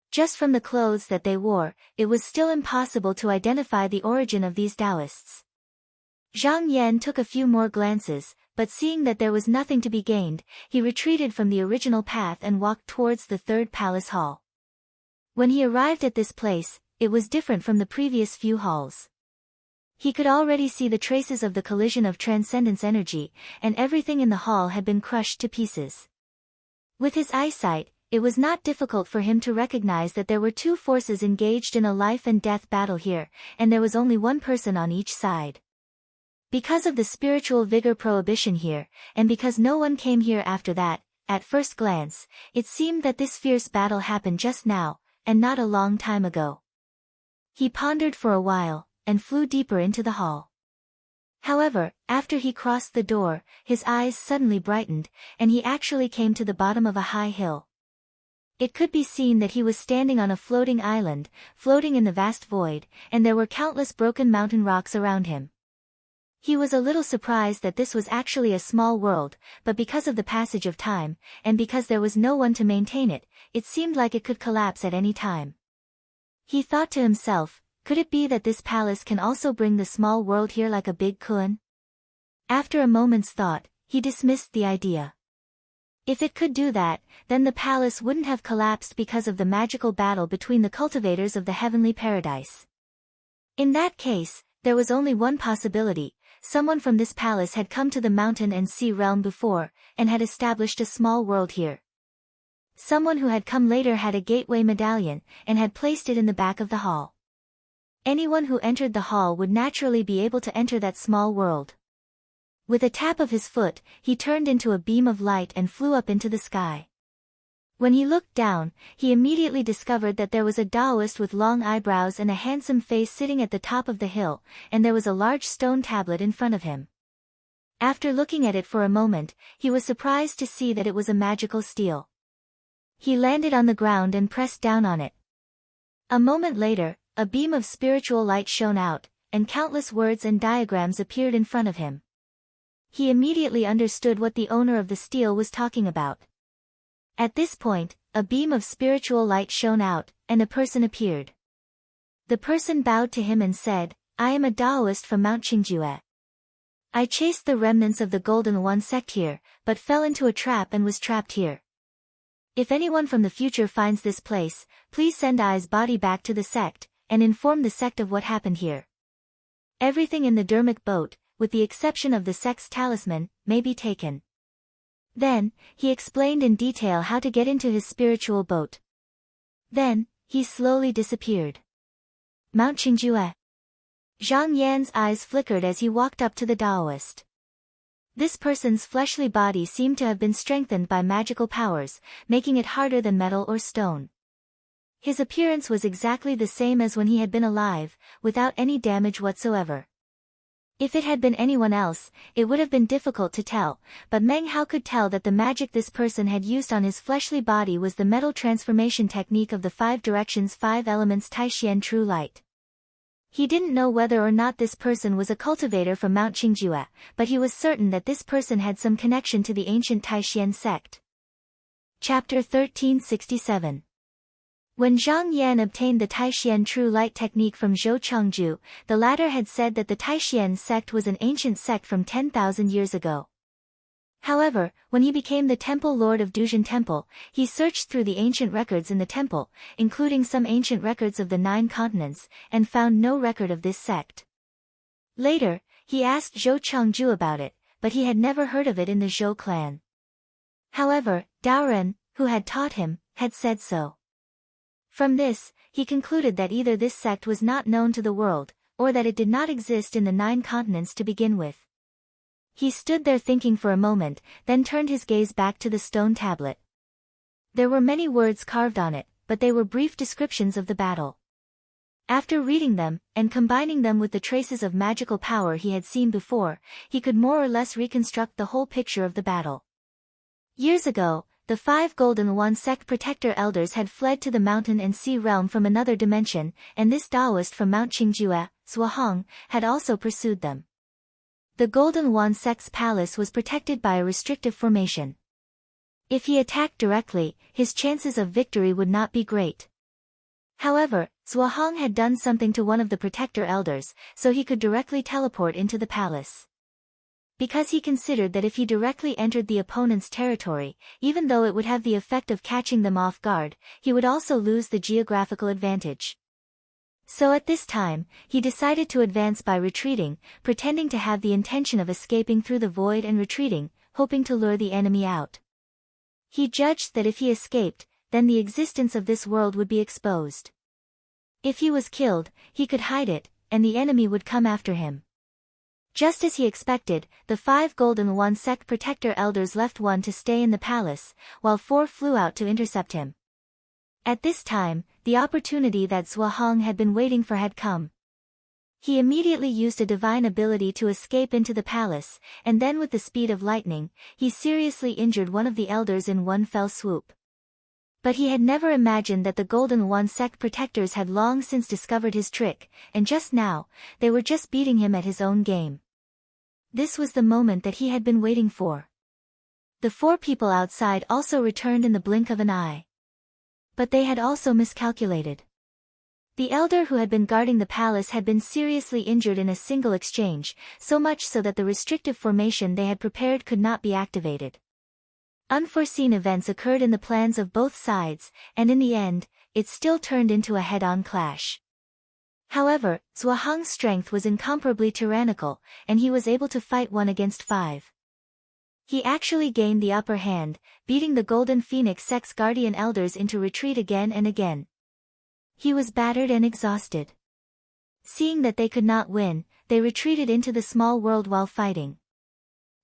Just from the clothes that they wore, it was still impossible to identify the origin of these Taoists. Zhang Yan took a few more glances, but seeing that there was nothing to be gained, he retreated from the original path and walked towards the third palace hall. When he arrived at this place, it was different from the previous few halls. He could already see the traces of the collision of transcendence energy, and everything in the hall had been crushed to pieces. With his eyesight, it was not difficult for him to recognize that there were two forces engaged in a life and death battle here, and there was only one person on each side. Because of the spiritual vigor prohibition here, and because no one came here after that, at first glance, it seemed that this fierce battle happened just now, and not a long time ago. He pondered for a while, and flew deeper into the hall. However, after he crossed the door, his eyes suddenly brightened, and he actually came to the bottom of a high hill. It could be seen that he was standing on a floating island, floating in the vast void, and there were countless broken mountain rocks around him. He was a little surprised that this was actually a small world, but because of the passage of time, and because there was no one to maintain it, it seemed like it could collapse at any time. He thought to himself, could it be that this palace can also bring the small world here like a big koan? After a moment's thought, he dismissed the idea. If it could do that, then the palace wouldn't have collapsed because of the magical battle between the cultivators of the heavenly paradise. In that case, there was only one possibility: someone from this palace had come to the mountain and sea realm before, and had established a small world here. Someone who had come later had a gateway medallion, and had placed it in the back of the hall. Anyone who entered the hall would naturally be able to enter that small world. With a tap of his foot, he turned into a beam of light and flew up into the sky. When he looked down, he immediately discovered that there was a Taoist with long eyebrows and a handsome face sitting at the top of the hill, and there was a large stone tablet in front of him. After looking at it for a moment, he was surprised to see that it was a magical steel. He landed on the ground and pressed down on it. A moment later, a beam of spiritual light shone out, and countless words and diagrams appeared in front of him. He immediately understood what the owner of the steel was talking about. At this point, a beam of spiritual light shone out, and a person appeared. The person bowed to him and said, "I am a Taoist from Mount Qingjue. I chased the remnants of the Golden One sect here, but fell into a trap and was trapped here. If anyone from the future finds this place, please send I's body back to the sect, and inform the sect of what happened here. Everything in the Dermic boat, with the exception of the sect's talisman, may be taken." Then, he explained in detail how to get into his spiritual boat. Then, he slowly disappeared. Mount Qingjue. Zhang Yan's eyes flickered as he walked up to the Taoist. This person's fleshly body seemed to have been strengthened by magical powers, making it harder than metal or stone. His appearance was exactly the same as when he had been alive, without any damage whatsoever. If it had been anyone else, it would have been difficult to tell, but Meng Hao could tell that the magic this person had used on his fleshly body was the metal transformation technique of the 5 directions 5 elements Taishian true light. He didn't know whether or not this person was a cultivator from Mount Qingjue, but he was certain that this person had some connection to the ancient Taishian sect. Chapter 1367. When Zhang Yan obtained the Taishian true light technique from Zhou Chengju, the latter had said that the Taishian sect was an ancient sect from 10,000 years ago. However, when he became the temple lord of Duzhen Temple, he searched through the ancient records in the temple, including some ancient records of the 9 continents, and found no record of this sect. Later, he asked Zhou Chengju about it, but he had never heard of it in the Zhou clan. However, Daoren, who had taught him, had said so. From this, he concluded that either this sect was not known to the world, or that it did not exist in the 9 continents to begin with. He stood there thinking for a moment, then turned his gaze back to the stone tablet. There were many words carved on it, but they were brief descriptions of the battle. After reading them, and combining them with the traces of magical power he had seen before, he could more or less reconstruct the whole picture of the battle. Years ago, the 5 Golden Wand sect protector elders had fled to the mountain and sea realm from another dimension, and this Taoist from Mount Qingjue, Zhuohong, had also pursued them. The Golden Wand sect's palace was protected by a restrictive formation. If he attacked directly, his chances of victory would not be great. However, Zhuohong had done something to one of the protector elders, so he could directly teleport into the palace. Because he considered that if he directly entered the opponent's territory, even though it would have the effect of catching them off guard, he would also lose the geographical advantage. So at this time, he decided to advance by retreating, pretending to have the intention of escaping through the void and retreating, hoping to lure the enemy out. He judged that if he escaped, then the existence of this world would be exposed. If he was killed, he could hide it, and the enemy would come after him. Just as he expected, the 5 Golden Wand sect protector elders left 1 to stay in the palace, while 4 flew out to intercept him. At this time, the opportunity that Zhuohong had been waiting for had come. He immediately used a divine ability to escape into the palace, and then with the speed of lightning, he seriously injured one of the elders in one fell swoop. But he had never imagined that the Golden Wand sect protectors had long since discovered his trick, and just now, they were just beating him at his own game. This was the moment that he had been waiting for. The 4 people outside also returned in the blink of an eye. But they had also miscalculated. The elder who had been guarding the palace had been seriously injured in a single exchange, so much so that the restrictive formation they had prepared could not be activated. Unforeseen events occurred in the plans of both sides, and in the end, it still turned into a head-on clash. However, Zhuohong's strength was incomparably tyrannical, and he was able to fight 1 against 5. He actually gained the upper hand, beating the Golden Phoenix sect's guardian elders into retreat again and again. He was battered and exhausted. Seeing that they could not win, they retreated into the small world while fighting.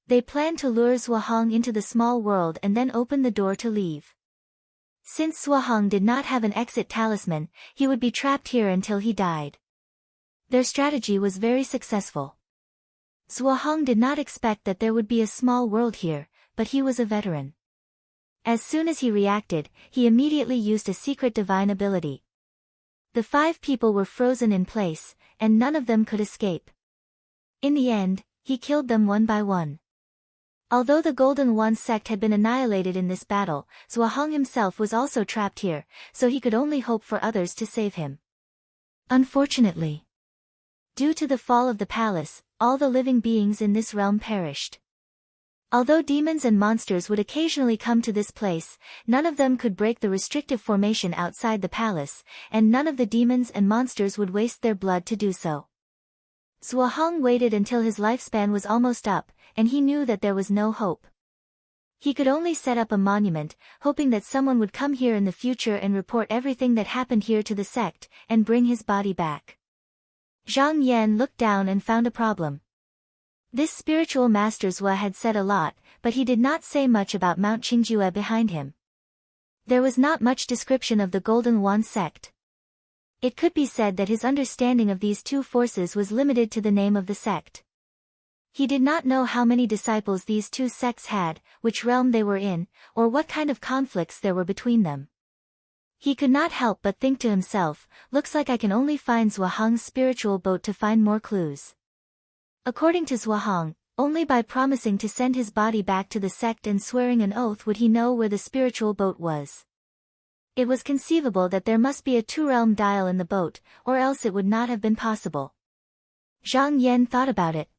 They planned to lure Zhuohong into the small world and then open the door to leave. Since Zhuohong did not have an exit talisman, he would be trapped here until he died. Their strategy was very successful. Zhuohong did not expect that there would be a small world here, but he was a veteran. As soon as he reacted, he immediately used a secret divine ability. The 5 people were frozen in place, and none of them could escape. In the end, he killed them 1 by 1. Although the Golden Wand sect had been annihilated in this battle, Zhuohong himself was also trapped here, so he could only hope for others to save him. Unfortunately, due to the fall of the palace, all the living beings in this realm perished. Although demons and monsters would occasionally come to this place, none of them could break the restrictive formation outside the palace, and none of the demons and monsters would waste their blood to do so. Zhuohong waited until his lifespan was almost up, and he knew that there was no hope. He could only set up a monument, hoping that someone would come here in the future and report everything that happened here to the sect, and bring his body back. Zhang Yan looked down and found a problem. This spiritual master Zhua had said a lot, but he did not say much about Mount Qingjue behind him. There was not much description of the Golden Wand sect. It could be said that his understanding of these 2 forces was limited to the name of the sect. He did not know how many disciples these 2 sects had, which realm they were in, or what kind of conflicts there were between them. He could not help but think to himself, looks like I can only find Zhuohong's spiritual boat to find more clues. According to Zhuohong, only by promising to send his body back to the sect and swearing an oath would he know where the spiritual boat was. It was conceivable that there must be a 2-realm dial in the boat, or else it would not have been possible. Zhang Yan thought about it.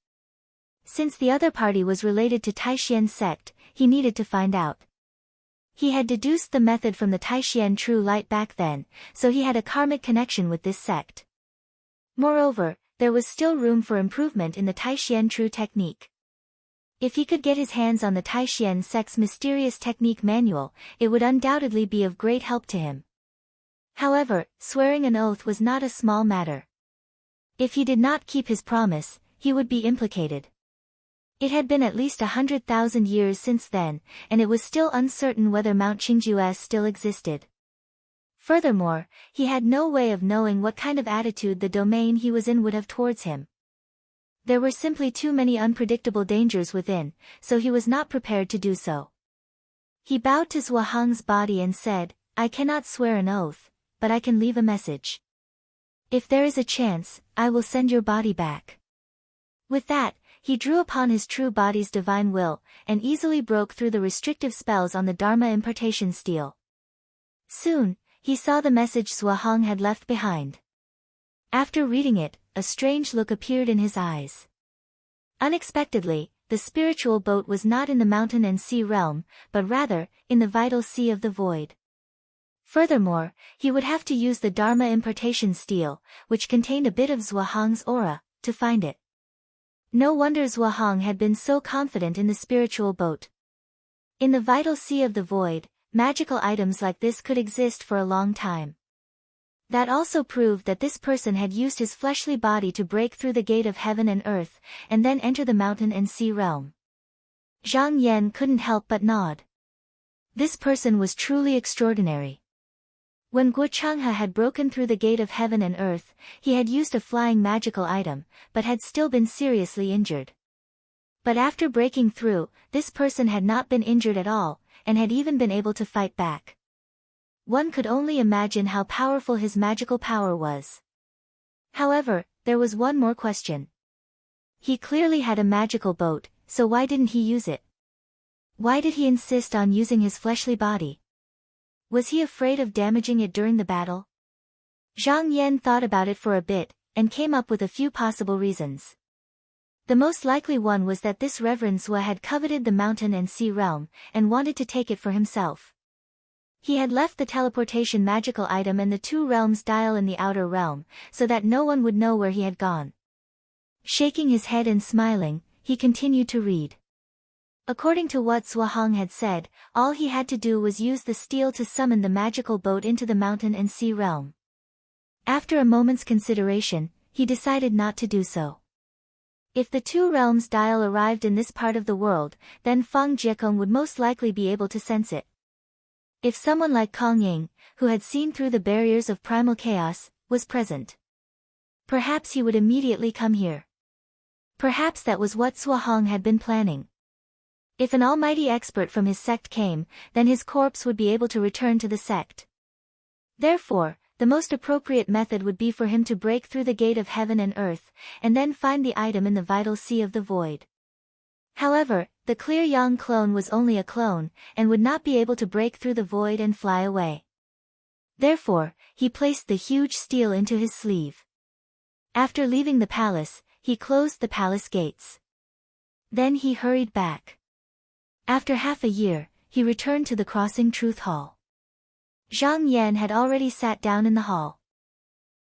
Since the other party was related to Taishian sect, he needed to find out. He had deduced the method from the Taishian true light back then, so he had a karmic connection with this sect. Moreover, there was still room for improvement in the Taishian true technique. If he could get his hands on the Taishian sect's mysterious technique manual, it would undoubtedly be of great help to him. However, swearing an oath was not a small matter. If he did not keep his promise, he would be implicated. It had been at least 100,000 years since then, and it was still uncertain whether Mount Qingjue still existed. Furthermore, he had no way of knowing what kind of attitude the domain he was in would have towards him. There were simply too many unpredictable dangers within, so he was not prepared to do so. He bowed to Zhuahang's body and said, I cannot swear an oath, but I can leave a message. If there is a chance, I will send your body back. With that, he drew upon his true body's divine will, and easily broke through the restrictive spells on the Dharma impartation stele. Soon, he saw the message Zhuahang had left behind. After reading it, a strange look appeared in his eyes. Unexpectedly, the spiritual boat was not in the mountain and sea realm, but rather, in the vital sea of the void. Furthermore, he would have to use the Dharma impartation stele, which contained a bit of Zhuahang's aura, to find it. No wonder Zhuahang had been so confident in the spiritual boat. In the vital sea of the void, magical items like this could exist for a long time. That also proved that this person had used his fleshly body to break through the gate of heaven and earth, and then enter the mountain and sea realm. Zhang Yan couldn't help but nod. This person was truly extraordinary. When Guo Changhe had broken through the gate of heaven and earth, he had used a flying magical item, but had still been seriously injured. But after breaking through, this person had not been injured at all, and had even been able to fight back. One could only imagine how powerful his magical power was. However, there was one more question. He clearly had a magical boat, so why didn't he use it? Why did he insist on using his fleshly body? Was he afraid of damaging it during the battle? Zhang Yan thought about it for a bit, and came up with a few possible reasons. The most likely one was that this Reverend Zhua had coveted the mountain and sea realm, and wanted to take it for himself. He had left the teleportation magical item and the two realms dial in the outer realm, so that no one would know where he had gone. Shaking his head and smiling, he continued to read. According to what Zhuahang had said, all he had to do was use the stele to summon the magical boat into the mountain and sea realm. After a moment's consideration, he decided not to do so. If the two realms dial arrived in this part of the world, then Fang Jiekong would most likely be able to sense it. If someone like Kong Ying, who had seen through the barriers of primal chaos, was present, perhaps he would immediately come here. Perhaps that was what Zhuahang had been planning. If an almighty expert from his sect came, then his corpse would be able to return to the sect. Therefore, the most appropriate method would be for him to break through the gate of heaven and earth, and then find the item in the vital sea of the void. However, the clear Yang clone was only a clone, and would not be able to break through the void and fly away. Therefore, he placed the huge stele into his sleeve. After leaving the palace, he closed the palace gates. Then he hurried back. After half a year, he returned to the Crossing Truth Hall. Zhang Yan had already sat down in the hall.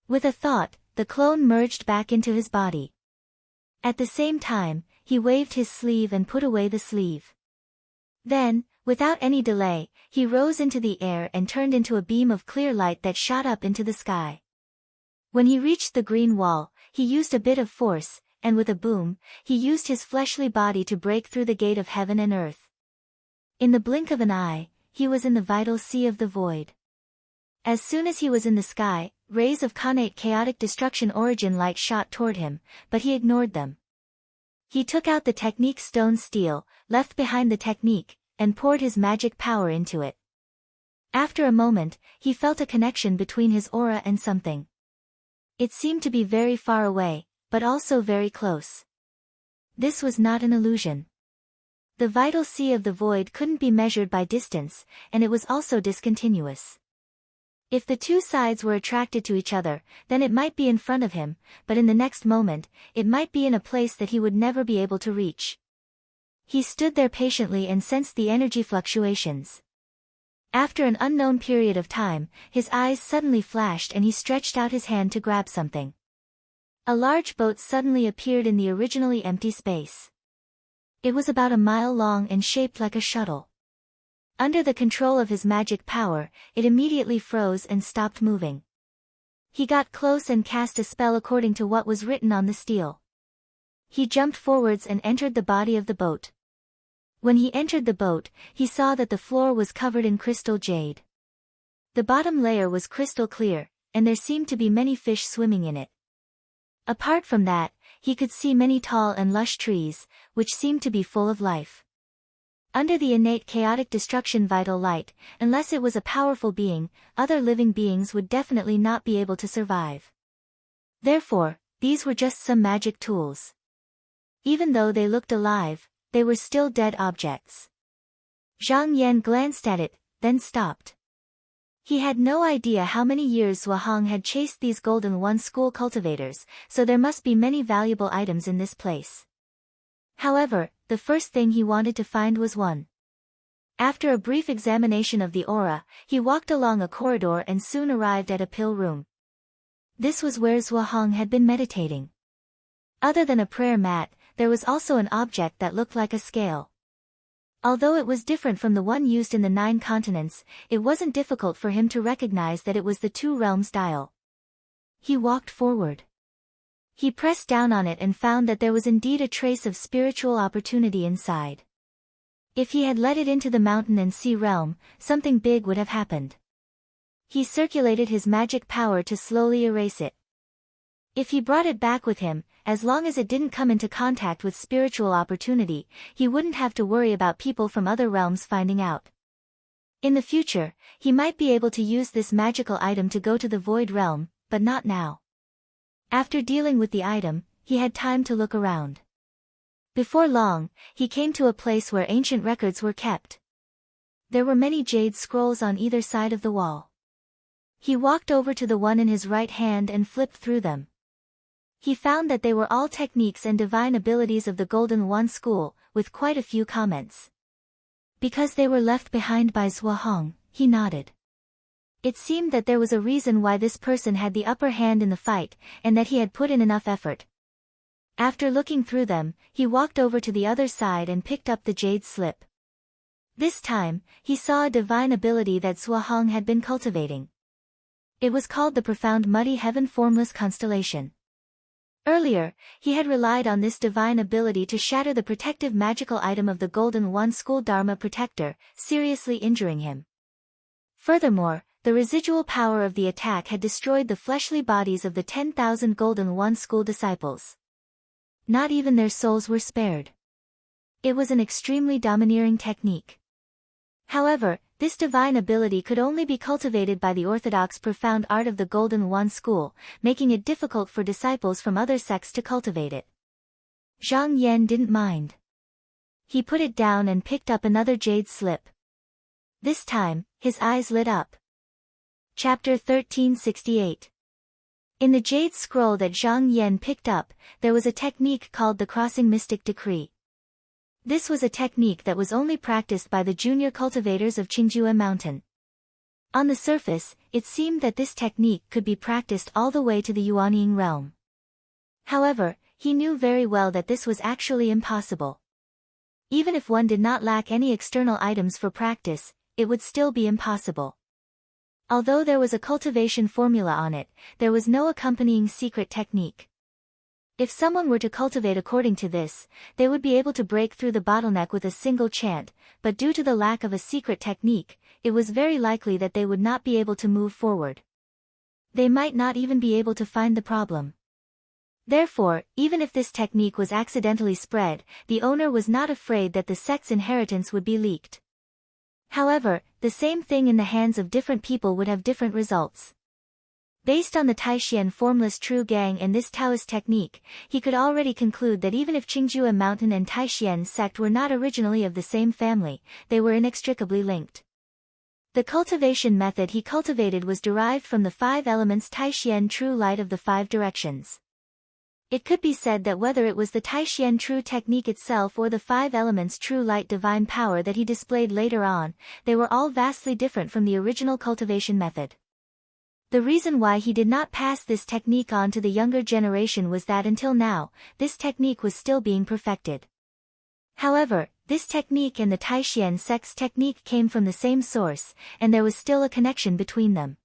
With a thought, the clone merged back into his body. At the same time, he waved his sleeve and put away the sleeve. Then, without any delay, he rose into the air and turned into a beam of clear light that shot up into the sky. When he reached the green wall, he used a bit of force, and with a boom, he used his fleshly body to break through the gate of heaven and earth. In the blink of an eye, he was in the vital sea of the void. As soon as he was in the sky, rays of connate chaotic destruction origin light shot toward him, but he ignored them. He took out the technique stone stele, left behind the technique, and poured his magic power into it. After a moment, he felt a connection between his aura and something. It seemed to be very far away, but also very close. This was not an illusion. The vital sea of the void couldn't be measured by distance, and it was also discontinuous. If the two sides were attracted to each other, then it might be in front of him, but in the next moment, it might be in a place that he would never be able to reach. He stood there patiently and sensed the energy fluctuations. After an unknown period of time, his eyes suddenly flashed and he stretched out his hand to grab something. A large boat suddenly appeared in the originally empty space. It was about a mile long and shaped like a shuttle. Under the control of his magic power, it immediately froze and stopped moving. He got close and cast a spell according to what was written on the stele. He jumped forwards and entered the body of the boat. When he entered the boat, he saw that the floor was covered in crystal jade. The bottom layer was crystal clear, and there seemed to be many fish swimming in it. Apart from that, he could see many tall and lush trees, which seemed to be full of life. Under the innate chaotic destruction vital light, unless it was a powerful being, other living beings would definitely not be able to survive. Therefore, these were just some magic tools. Even though they looked alive, they were still dead objects. Zhang Yan glanced at it, then stopped. He had no idea how many years Zhuo Hong had chased these Golden One school cultivators, so there must be many valuable items in this place. However, the first thing he wanted to find was one. After a brief examination of the aura, he walked along a corridor and soon arrived at a pill room. This was where Zhuo Hong had been meditating. Other than a prayer mat, there was also an object that looked like a scale. Although it was different from the one used in the 9 continents, it wasn't difficult for him to recognize that it was the Two Realms dial. He walked forward. He pressed down on it and found that there was indeed a trace of spiritual opportunity inside. If he had let it into the mountain and sea realm, something big would have happened. He circulated his magic power to slowly erase it. If he brought it back with him, as long as it didn't come into contact with spiritual opportunity, he wouldn't have to worry about people from other realms finding out. In the future, he might be able to use this magical item to go to the Void Realm, but not now. After dealing with the item, he had time to look around. Before long, he came to a place where ancient records were kept. There were many jade scrolls on either side of the wall. He walked over to the one in his right hand and flipped through them. He found that they were all techniques and divine abilities of the Golden One School, with quite a few comments. Because they were left behind by Zhuo Hong, he nodded. It seemed that there was a reason why this person had the upper hand in the fight, and that he had put in enough effort. After looking through them, he walked over to the other side and picked up the jade slip. This time, he saw a divine ability that Zhuo Hong had been cultivating. It was called the Profound Muddy Heaven Formless Constellation. Earlier, he had relied on this divine ability to shatter the protective magical item of the Golden One School Dharma Protector, seriously injuring him. Furthermore, the residual power of the attack had destroyed the fleshly bodies of the 10,000 Golden One School disciples. Not even their souls were spared. It was an extremely domineering technique. However, this divine ability could only be cultivated by the orthodox profound art of the Golden One School, making it difficult for disciples from other sects to cultivate it. Zhang Yan didn't mind. He put it down and picked up another jade slip. This time, his eyes lit up. Chapter 1368. In the jade scroll that Zhang Yan picked up, there was a technique called the Crossing Mystic Decree. This was a technique that was only practiced by the junior cultivators of Qingjue Mountain. On the surface, it seemed that this technique could be practiced all the way to the Yuanying realm. However, he knew very well that this was actually impossible. Even if one did not lack any external items for practice, it would still be impossible. Although there was a cultivation formula on it, there was no accompanying secret technique. If someone were to cultivate according to this, they would be able to break through the bottleneck with a single chant, but due to the lack of a secret technique, it was very likely that they would not be able to move forward. They might not even be able to find the problem. Therefore, even if this technique was accidentally spread, the owner was not afraid that the sect's inheritance would be leaked. However, the same thing in the hands of different people would have different results. Based on the Taishian formless true gang and this Taoist technique, he could already conclude that even if Qingjue Mountain and Taishian sect were not originally of the same family, they were inextricably linked. The cultivation method he cultivated was derived from the 5 elements Taishian true light of the 5 directions. It could be said that whether it was the Taishian true technique itself or the 5 elements true light divine power that he displayed later on, they were all vastly different from the original cultivation method. The reason why he did not pass this technique on to the younger generation was that until now, this technique was still being perfected. However, this technique and the Taishian sect's technique came from the same source, and there was still a connection between them.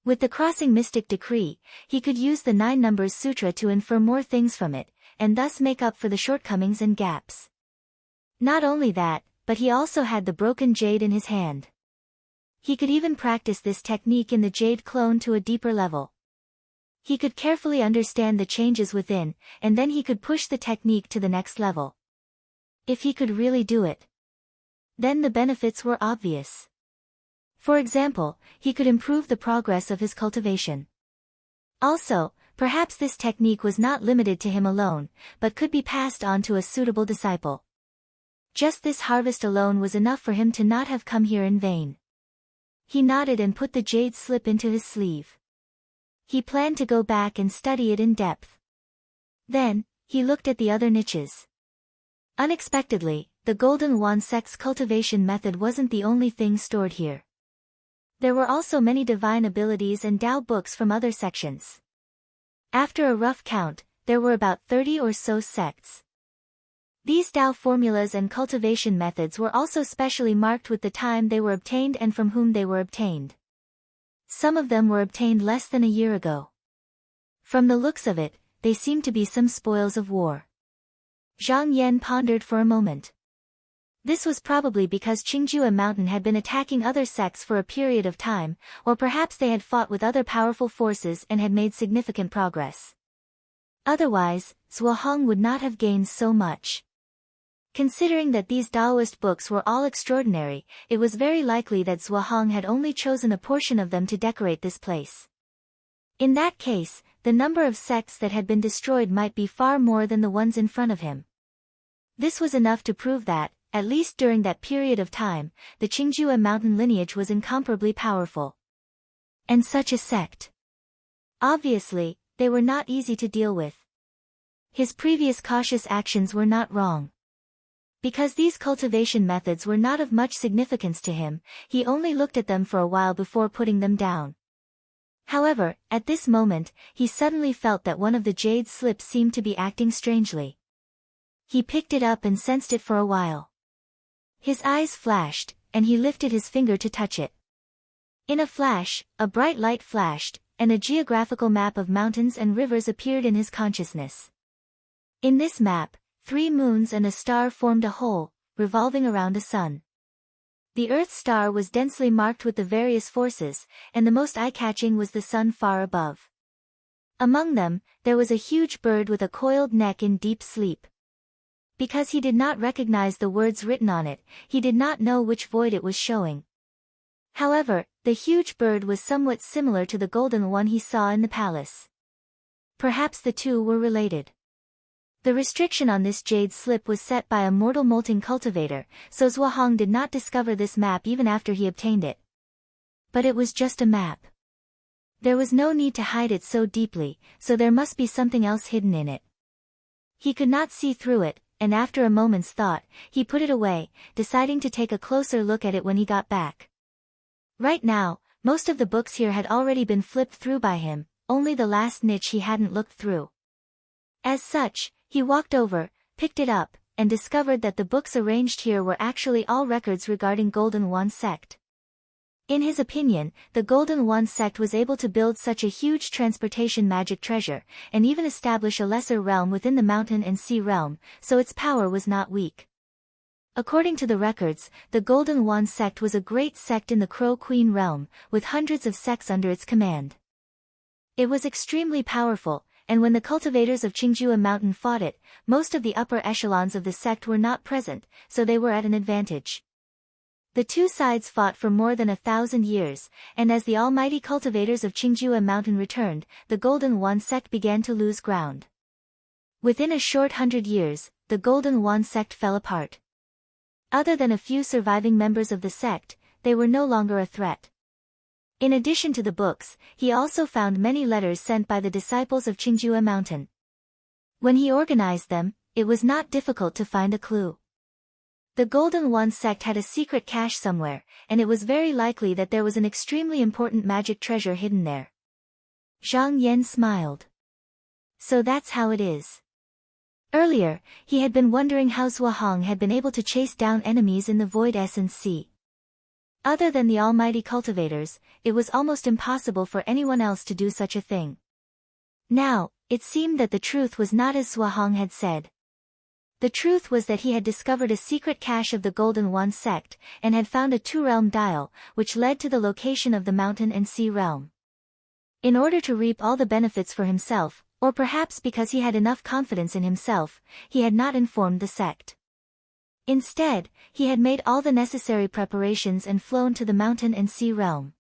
With the Crossing Mystic Decree, he could use the 9 Numbers Sutra to infer more things from it, and thus make up for the shortcomings and gaps. Not only that, but he also had the broken jade in his hand. He could even practice this technique in the jade clone to a deeper level. He could carefully understand the changes within, and then he could push the technique to the next level. If he could really do it. then the benefits were obvious. For example, he could improve the progress of his cultivation. Also, perhaps this technique was not limited to him alone, but could be passed on to a suitable disciple. Just this harvest alone was enough for him to not have come here in vain. He nodded and put the jade slip into his sleeve. He planned to go back and study it in depth. Then, he looked at the other niches. Unexpectedly, the Golden Wand Sect's cultivation method wasn't the only thing stored here. There were also many divine abilities and Tao books from other sections. After a rough count, there were about 30 or so sects. These Tao formulas and cultivation methods were also specially marked with the time they were obtained and from whom they were obtained. Some of them were obtained less than a year ago. From the looks of it, they seemed to be some spoils of war. Zhang Yan pondered for a moment. This was probably because Qingjue Mountain had been attacking other sects for a period of time, or perhaps they had fought with other powerful forces and had made significant progress. Otherwise, Zhuohong would not have gained so much. Considering that these Taoist books were all extraordinary, it was very likely that Zhuohong had only chosen a portion of them to decorate this place. In that case, the number of sects that had been destroyed might be far more than the ones in front of him. This was enough to prove that, at least during that period of time, the Qingjue Mountain lineage was incomparably powerful. And such a sect. Obviously, they were not easy to deal with. His previous cautious actions were not wrong. Because these cultivation methods were not of much significance to him, he only looked at them for a while before putting them down. However, at this moment, he suddenly felt that one of the jade slips seemed to be acting strangely. He picked it up and sensed it for a while. His eyes flashed, and he lifted his finger to touch it. In a flash, a bright light flashed, and a geographical map of mountains and rivers appeared in his consciousness. In this map, 3 moons and a star formed a whole, revolving around a sun. The Earth's star was densely marked with the various forces, and the most eye-catching was the sun far above. Among them, there was a huge bird with a coiled neck in deep sleep. Because he did not recognize the words written on it, he did not know which void it was showing. However, the huge bird was somewhat similar to the golden one he saw in the palace. Perhaps the two were related. The restriction on this jade slip was set by a mortal molting cultivator, so Zhuohong did not discover this map even after he obtained it. But it was just a map. There was no need to hide it so deeply, so there must be something else hidden in it. He could not see through it, and after a moment's thought, he put it away, deciding to take a closer look at it when he got back. Right now, most of the books here had already been flipped through by him, only the last niche he hadn't looked through. As such, he walked over, picked it up, and discovered that the books arranged here were actually all records regarding Golden Wand Sect. In his opinion, the Golden Wand Sect was able to build such a huge transportation magic treasure, and even establish a lesser realm within the mountain and sea realm, so its power was not weak. According to the records, the Golden Wand Sect was a great sect in the Crow Queen realm, with hundreds of sects under its command. It was extremely powerful, and when the cultivators of Qingjue Mountain fought it, most of the upper echelons of the sect were not present, so they were at an advantage. The two sides fought for more than 1,000 years, and as the almighty cultivators of Qingjue Mountain returned, the Golden Wand Sect began to lose ground. Within a short 100 years, the Golden Wand Sect fell apart. Other than a few surviving members of the sect, they were no longer a threat. In addition to the books, he also found many letters sent by the disciples of Qingjue Mountain. When he organized them, it was not difficult to find a clue. The Golden Wand Sect had a secret cache somewhere, and it was very likely that there was an extremely important magic treasure hidden there. Zhang Yan smiled. So that's how it is. Earlier, he had been wondering how Zhuohong had been able to chase down enemies in the Void Essence Sea. Other than the almighty cultivators, it was almost impossible for anyone else to do such a thing. Now, it seemed that the truth was not as Zhuohong had said. The truth was that he had discovered a secret cache of the Golden Wand Sect, and had found a two-realm dial, which led to the location of the mountain and sea realm. In order to reap all the benefits for himself, or perhaps because he had enough confidence in himself, he had not informed the sect. Instead, he had made all the necessary preparations and flown to the mountain and sea realm.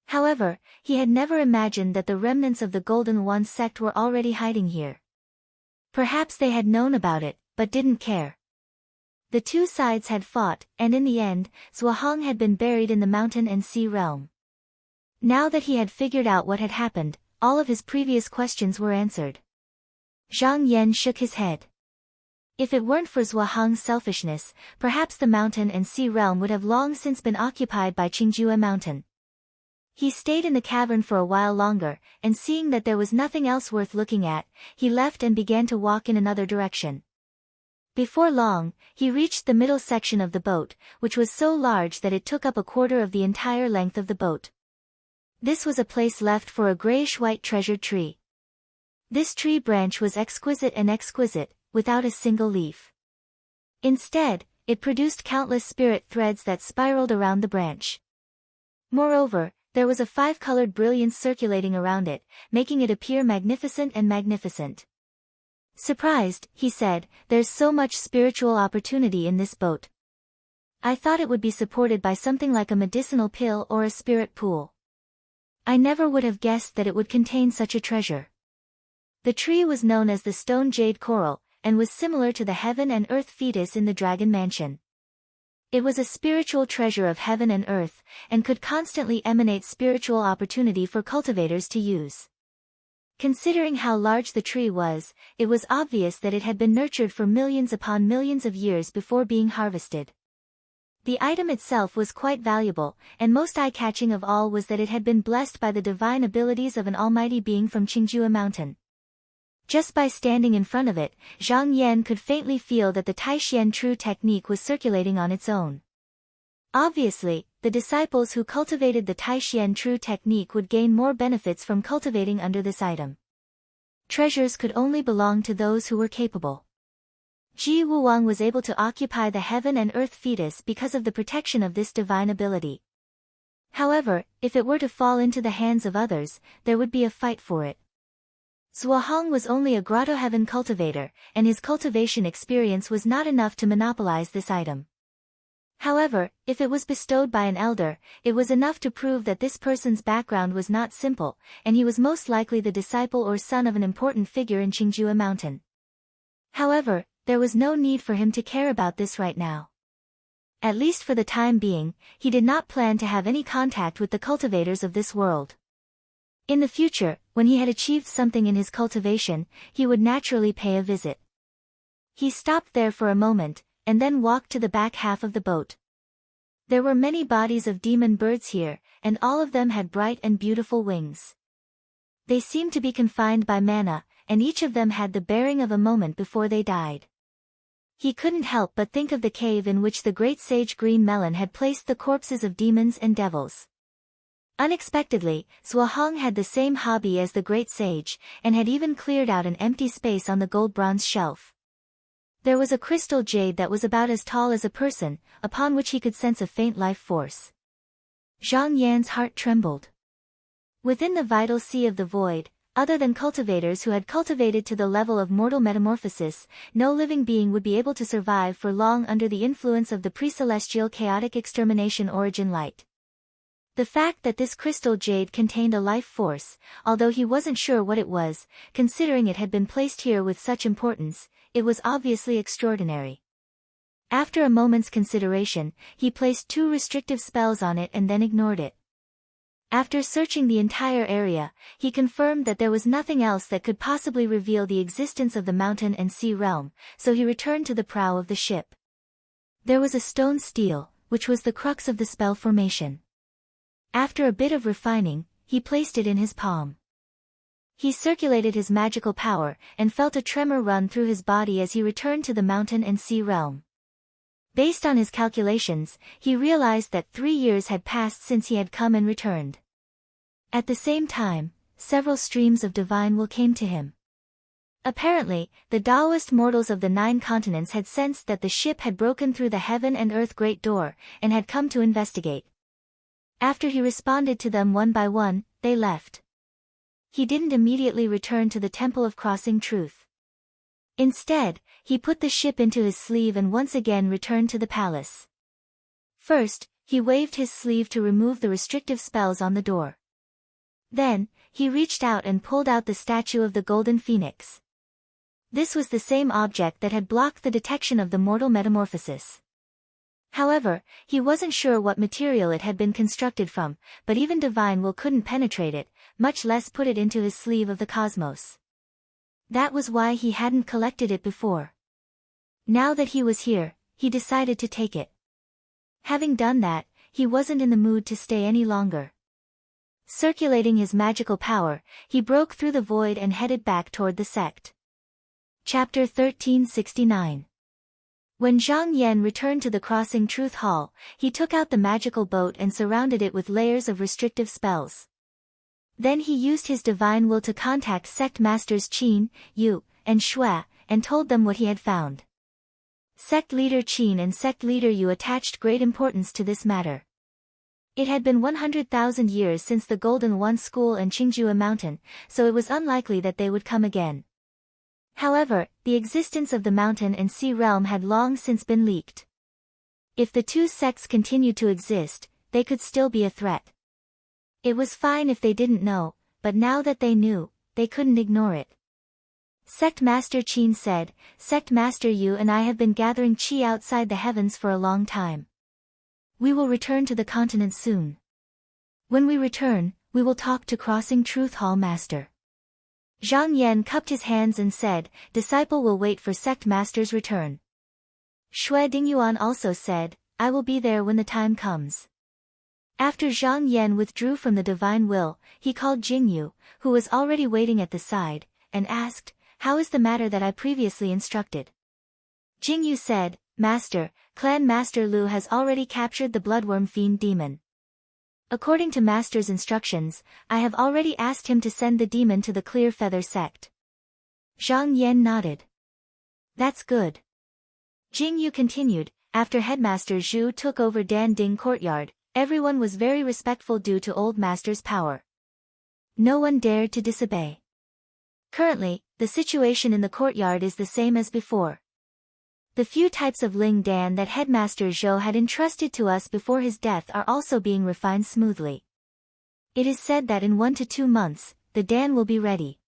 However, he had never imagined that the remnants of the Golden One sect were already hiding here. Perhaps they had known about it, but didn't care. The two sides had fought, and in the end, Zhuahong had been buried in the mountain and sea realm. Now that he had figured out what had happened, all of his previous questions were answered. Zhang Yan shook his head. If it weren't for Zhuahong's selfishness, perhaps the mountain and sea realm would have long since been occupied by Qingjue Mountain. He stayed in the cavern for a while longer, and seeing that there was nothing else worth looking at, he left and began to walk in another direction. Before long, he reached the middle section of the boat, which was so large that it took up a quarter of the entire length of the boat. This was a place left for a grayish-white treasured tree. This tree branch was exquisite, without a single leaf. Instead, it produced countless spirit threads that spiraled around the branch. Moreover, there was a five-colored brilliance circulating around it, making it appear magnificent. Surprised, he said, "There's so much spiritual opportunity in this boat. I thought it would be supported by something like a medicinal pill or a spirit pool. I never would have guessed that it would contain such a treasure." The tree was known as the stone jade coral, and was similar to the heaven and earth fetus in the Dragon Mansion. It was a spiritual treasure of heaven and earth, and could constantly emanate spiritual opportunity for cultivators to use. Considering how large the tree was, it was obvious that it had been nurtured for millions upon millions of years before being harvested. The item itself was quite valuable, and most eye-catching of all was that it had been blessed by the divine abilities of an almighty being from Qingjue Mountain. Just by standing in front of it, Zhang Yan could faintly feel that the Taishian True technique was circulating on its own. Obviously, the disciples who cultivated the Taishian True technique would gain more benefits from cultivating under this item. Treasures could only belong to those who were capable. Ji Wuwang was able to occupy the heaven and earth fetus because of the protection of this divine ability. However, if it were to fall into the hands of others, there would be a fight for it. Zhuahong was only a grotto heaven cultivator, and his cultivation experience was not enough to monopolize this item. However, if it was bestowed by an elder, it was enough to prove that this person's background was not simple, and he was most likely the disciple or son of an important figure in Qingjue Mountain. However, there was no need for him to care about this right now. At least for the time being, he did not plan to have any contact with the cultivators of this world. In the future, when he had achieved something in his cultivation, he would naturally pay a visit. He stopped there for a moment, and then walked to the back half of the boat. There were many bodies of demon birds here, and all of them had bright and beautiful wings. They seemed to be confined by mana, and each of them had the bearing of a moment before they died. He couldn't help but think of the cave in which the great sage Green Melon had placed the corpses of demons and devils. Unexpectedly, Zhuahong had the same hobby as the great sage, and had even cleared out an empty space on the gold-bronze shelf. There was a crystal jade that was about as tall as a person, upon which he could sense a faint life force. Zhang Yan's heart trembled. Within the vital sea of the void, other than cultivators who had cultivated to the level of mortal metamorphosis, no living being would be able to survive for long under the influence of the pre-celestial chaotic extermination origin light. The fact that this crystal jade contained a life force, although he wasn't sure what it was, considering it had been placed here with such importance, it was obviously extraordinary. After a moment's consideration, he placed 2 restrictive spells on it and then ignored it. After searching the entire area, he confirmed that there was nothing else that could possibly reveal the existence of the mountain and sea realm, so he returned to the prow of the ship. There was a stone stele, which was the crux of the spell formation. After a bit of refining, he placed it in his palm. He circulated his magical power, and felt a tremor run through his body as he returned to the mountain and sea realm. Based on his calculations, he realized that 3 years had passed since he had come and returned. At the same time, several streams of divine will came to him. Apparently, the Taoist mortals of the 9 continents had sensed that the ship had broken through the heaven and earth great door, and had come to investigate. After he responded to them one by one, they left. He didn't immediately return to the Temple of Crossing Truth. Instead, he put the ship into his sleeve and once again returned to the palace. First, he waved his sleeve to remove the restrictive spells on the door. Then, he reached out and pulled out the statue of the golden phoenix. This was the same object that had blocked the detection of the mortal metamorphosis. However, he wasn't sure what material it had been constructed from, but even divine will couldn't penetrate it, much less put it into his sleeve of the cosmos. That was why he hadn't collected it before. Now that he was here, he decided to take it. Having done that, he wasn't in the mood to stay any longer. Circulating his magical power, he broke through the void and headed back toward the sect. Chapter 1369. When Zhang Yan returned to the Crossing Truth Hall, he took out the magical boat and surrounded it with layers of restrictive spells. Then he used his divine will to contact sect masters Qin, Yu, and Shui, and told them what he had found. Sect leader Qin and sect leader Yu attached great importance to this matter. It had been 100,000 years since the Golden One School and Qingjue Mountain, so it was unlikely that they would come again. However, the existence of the mountain and sea realm had long since been leaked. If the two sects continued to exist, they could still be a threat. It was fine if they didn't know, but now that they knew, they couldn't ignore it. Sect Master Qin said, "Sect Master Yu and I have been gathering qi outside the heavens for a long time. We will return to the continent soon. When we return, we will talk to Crossing Truth Hall Master." Zhang Yan cupped his hands and said, "Disciple will wait for sect master's return." Shui Dingyuan also said, "I will be there when the time comes." After Zhang Yan withdrew from the divine will, he called Jingyu, who was already waiting at the side, and asked, "How is the matter that I previously instructed?" Jingyu said, "Master, Clan Master Lu has already captured the bloodworm fiend demon. According to Master's instructions, I have already asked him to send the demon to the Clear Feather sect." Zhang Yan nodded. "That's good." Jingyu continued, "After Headmaster Zhu took over Danding Courtyard, everyone was very respectful due to Old Master's power. No one dared to disobey. Currently, the situation in the courtyard is the same as before. The few types of Ling Dan that Headmaster Zhou had entrusted to us before his death are also being refined smoothly. It is said that in 1 to 2 months, the Dan will be ready."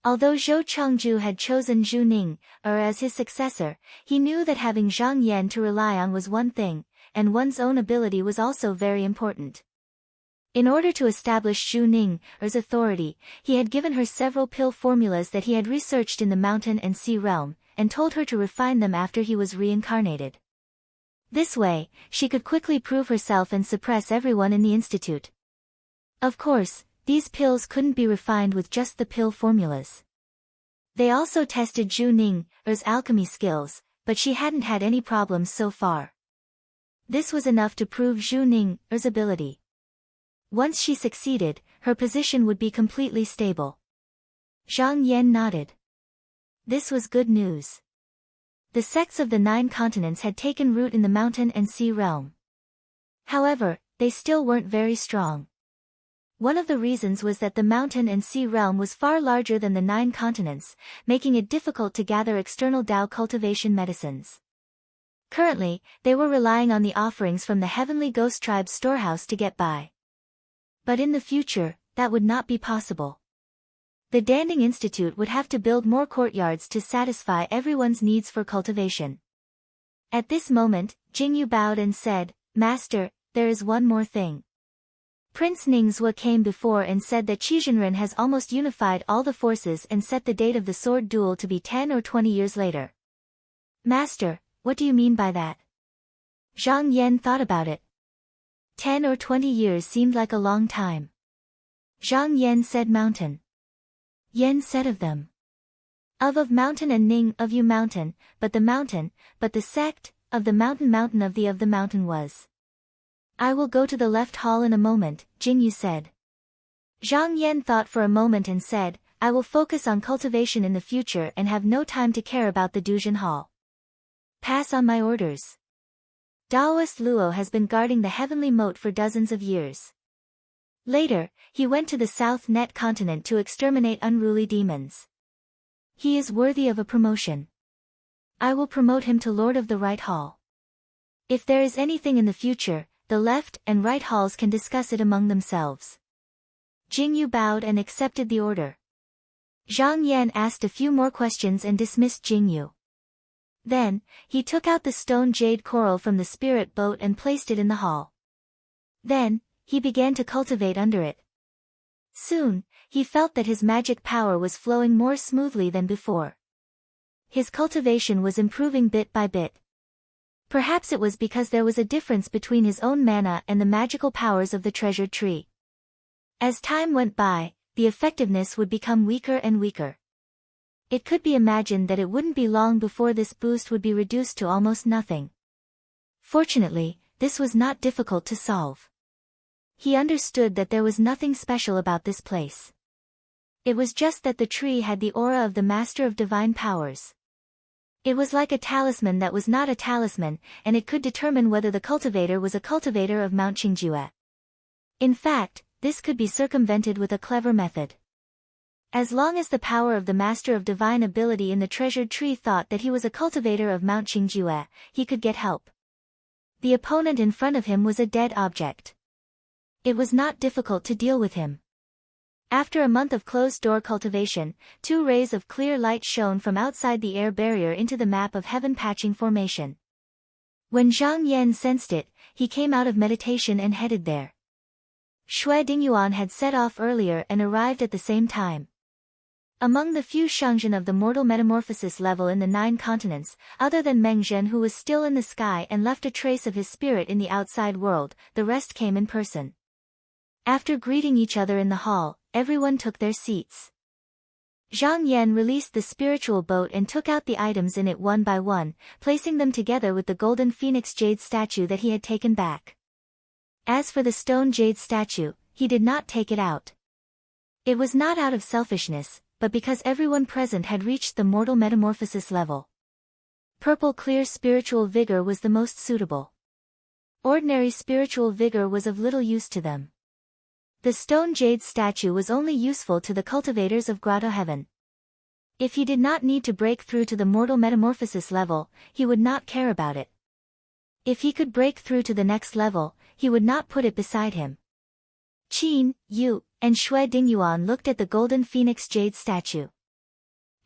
Although Zhou Chengju had chosen Zhu Ning, as his successor, he knew that having Zhang Yan to rely on was one thing, and one's own ability was also very important. In order to establish Zhu Ning's authority, he had given her several pill formulas that he had researched in the mountain and sea realm, and told her to refine them after he was reincarnated. This way, she could quickly prove herself and suppress everyone in the institute. Of course, these pills couldn't be refined with just the pill formulas. They also tested Zhu Ning's alchemy skills, but she hadn't had any problems so far. This was enough to prove Zhu Ning's ability. Once she succeeded, her position would be completely stable. Zhang Yan nodded. This was good news. The sects of the 9 continents had taken root in the mountain and sea realm. However, they still weren't very strong. One of the reasons was that the mountain and sea realm was far larger than the 9 continents, making it difficult to gather external Dao cultivation medicines. Currently, they were relying on the offerings from the Heavenly Ghost Tribe's storehouse to get by. But in the future, that would not be possible. The Danding Institute would have to build more courtyards to satisfy everyone's needs for cultivation. At this moment, Jingyu bowed and said, "Master, there is one more thing. Prince Ningzhua came before and said that Qizhenren has almost unified all the forces and set the date of the sword duel to be 10 or 20 years later." "Master, what do you mean by that?" Zhang Yan thought about it. 10 or 20 years seemed like a long time. Zhang Yan said mountain. Yan said of them. Of mountain and Ning of you mountain, but the sect, of the mountain of the mountain was. "I will go to the left hall in a moment," Jingyu said. Zhang Yan thought for a moment and said, "I will focus on cultivation in the future and have no time to care about the Duzhen Hall. Pass on my orders." Daoist Luo has been guarding the heavenly moat for dozens of years. Later, he went to the South Net continent to exterminate unruly demons. He is worthy of a promotion. I will promote him to Lord of the Right Hall. If there is anything in the future, the left and right halls can discuss it among themselves. Jingyu bowed and accepted the order. Zhang Yan asked a few more questions and dismissed Jingyu. Then, he took out the stone jade coral from the spirit boat and placed it in the hall. Then, he began to cultivate under it. Soon, he felt that his magic power was flowing more smoothly than before. His cultivation was improving bit by bit. Perhaps it was because there was a difference between his own mana and the magical powers of the treasured tree. As time went by, the effectiveness would become weaker and weaker. It could be imagined that it wouldn't be long before this boost would be reduced to almost nothing. Fortunately, this was not difficult to solve. He understood that there was nothing special about this place. It was just that the tree had the aura of the Master of Divine Powers. It was like a talisman that was not a talisman, and it could determine whether the cultivator was a cultivator of Mount Qingjue. In fact, this could be circumvented with a clever method. As long as the power of the Master of Divine Ability in the treasured tree thought that he was a cultivator of Mount Qingjue, he could get help. The opponent in front of him was a dead object. It was not difficult to deal with him. After a month of closed-door cultivation, 2 rays of clear light shone from outside the air barrier into the map of Heaven Patching Formation. When Zhang Yan sensed it, he came out of meditation and headed there. Shui Dingyuan had set off earlier and arrived at the same time. Among the few Shangzhen of the mortal metamorphosis level in the 9 continents, other than Meng Zhen who was still in the sky and left a trace of his spirit in the outside world, the rest came in person. After greeting each other in the hall, everyone took their seats. Zhang Yan released the spiritual boat and took out the items in it one by one, placing them together with the golden phoenix jade statue that he had taken back. As for the stone jade statue, he did not take it out. It was not out of selfishness, but because everyone present had reached the mortal metamorphosis level. Purple clear spiritual vigor was the most suitable. Ordinary spiritual vigor was of little use to them. The stone jade statue was only useful to the cultivators of Grotto Heaven. If he did not need to break through to the mortal metamorphosis level, he would not care about it. If he could break through to the next level, he would not put it beside him. Qin, Yu, and Shui Dingyuan looked at the golden phoenix jade statue.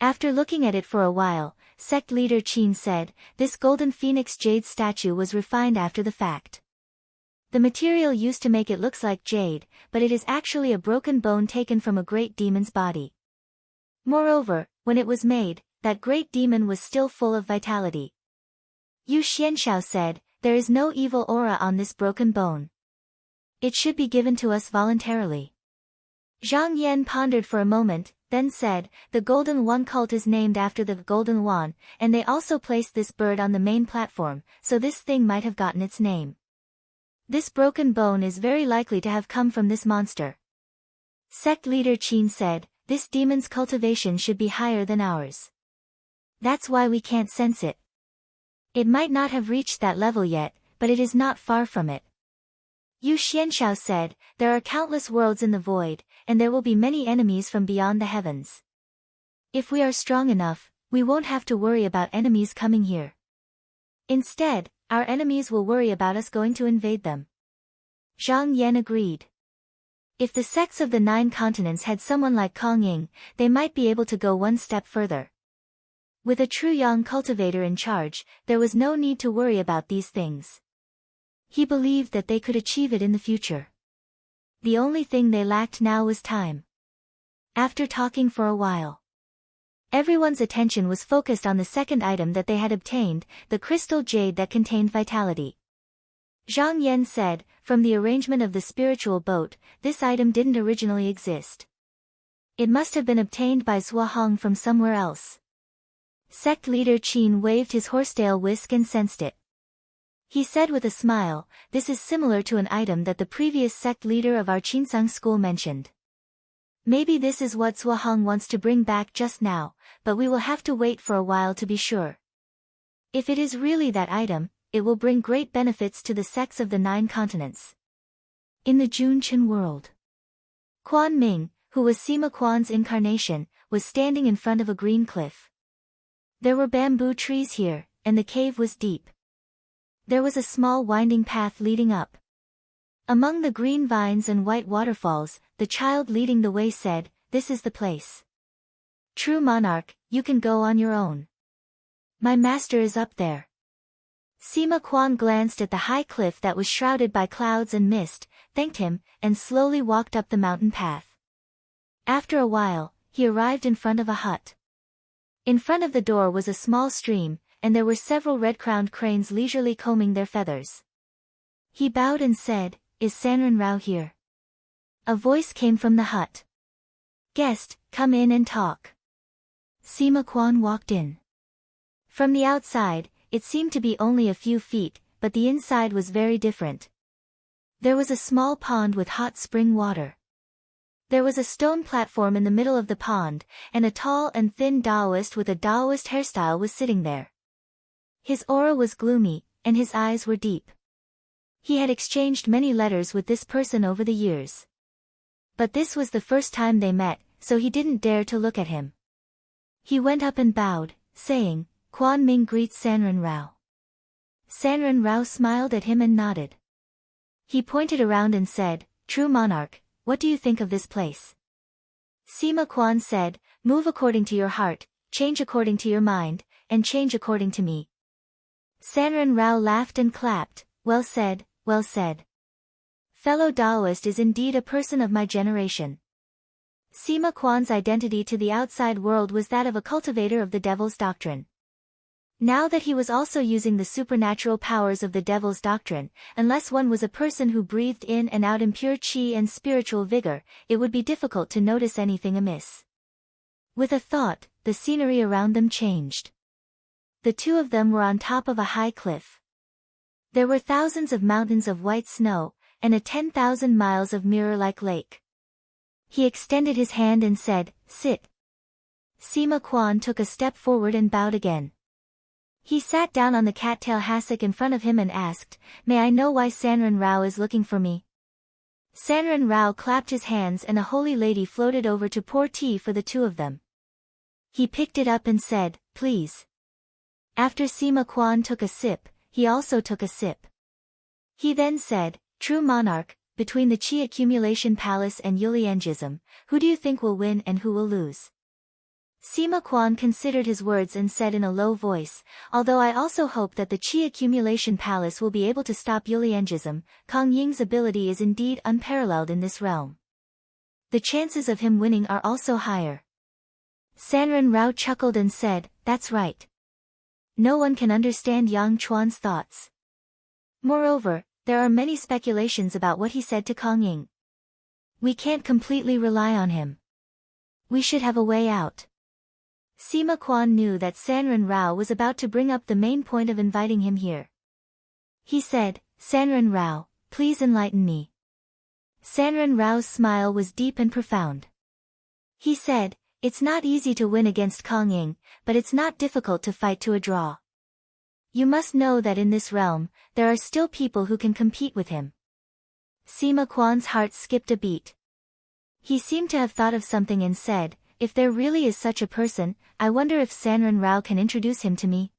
After looking at it for a while, sect leader Qin said, "This golden phoenix jade statue was refined after the fact. The material used to make it looks like jade, but it is actually a broken bone taken from a great demon's body. Moreover, when it was made, that great demon was still full of vitality." Yu Xianxiao said, "There is no evil aura on this broken bone. It should be given to us voluntarily." Zhang Yan pondered for a moment, then said, "The Golden Wan cult is named after the Golden Wan, and they also placed this bird on the main platform, so this thing might have gotten its name. This broken bone is very likely to have come from this monster." Sect leader Qin said, "This demon's cultivation should be higher than ours. That's why we can't sense it. It might not have reached that level yet, but it is not far from it." Yu Xianxiao said, "There are countless worlds in the void, and there will be many enemies from beyond the heavens. If we are strong enough, we won't have to worry about enemies coming here. Instead, our enemies will worry about us going to invade them." Zhang Yan agreed. If the sects of the 9 continents had someone like Kong Ying, they might be able to go one step further. With a true Yang cultivator in charge, there was no need to worry about these things. He believed that they could achieve it in the future. The only thing they lacked now was time. After talking for a while, everyone's attention was focused on the second item that they had obtained, the crystal jade that contained vitality. Zhang Yan said, "From the arrangement of the spiritual boat, this item didn't originally exist. It must have been obtained by Zhuahong from somewhere else." Sect leader Qin waved his horsetail whisk and sensed it. He said with a smile, "This is similar to an item that the previous sect leader of our Qinsang school mentioned. Maybe this is what Zhuahong wants to bring back just now, but we will have to wait for a while to be sure. If it is really that item, it will bring great benefits to the sects of the 9 continents." In the Junqian world, Quan Ming, who was Sima Quan's incarnation, was standing in front of a green cliff. There were bamboo trees here, and the cave was deep. There was a small winding path leading up. Among the green vines and white waterfalls, the child leading the way said, "This is the place. True monarch, you can go on your own. My master is up there." Sima Qian glanced at the high cliff that was shrouded by clouds and mist, thanked him, and slowly walked up the mountain path. After a while, he arrived in front of a hut. In front of the door was a small stream, and there were several red-crowned cranes leisurely combing their feathers. He bowed and said, "Is Sanren Rao here?" A voice came from the hut. "Guest, come in and talk." Sima Qian walked in. From the outside, it seemed to be only a few feet, but the inside was very different. There was a small pond with hot spring water. There was a stone platform in the middle of the pond, and a tall and thin Taoist with a Taoist hairstyle was sitting there. His aura was gloomy, and his eyes were deep. He had exchanged many letters with this person over the years. But this was the first time they met, so he didn't dare to look at him. He went up and bowed, saying, "Quan Ming greets Sanren Rao." Sanren Rao smiled at him and nodded. He pointed around and said, "True monarch, what do you think of this place?" Sima Qian said, "Move according to your heart, change according to your mind, and change according to me." Sanren Rao laughed and clapped, "Well said, well said. Fellow Taoist is indeed a person of my generation." Sima Qian's identity to the outside world was that of a cultivator of the devil's doctrine. Now that he was also using the supernatural powers of the devil's doctrine, unless one was a person who breathed in and out impure qi and spiritual vigor, it would be difficult to notice anything amiss. With a thought, the scenery around them changed. The two of them were on top of a high cliff. There were thousands of mountains of white snow, and a 10,000 miles of mirror-like lake. He extended his hand and said, "Sit." Sima Qian took a step forward and bowed again. He sat down on the cattail hassock in front of him and asked, "May I know why Sanren Rao is looking for me?" Sanren Rao clapped his hands and a holy lady floated over to pour tea for the two of them. He picked it up and said, "Please." After Sima Qian took a sip, he also took a sip. He then said, "True monarch, between the Qi accumulation palace and Yuliangism, who do you think will win and who will lose?" Sima Qian considered his words and said in a low voice, "Although I also hope that the Qi accumulation palace will be able to stop Yuliangism, Kong Ying's ability is indeed unparalleled in this realm. The chances of him winning are also higher." Sanren Rao chuckled and said, "That's right. No one can understand Yang Chuan's thoughts. Moreover, there are many speculations about what he said to Kong Ying. We can't completely rely on him. We should have a way out." Sima Qian knew that Sanren Rao was about to bring up the main point of inviting him here. He said, "Sanren Rao, please enlighten me." Sanren Rao's smile was deep and profound. He said, "It's not easy to win against Kong Ying, but it's not difficult to fight to a draw. You must know that in this realm, there are still people who can compete with him." Sima Qian's heart skipped a beat. He seemed to have thought of something and said, "If there really is such a person, I wonder if Sanren Rao can introduce him to me."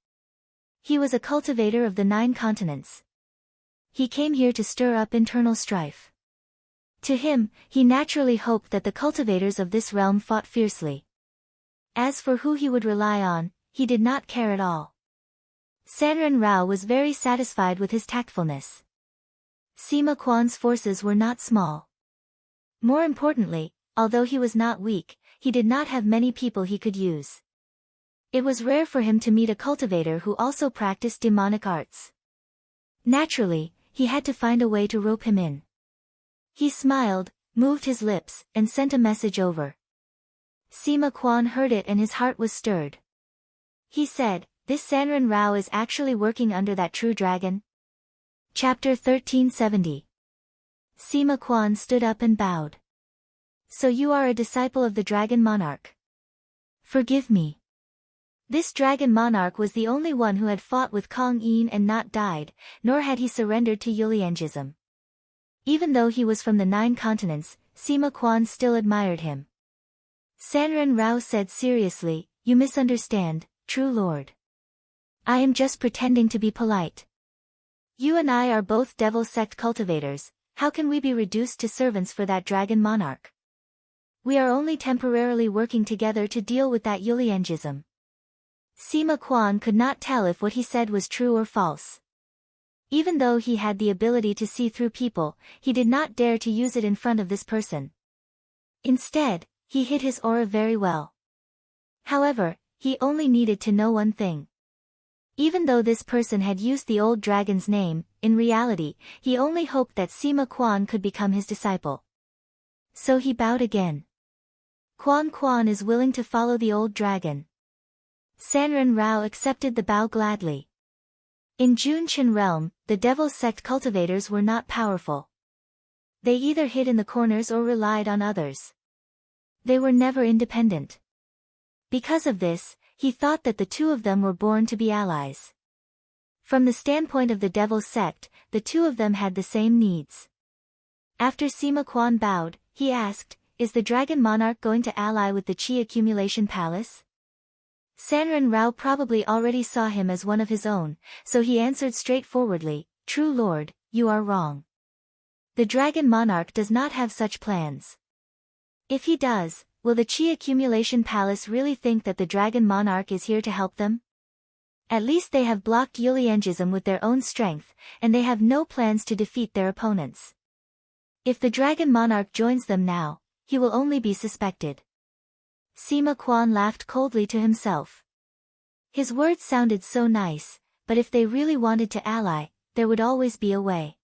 He was a cultivator of the 9 continents. He came here to stir up internal strife. To him, he naturally hoped that the cultivators of this realm fought fiercely. As for who he would rely on, he did not care at all. Sanren Rao was very satisfied with his tactfulness. Sima Qian's forces were not small. More importantly, although he was not weak, he did not have many people he could use. It was rare for him to meet a cultivator who also practiced demonic arts. Naturally, he had to find a way to rope him in. He smiled, moved his lips, and sent a message over. Sima Qian heard it and his heart was stirred. He said, "This Sanren Rao is actually working under that true dragon?" Chapter 1370. Sima Qian stood up and bowed. "So you are a disciple of the Dragon Monarch. Forgive me." This Dragon Monarch was the only one who had fought with Kong Yin and not died, nor had he surrendered to Yuliangism. Even though he was from the 9 continents, Sima Qian still admired him. Sanren Rao said seriously, "You misunderstand, true lord. I am just pretending to be polite. You and I are both devil sect cultivators, how can we be reduced to servants for that dragon monarch? We are only temporarily working together to deal with that Yuliangism." Sima Quan could not tell if what he said was true or false. Even though he had the ability to see through people, he did not dare to use it in front of this person. Instead, he hid his aura very well. However, he only needed to know one thing. Even though this person had used the old dragon's name, in reality, he only hoped that Sima Quan could become his disciple. So he bowed again. Quan is willing to follow the old dragon. Sanren Rao accepted the bow gladly. In Junchen realm, the devil sect cultivators were not powerful. They either hid in the corners or relied on others. They were never independent. Because of this, he thought that the two of them were born to be allies. From the standpoint of the devil sect, the two of them had the same needs. After Sima Quan bowed, he asked, "Is the dragon monarch going to ally with the Qi accumulation palace?" Sanren Rao probably already saw him as one of his own, so he answered straightforwardly, "True lord, you are wrong. The dragon monarch does not have such plans. If he does, will the Qi accumulation palace really think that the dragon monarch is here to help them? At least they have blocked Yuliangism with their own strength, and they have no plans to defeat their opponents. If the dragon monarch joins them now, he will only be suspected." Sima Quan laughed coldly to himself. His words sounded so nice, but if they really wanted to ally, there would always be a way.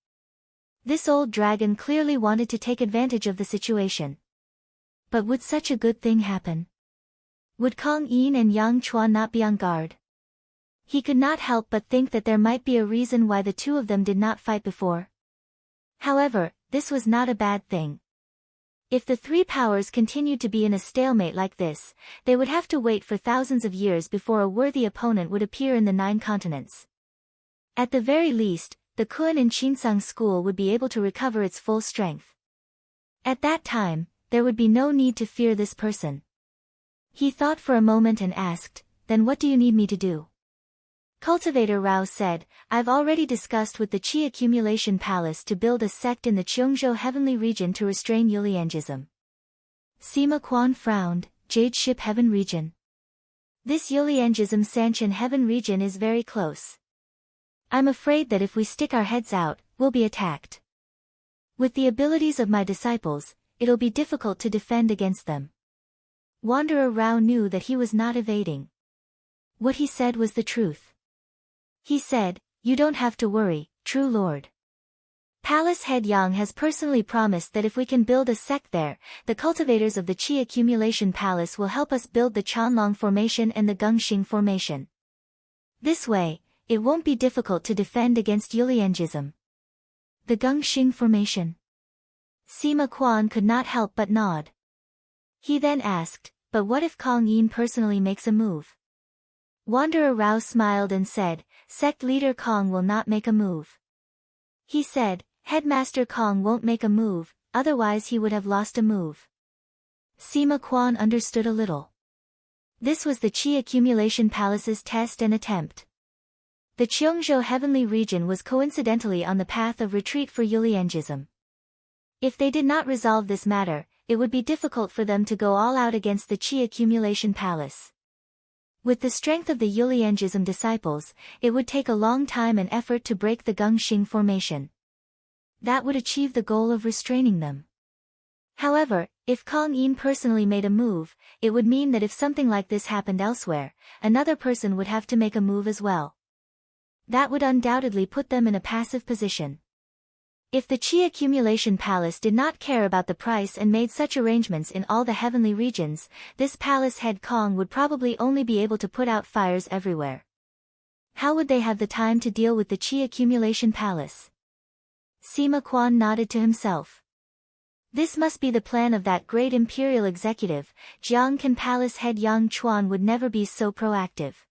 This old dragon clearly wanted to take advantage of the situation. But would such a good thing happen? Would Kong Yin and Yang Chuan not be on guard? He could not help but think that there might be a reason why the two of them did not fight before. However, this was not a bad thing. If the three powers continued to be in a stalemate like this, they would have to wait for thousands of years before a worthy opponent would appear in the 9 continents. At the very least, the Kun and Qinsang school would be able to recover its full strength. At that time, there would be no need to fear this person. He thought for a moment and asked, "Then what do you need me to do?" Cultivator Rao said, "I've already discussed with the Qi accumulation palace to build a sect in the Cheongzhou heavenly region to restrain Yuliangism." Sima Quan frowned, "Jade Ship Heaven region? This Yuliangism Sanchen Heaven region is very close. I'm afraid that if we stick our heads out, we'll be attacked. With the abilities of my disciples, it'll be difficult to defend against them." Wanderer Rao knew that he was not evading. What he said was the truth. He said, "You don't have to worry, true lord. Palace head Yang has personally promised that if we can build a sect there, the cultivators of the Qi accumulation palace will help us build the Chanlong formation and the Gengxing formation. This way, it won't be difficult to defend against Yuliangism." The Gengxing formation. Sima Quan could not help but nod. He then asked, "But what if Kong Yin personally makes a move?" Wanderer Rao smiled and said, "Sect leader Kong will not make a move." He said, "Headmaster Kong won't make a move, otherwise he would have lost a move." Sima Quan understood a little. This was the Qi accumulation palace's test and attempt. The Cheongzhou heavenly region was coincidentally on the path of retreat for Yuliangism. If they did not resolve this matter, it would be difficult for them to go all out against the Qi accumulation palace. With the strength of the Yuliangism disciples, it would take a long time and effort to break the Gengxing formation. That would achieve the goal of restraining them. However, if Kong Yin personally made a move, it would mean that if something like this happened elsewhere, another person would have to make a move as well. That would undoubtedly put them in a passive position. If the Qi accumulation palace did not care about the price and made such arrangements in all the heavenly regions, this palace head Kong would probably only be able to put out fires everywhere. How would they have the time to deal with the Qi accumulation palace? Sima Quan nodded to himself. This must be the plan of that great imperial executive. Jiangkan palace head Yang Chuan would never be so proactive.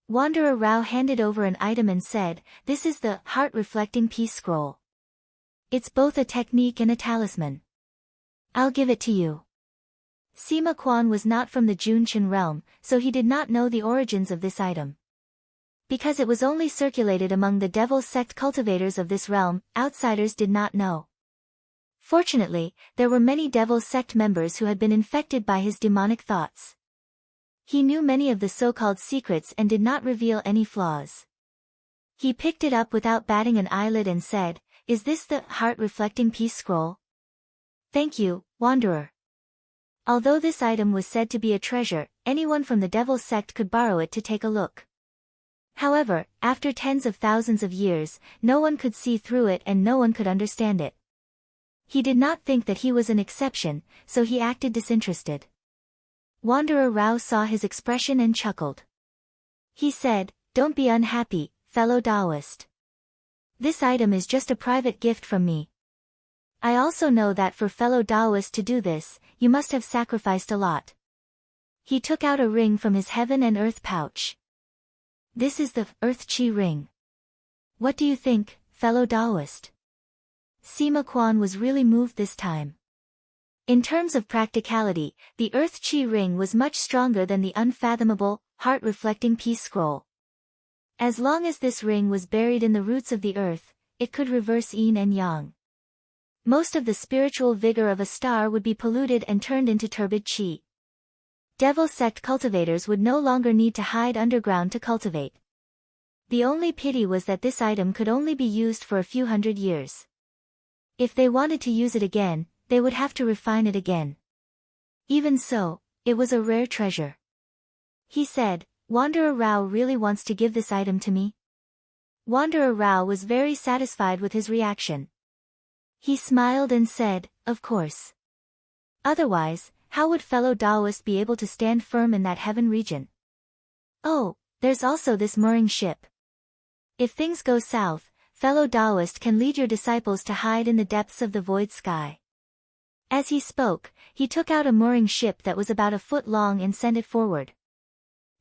Wanderer Rao handed over an item and said, "This is the heart-reflecting peace scroll. It's both a technique and a talisman. I'll give it to you." Sima Quan was not from the Junqian realm, so he did not know the origins of this item. Because it was only circulated among the devil sect cultivators of this realm, outsiders did not know. Fortunately, there were many devil sect members who had been infected by his demonic thoughts. He knew many of the so-called secrets and did not reveal any flaws. He picked it up without batting an eyelid and said, "Is this the heart-reflecting peace scroll?" "Thank you, Wanderer." Although this item was said to be a treasure, anyone from the devil sect could borrow it to take a look. However, after tens of thousands of years, no one could see through it and no one could understand it. He did not think that he was an exception, so he acted disinterested. Wanderer Rao saw his expression and chuckled. He said, "Don't be unhappy, fellow Taoist. This item is just a private gift from me. I also know that for fellow Taoists to do this, you must have sacrificed a lot." He took out a ring from his heaven and earth pouch. "This is the Earth Chi ring. What do you think, fellow Taoist?" Sima Quan was really moved this time. In terms of practicality, the Earth Chi ring was much stronger than the unfathomable, heart-reflecting peace scroll. As long as this ring was buried in the roots of the earth, it could reverse yin and yang. Most of the spiritual vigor of a star would be polluted and turned into turbid chi. Devil sect cultivators would no longer need to hide underground to cultivate. The only pity was that this item could only be used for a few hundred years. If they wanted to use it again, they would have to refine it again. Even so, it was a rare treasure. He said, "Wanderer Rao really wants to give this item to me?" Wanderer Rao was very satisfied with his reaction. He smiled and said, "Of course. Otherwise, how would fellow Taoists be able to stand firm in that heaven region? Oh, there's also this mooring ship. If things go south, fellow Taoist can lead your disciples to hide in the depths of the void sky." As he spoke, he took out a mooring ship that was about a foot long and sent it forward.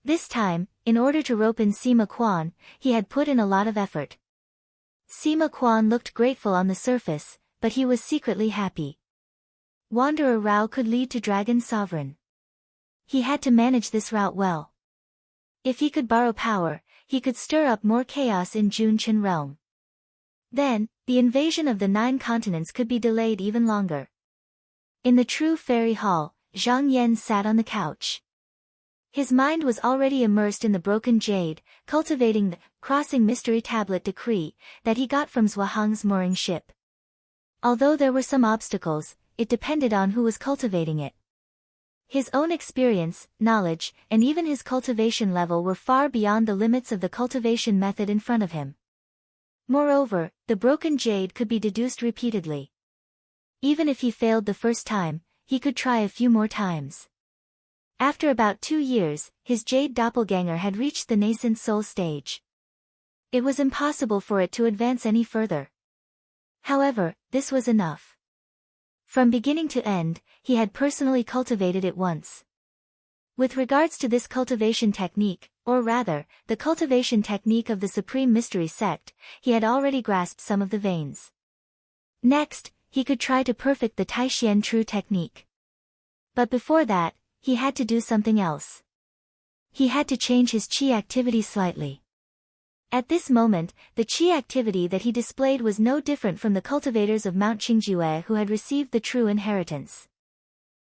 This time, in order to rope in Sima Quan, he had put in a lot of effort. Sima Quan looked grateful on the surface, but he was secretly happy. Wanderer Rao could lead to Dragon Sovereign. He had to manage this route well. If he could borrow power, he could stir up more chaos in Junqian realm. Then, the invasion of the 9 continents could be delayed even longer. In the true fairy hall, Zhang Yan sat on the couch. His mind was already immersed in the broken jade, cultivating the crossing mystery tablet decree that he got from Zhuahang's mooring ship. Although there were some obstacles, it depended on who was cultivating it. His own experience, knowledge, and even his cultivation level were far beyond the limits of the cultivation method in front of him. Moreover, the broken jade could be deduced repeatedly. Even if he failed the first time, he could try a few more times. After about 2 years, his jade doppelganger had reached the nascent soul stage. It was impossible for it to advance any further. However, this was enough. From beginning to end, he had personally cultivated it once. With regards to this cultivation technique, or rather, the cultivation technique of the Supreme Mystery Sect, he had already grasped some of the veins. Next, he could try to perfect the Taishian True technique. But before that, he had to do something else. He had to change his qi activity slightly. At this moment, the qi activity that he displayed was no different from the cultivators of Mount Qingjue who had received the true inheritance.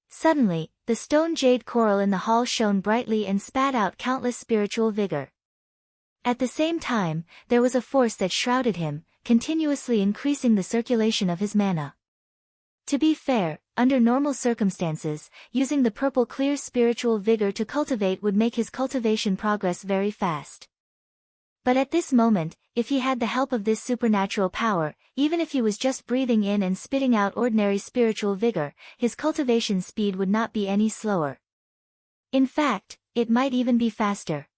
Suddenly, the stone jade coral in the hall shone brightly and spat out countless spiritual vigor. At the same time, there was a force that shrouded him, continuously increasing the circulation of his mana. To be fair, under normal circumstances, using the purple clear spiritual vigor to cultivate would make his cultivation progress very fast. But at this moment, if he had the help of this supernatural power, even if he was just breathing in and spitting out ordinary spiritual vigor, his cultivation speed would not be any slower. In fact, it might even be faster.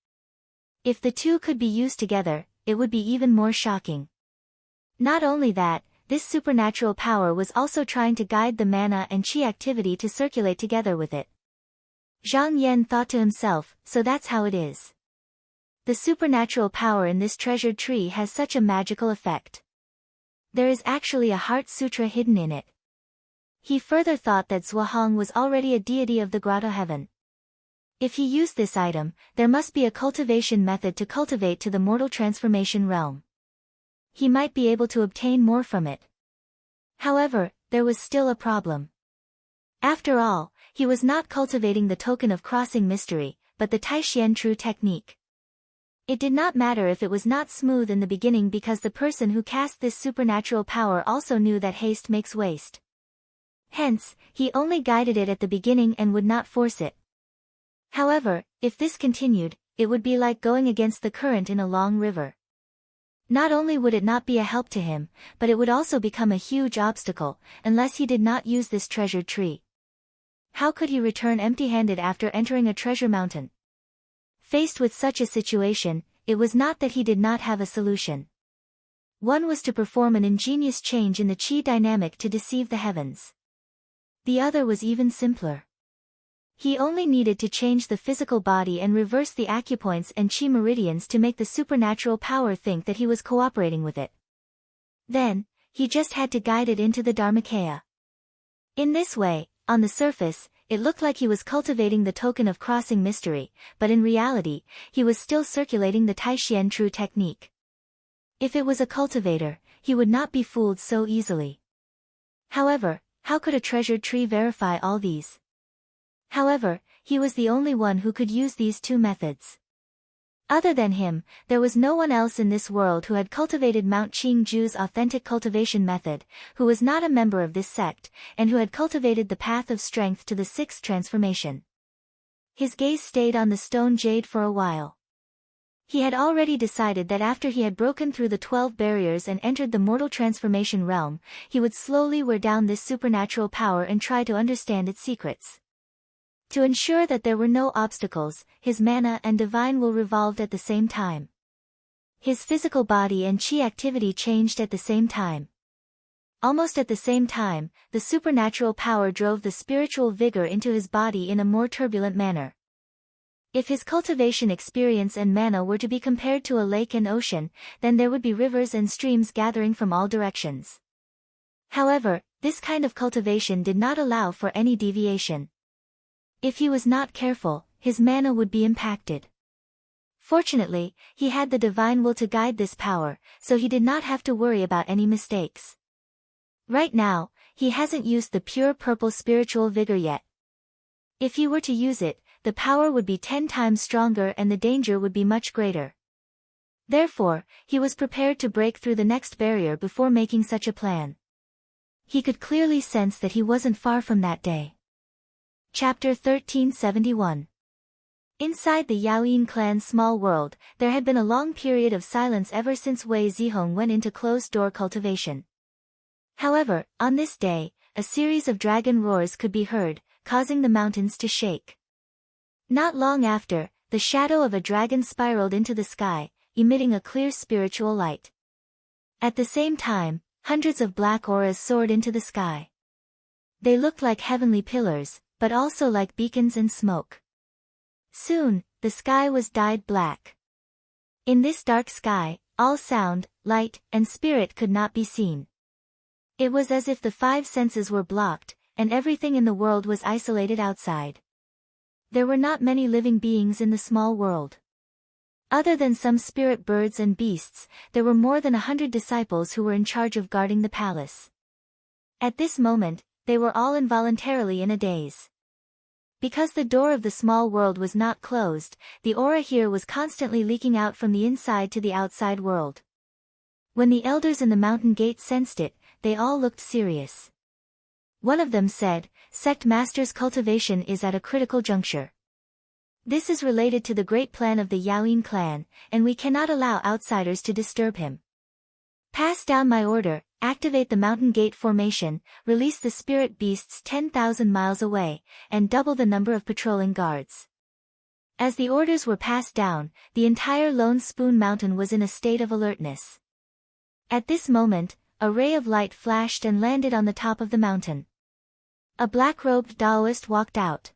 If the two could be used together, it would be even more shocking. Not only that, this supernatural power was also trying to guide the mana and qi activity to circulate together with it. Zhang Yan thought to himself, so that's how it is. The supernatural power in this treasured tree has such a magical effect. There is actually a heart sutra hidden in it. He further thought that Zhuahong was already a deity of the grotto heaven. If he used this item, there must be a cultivation method to cultivate to the mortal transformation realm. He might be able to obtain more from it. However, there was still a problem. After all, he was not cultivating the token of crossing mystery, but the Taixian true technique. It did not matter if it was not smooth in the beginning because the person who cast this supernatural power also knew that haste makes waste. Hence, he only guided it at the beginning and would not force it. However, if this continued, it would be like going against the current in a long river. Not only would it not be a help to him, but it would also become a huge obstacle, unless he did not use this treasured tree. How could he return empty-handed after entering a treasure mountain? Faced with such a situation, it was not that he did not have a solution. One was to perform an ingenious change in the qi dynamic to deceive the heavens. The other was even simpler. He only needed to change the physical body and reverse the acupoints and qi meridians to make the supernatural power think that he was cooperating with it. Then, he just had to guide it into the Dharmakaya. In this way, on the surface, it looked like he was cultivating the token of crossing mystery, but in reality, he was still circulating the Taixian true technique. If it was a cultivator, he would not be fooled so easily. However, how could a treasured tree verify all these? However, he was the only one who could use these two methods. Other than him, there was no one else in this world who had cultivated Mount Qingju's authentic cultivation method, who was not a member of this sect, and who had cultivated the path of strength to the sixth transformation. His gaze stayed on the stone jade for a while. He had already decided that after he had broken through the 12 barriers and entered the mortal transformation realm, he would slowly wear down this supernatural power and try to understand its secrets. To ensure that there were no obstacles, his mana and divine will revolved at the same time. His physical body and qi activity changed at the same time. Almost at the same time, the supernatural power drove the spiritual vigor into his body in a more turbulent manner. If his cultivation experience and mana were to be compared to a lake and ocean, then there would be rivers and streams gathering from all directions. However, this kind of cultivation did not allow for any deviation. If he was not careful, his mana would be impacted. Fortunately, he had the divine will to guide this power, so he did not have to worry about any mistakes. Right now, he hasn't used the pure purple spiritual vigor yet. If he were to use it, the power would be 10 times stronger and the danger would be much greater. Therefore, he was prepared to break through the next barrier before making such a plan. He could clearly sense that he wasn't far from that day. Chapter 1371. Inside the Yaoyin clan's small world, there had been a long period of silence ever since Wei Zihong went into closed-door cultivation. However, on this day, a series of dragon roars could be heard, causing the mountains to shake. Not long after, the shadow of a dragon spiraled into the sky, emitting a clear spiritual light. At the same time, hundreds of black auras soared into the sky. They looked like heavenly pillars, but also like beacons and smoke. Soon, the sky was dyed black. In this dark sky, all sound, light, and spirit could not be seen. It was as if the 5 senses were blocked, and everything in the world was isolated outside. There were not many living beings in the small world. Other than some spirit birds and beasts, there were more than 100 disciples who were in charge of guarding the palace. At this moment, they were all involuntarily in a daze. Because the door of the small world was not closed, the aura here was constantly leaking out from the inside to the outside world. When the elders in the mountain gate sensed it, they all looked serious. One of them said, "Sect Master's cultivation is at a critical juncture. This is related to the great plan of the Yaoyin clan, and we cannot allow outsiders to disturb him. Pass down my order, activate the mountain gate formation, release the spirit beasts 10,000 miles away, and double the number of patrolling guards." As the orders were passed down, the entire Lone Spoon Mountain was in a state of alertness. At this moment, a ray of light flashed and landed on the top of the mountain. A black-robed Taoist walked out.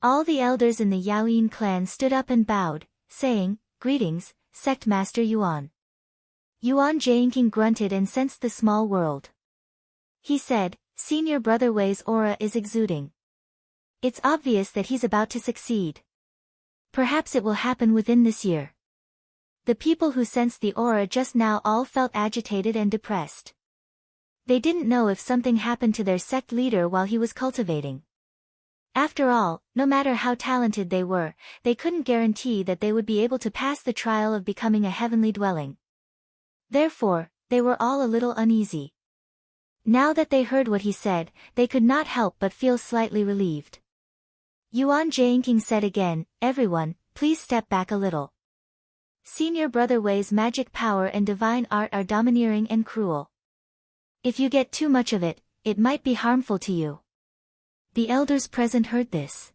All the elders in the Yaoyin clan stood up and bowed, saying, "Greetings, Sect Master Yuan." Yuan Jianqing grunted and sensed the small world. He said, Senior Brother Wei's aura is exuding. It's obvious that he's about to succeed. Perhaps it will happen within this year. The people who sensed the aura just now all felt agitated and depressed. They didn't know if something happened to their sect leader while he was cultivating. After all, no matter how talented they were, they couldn't guarantee that they would be able to pass the trial of becoming a heavenly dwelling. Therefore, they were all a little uneasy. Now that they heard what he said, they could not help but feel slightly relieved. Yuan Jianqing said again, "Everyone, please step back a little. Senior Brother Wei's magic power and divine art are domineering and cruel. If you get too much of it, it might be harmful to you." The elders present heard this.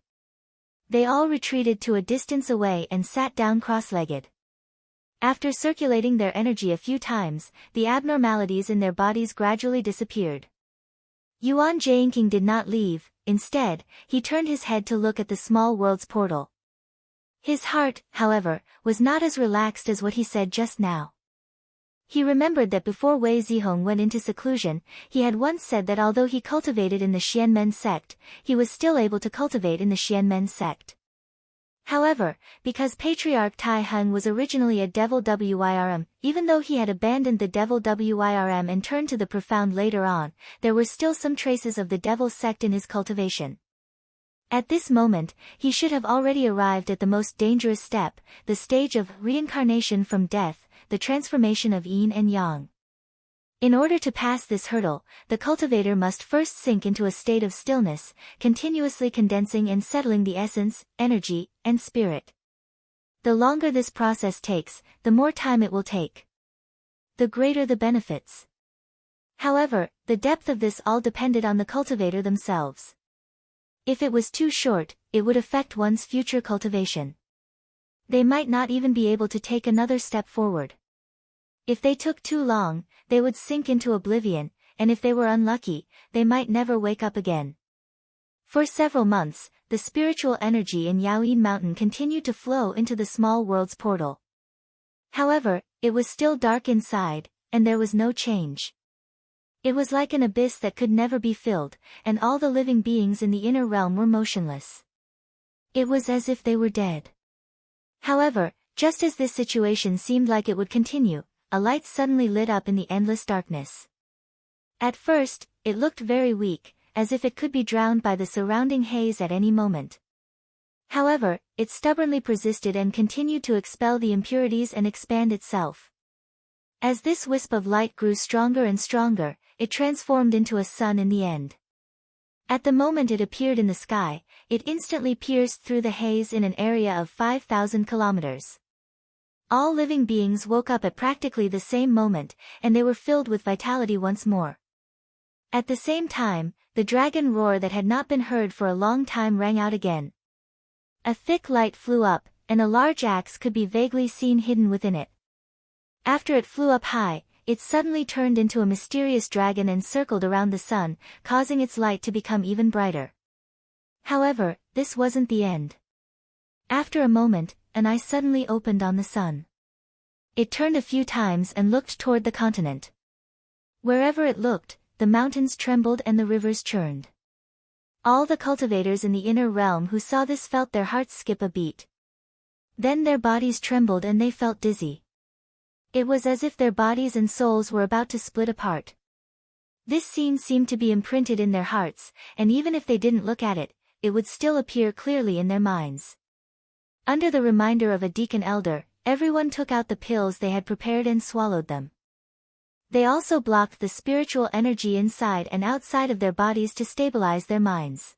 They all retreated to a distance away and sat down cross-legged. After circulating their energy a few times, the abnormalities in their bodies gradually disappeared. Yuan Jianqing did not leave. Instead, he turned his head to look at the small world's portal. His heart, however, was not as relaxed as what he said just now. He remembered that before Wei Zihong went into seclusion, he had once said that although he cultivated in the Xianmen sect, he was still able to cultivate in the Xianmen sect. However, because Patriarch Tai Hung was originally a devil Wirm, even though he had abandoned the devil Wirm and turned to the profound later on, there were still some traces of the devil sect in his cultivation. At this moment, he should have already arrived at the most dangerous step, the stage of reincarnation from death, the transformation of yin and yang. In order to pass this hurdle, the cultivator must first sink into a state of stillness, continuously condensing and settling the essence, energy, and spirit. The longer this process takes, the more time it will take. The greater the benefits. However, the depth of this all depended on the cultivator themselves. If it was too short, it would affect one's future cultivation. They might not even be able to take another step forward. If they took too long, they would sink into oblivion, and if they were unlucky, they might never wake up again. For several months, the spiritual energy in Yaoyin Mountain continued to flow into the small world's portal. However, it was still dark inside, and there was no change. It was like an abyss that could never be filled, and all the living beings in the inner realm were motionless. It was as if they were dead. However, just as this situation seemed like it would continue, a light suddenly lit up in the endless darkness. At first, it looked very weak, as if it could be drowned by the surrounding haze at any moment. However, it stubbornly persisted and continued to expel the impurities and expand itself. As this wisp of light grew stronger and stronger, it transformed into a sun in the end. At the moment it appeared in the sky, it instantly pierced through the haze in an area of 5,000 kilometers. All living beings woke up at practically the same moment, and they were filled with vitality once more. At the same time, the dragon roar that had not been heard for a long time rang out again. A thick light flew up, and a large axe could be vaguely seen hidden within it. After it flew up high, it suddenly turned into a mysterious dragon and circled around the sun, causing its light to become even brighter. However, this wasn't the end. After a moment, an eye suddenly opened on the sun. It turned a few times and looked toward the continent. Wherever it looked, the mountains trembled and the rivers churned. All the cultivators in the inner realm who saw this felt their hearts skip a beat. Then their bodies trembled and they felt dizzy. It was as if their bodies and souls were about to split apart. This scene seemed to be imprinted in their hearts, and even if they didn't look at it, it would still appear clearly in their minds. Under the reminder of a deacon elder, everyone took out the pills they had prepared and swallowed them. They also blocked the spiritual energy inside and outside of their bodies to stabilize their minds.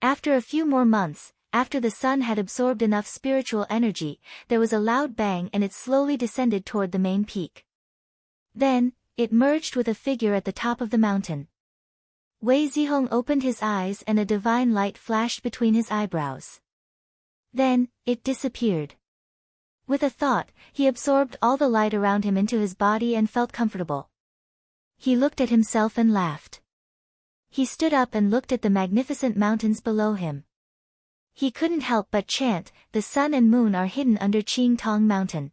After a few more months, after the sun had absorbed enough spiritual energy, there was a loud bang and it slowly descended toward the main peak. Then, it merged with a figure at the top of the mountain. Wei Zihong opened his eyes and a divine light flashed between his eyebrows. Then, it disappeared. With a thought, he absorbed all the light around him into his body and felt comfortable. He looked at himself and laughed. He stood up and looked at the magnificent mountains below him. He couldn't help but chant, "The sun and moon are hidden under Qing Tong Mountain.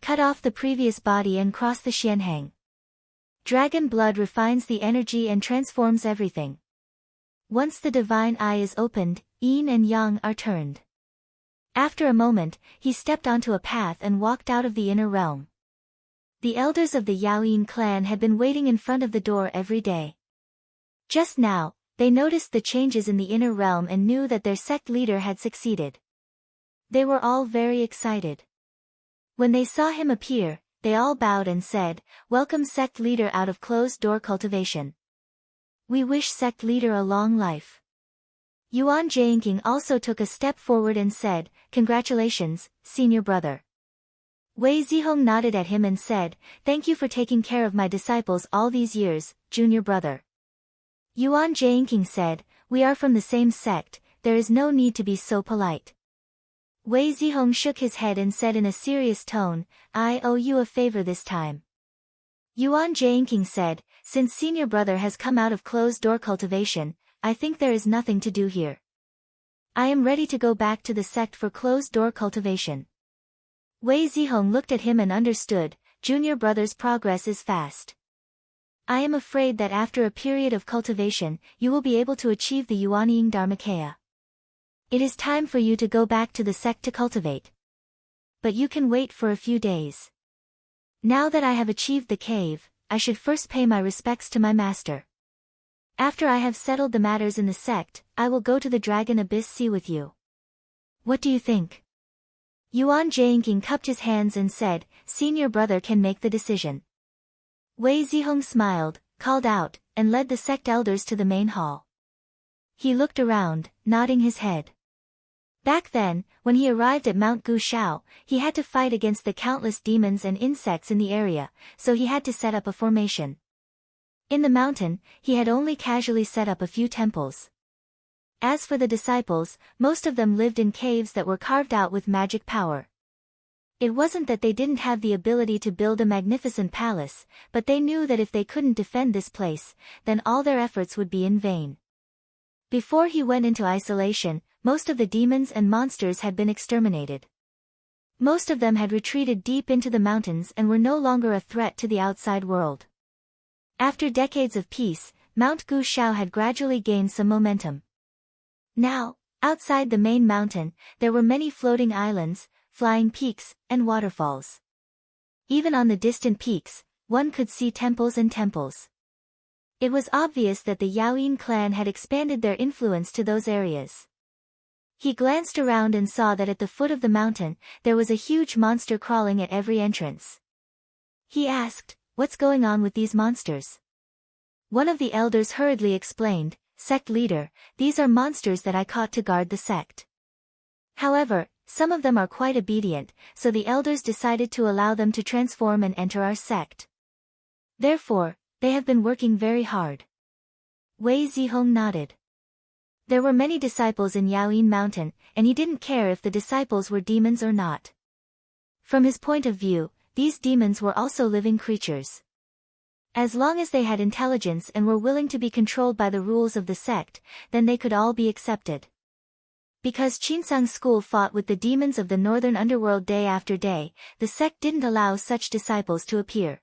Cut off the previous body and cross the Xianhang. Dragon blood refines the energy and transforms everything. Once the divine eye is opened, yin and yang are turned. After a moment, he stepped onto a path and walked out of the inner realm. The elders of the Yaoyin clan had been waiting in front of the door every day. Just now, they noticed the changes in the inner realm and knew that their sect leader had succeeded. They were all very excited. When they saw him appear, they all bowed and said, "Welcome sect leader out of closed-door cultivation. We wish sect leader a long life." Yuan Jianqing also took a step forward and said, "Congratulations, senior brother." Wei Zihong nodded at him and said, "Thank you for taking care of my disciples all these years, junior brother." Yuan Jianqing said, "We are from the same sect, there is no need to be so polite." Wei Zihong shook his head and said in a serious tone, "I owe you a favor this time." Yuan Jianqing said, "Since senior brother has come out of closed-door cultivation, I think there is nothing to do here. I am ready to go back to the sect for closed-door cultivation." Wei Zihong looked at him and understood, junior brother's progress is fast. I am afraid that after a period of cultivation, you will be able to achieve the Yuanying Dharmakaya. It is time for you to go back to the sect to cultivate. But you can wait for a few days. Now that I have achieved the cave, I should first pay my respects to my master. After I have settled the matters in the sect, I will go to the Dragon Abyss Sea with you. What do you think? Yuan Jianqing cupped his hands and said, "Senior brother can make the decision." Wei Zihong smiled, called out, and led the sect elders to the main hall. He looked around, nodding his head. Back then, when he arrived at Mount Gushao, he had to fight against the countless demons and insects in the area, so he had to set up a formation. In the mountain, he had only casually set up a few temples. As for the disciples, most of them lived in caves that were carved out with magic power. It wasn't that they didn't have the ability to build a magnificent palace, but they knew that if they couldn't defend this place, then all their efforts would be in vain. Before he went into isolation, most of the demons and monsters had been exterminated. Most of them had retreated deep into the mountains and were no longer a threat to the outside world. After decades of peace, Mount Gushao had gradually gained some momentum. Now, outside the main mountain, there were many floating islands, flying peaks, and waterfalls. Even on the distant peaks, one could see temples and temples. It was obvious that the Yaoyin clan had expanded their influence to those areas. He glanced around and saw that at the foot of the mountain, there was a huge monster crawling at every entrance. He asked, "What's going on with these monsters?" One of the elders hurriedly explained, "Sect leader, these are monsters that I caught to guard the sect. However, some of them are quite obedient, so the elders decided to allow them to transform and enter our sect. Therefore, they have been working very hard." Wei Zihong nodded. There were many disciples in Yaoyin Mountain, and he didn't care if the disciples were demons or not. From his point of view, these demons were also living creatures. As long as they had intelligence and were willing to be controlled by the rules of the sect, then they could all be accepted. Because Qinsang school fought with the demons of the northern underworld day after day, the sect didn't allow such disciples to appear.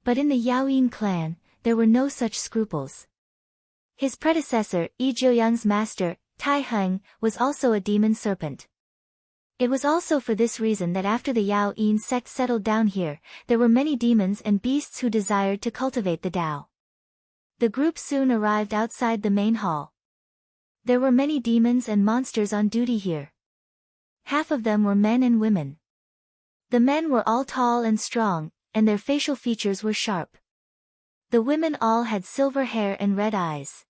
But in the Yaoyin clan, there were no such scruples. His predecessor, Yi Jiuyang's master, Tai Heng, was also a demon serpent. It was also for this reason that after the Yaoyin sect settled down here, there were many demons and beasts who desired to cultivate the Tao. The group soon arrived outside the main hall. There were many demons and monsters on duty here. Half of them were men and women. The men were all tall and strong, and their facial features were sharp. The women all had silver hair and red eyes.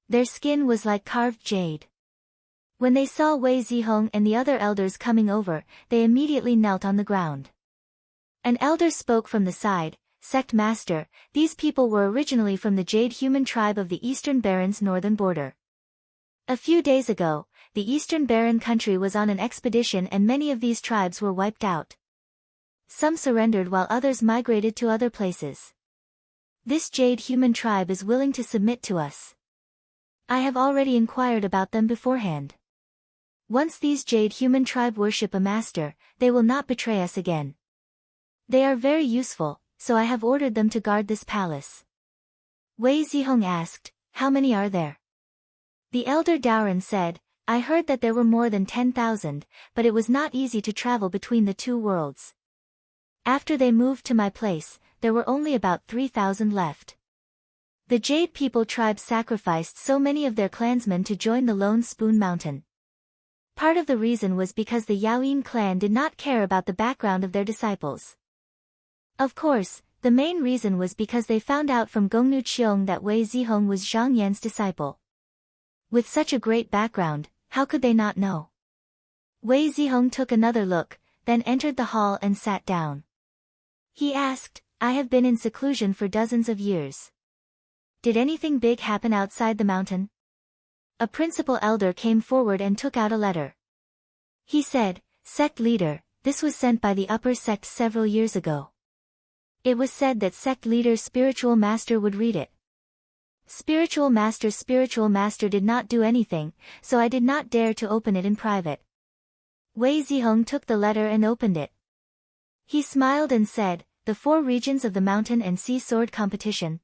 Their skin was like carved jade. When they saw Wei Zihong and the other elders coming over, they immediately knelt on the ground. An elder spoke from the side, "Sect master, these people were originally from the Jade human tribe of the Eastern Baron's northern border. A few days ago, the Eastern Baron country was on an expedition and many of these tribes were wiped out. Some surrendered while others migrated to other places. This Jade human tribe is willing to submit to us. I have already inquired about them beforehand. Once these Jade human tribe worship a master, they will not betray us again. They are very useful, so I have ordered them to guard this palace. Wei Zihong asked, how many are there? The elder Daoren said, I heard that there were more than 10,000, but it was not easy to travel between the two worlds. After they moved to my place, there were only about 3,000 left. The Jade People tribe sacrificed so many of their clansmen to join the Lone Spoon Mountain. Part of the reason was because the Yaoyin clan did not care about the background of their disciples. Of course, the main reason was because they found out from Gongnu Qiong that Wei Zihong was Zhang Yan's disciple. With such a great background, how could they not know? Wei Zihong took another look, then entered the hall and sat down. He asked, I have been in seclusion for dozens of years. Did anything big happen outside the mountain? A principal elder came forward and took out a letter. He said, Sect leader, this was sent by the upper sect several years ago. It was said that sect leader's spiritual master would read it. Spiritual master did not do anything, so I did not dare to open it in private. Wei Zihong took the letter and opened it. He smiled and said, the 4 regions of the mountain and sea sword competition.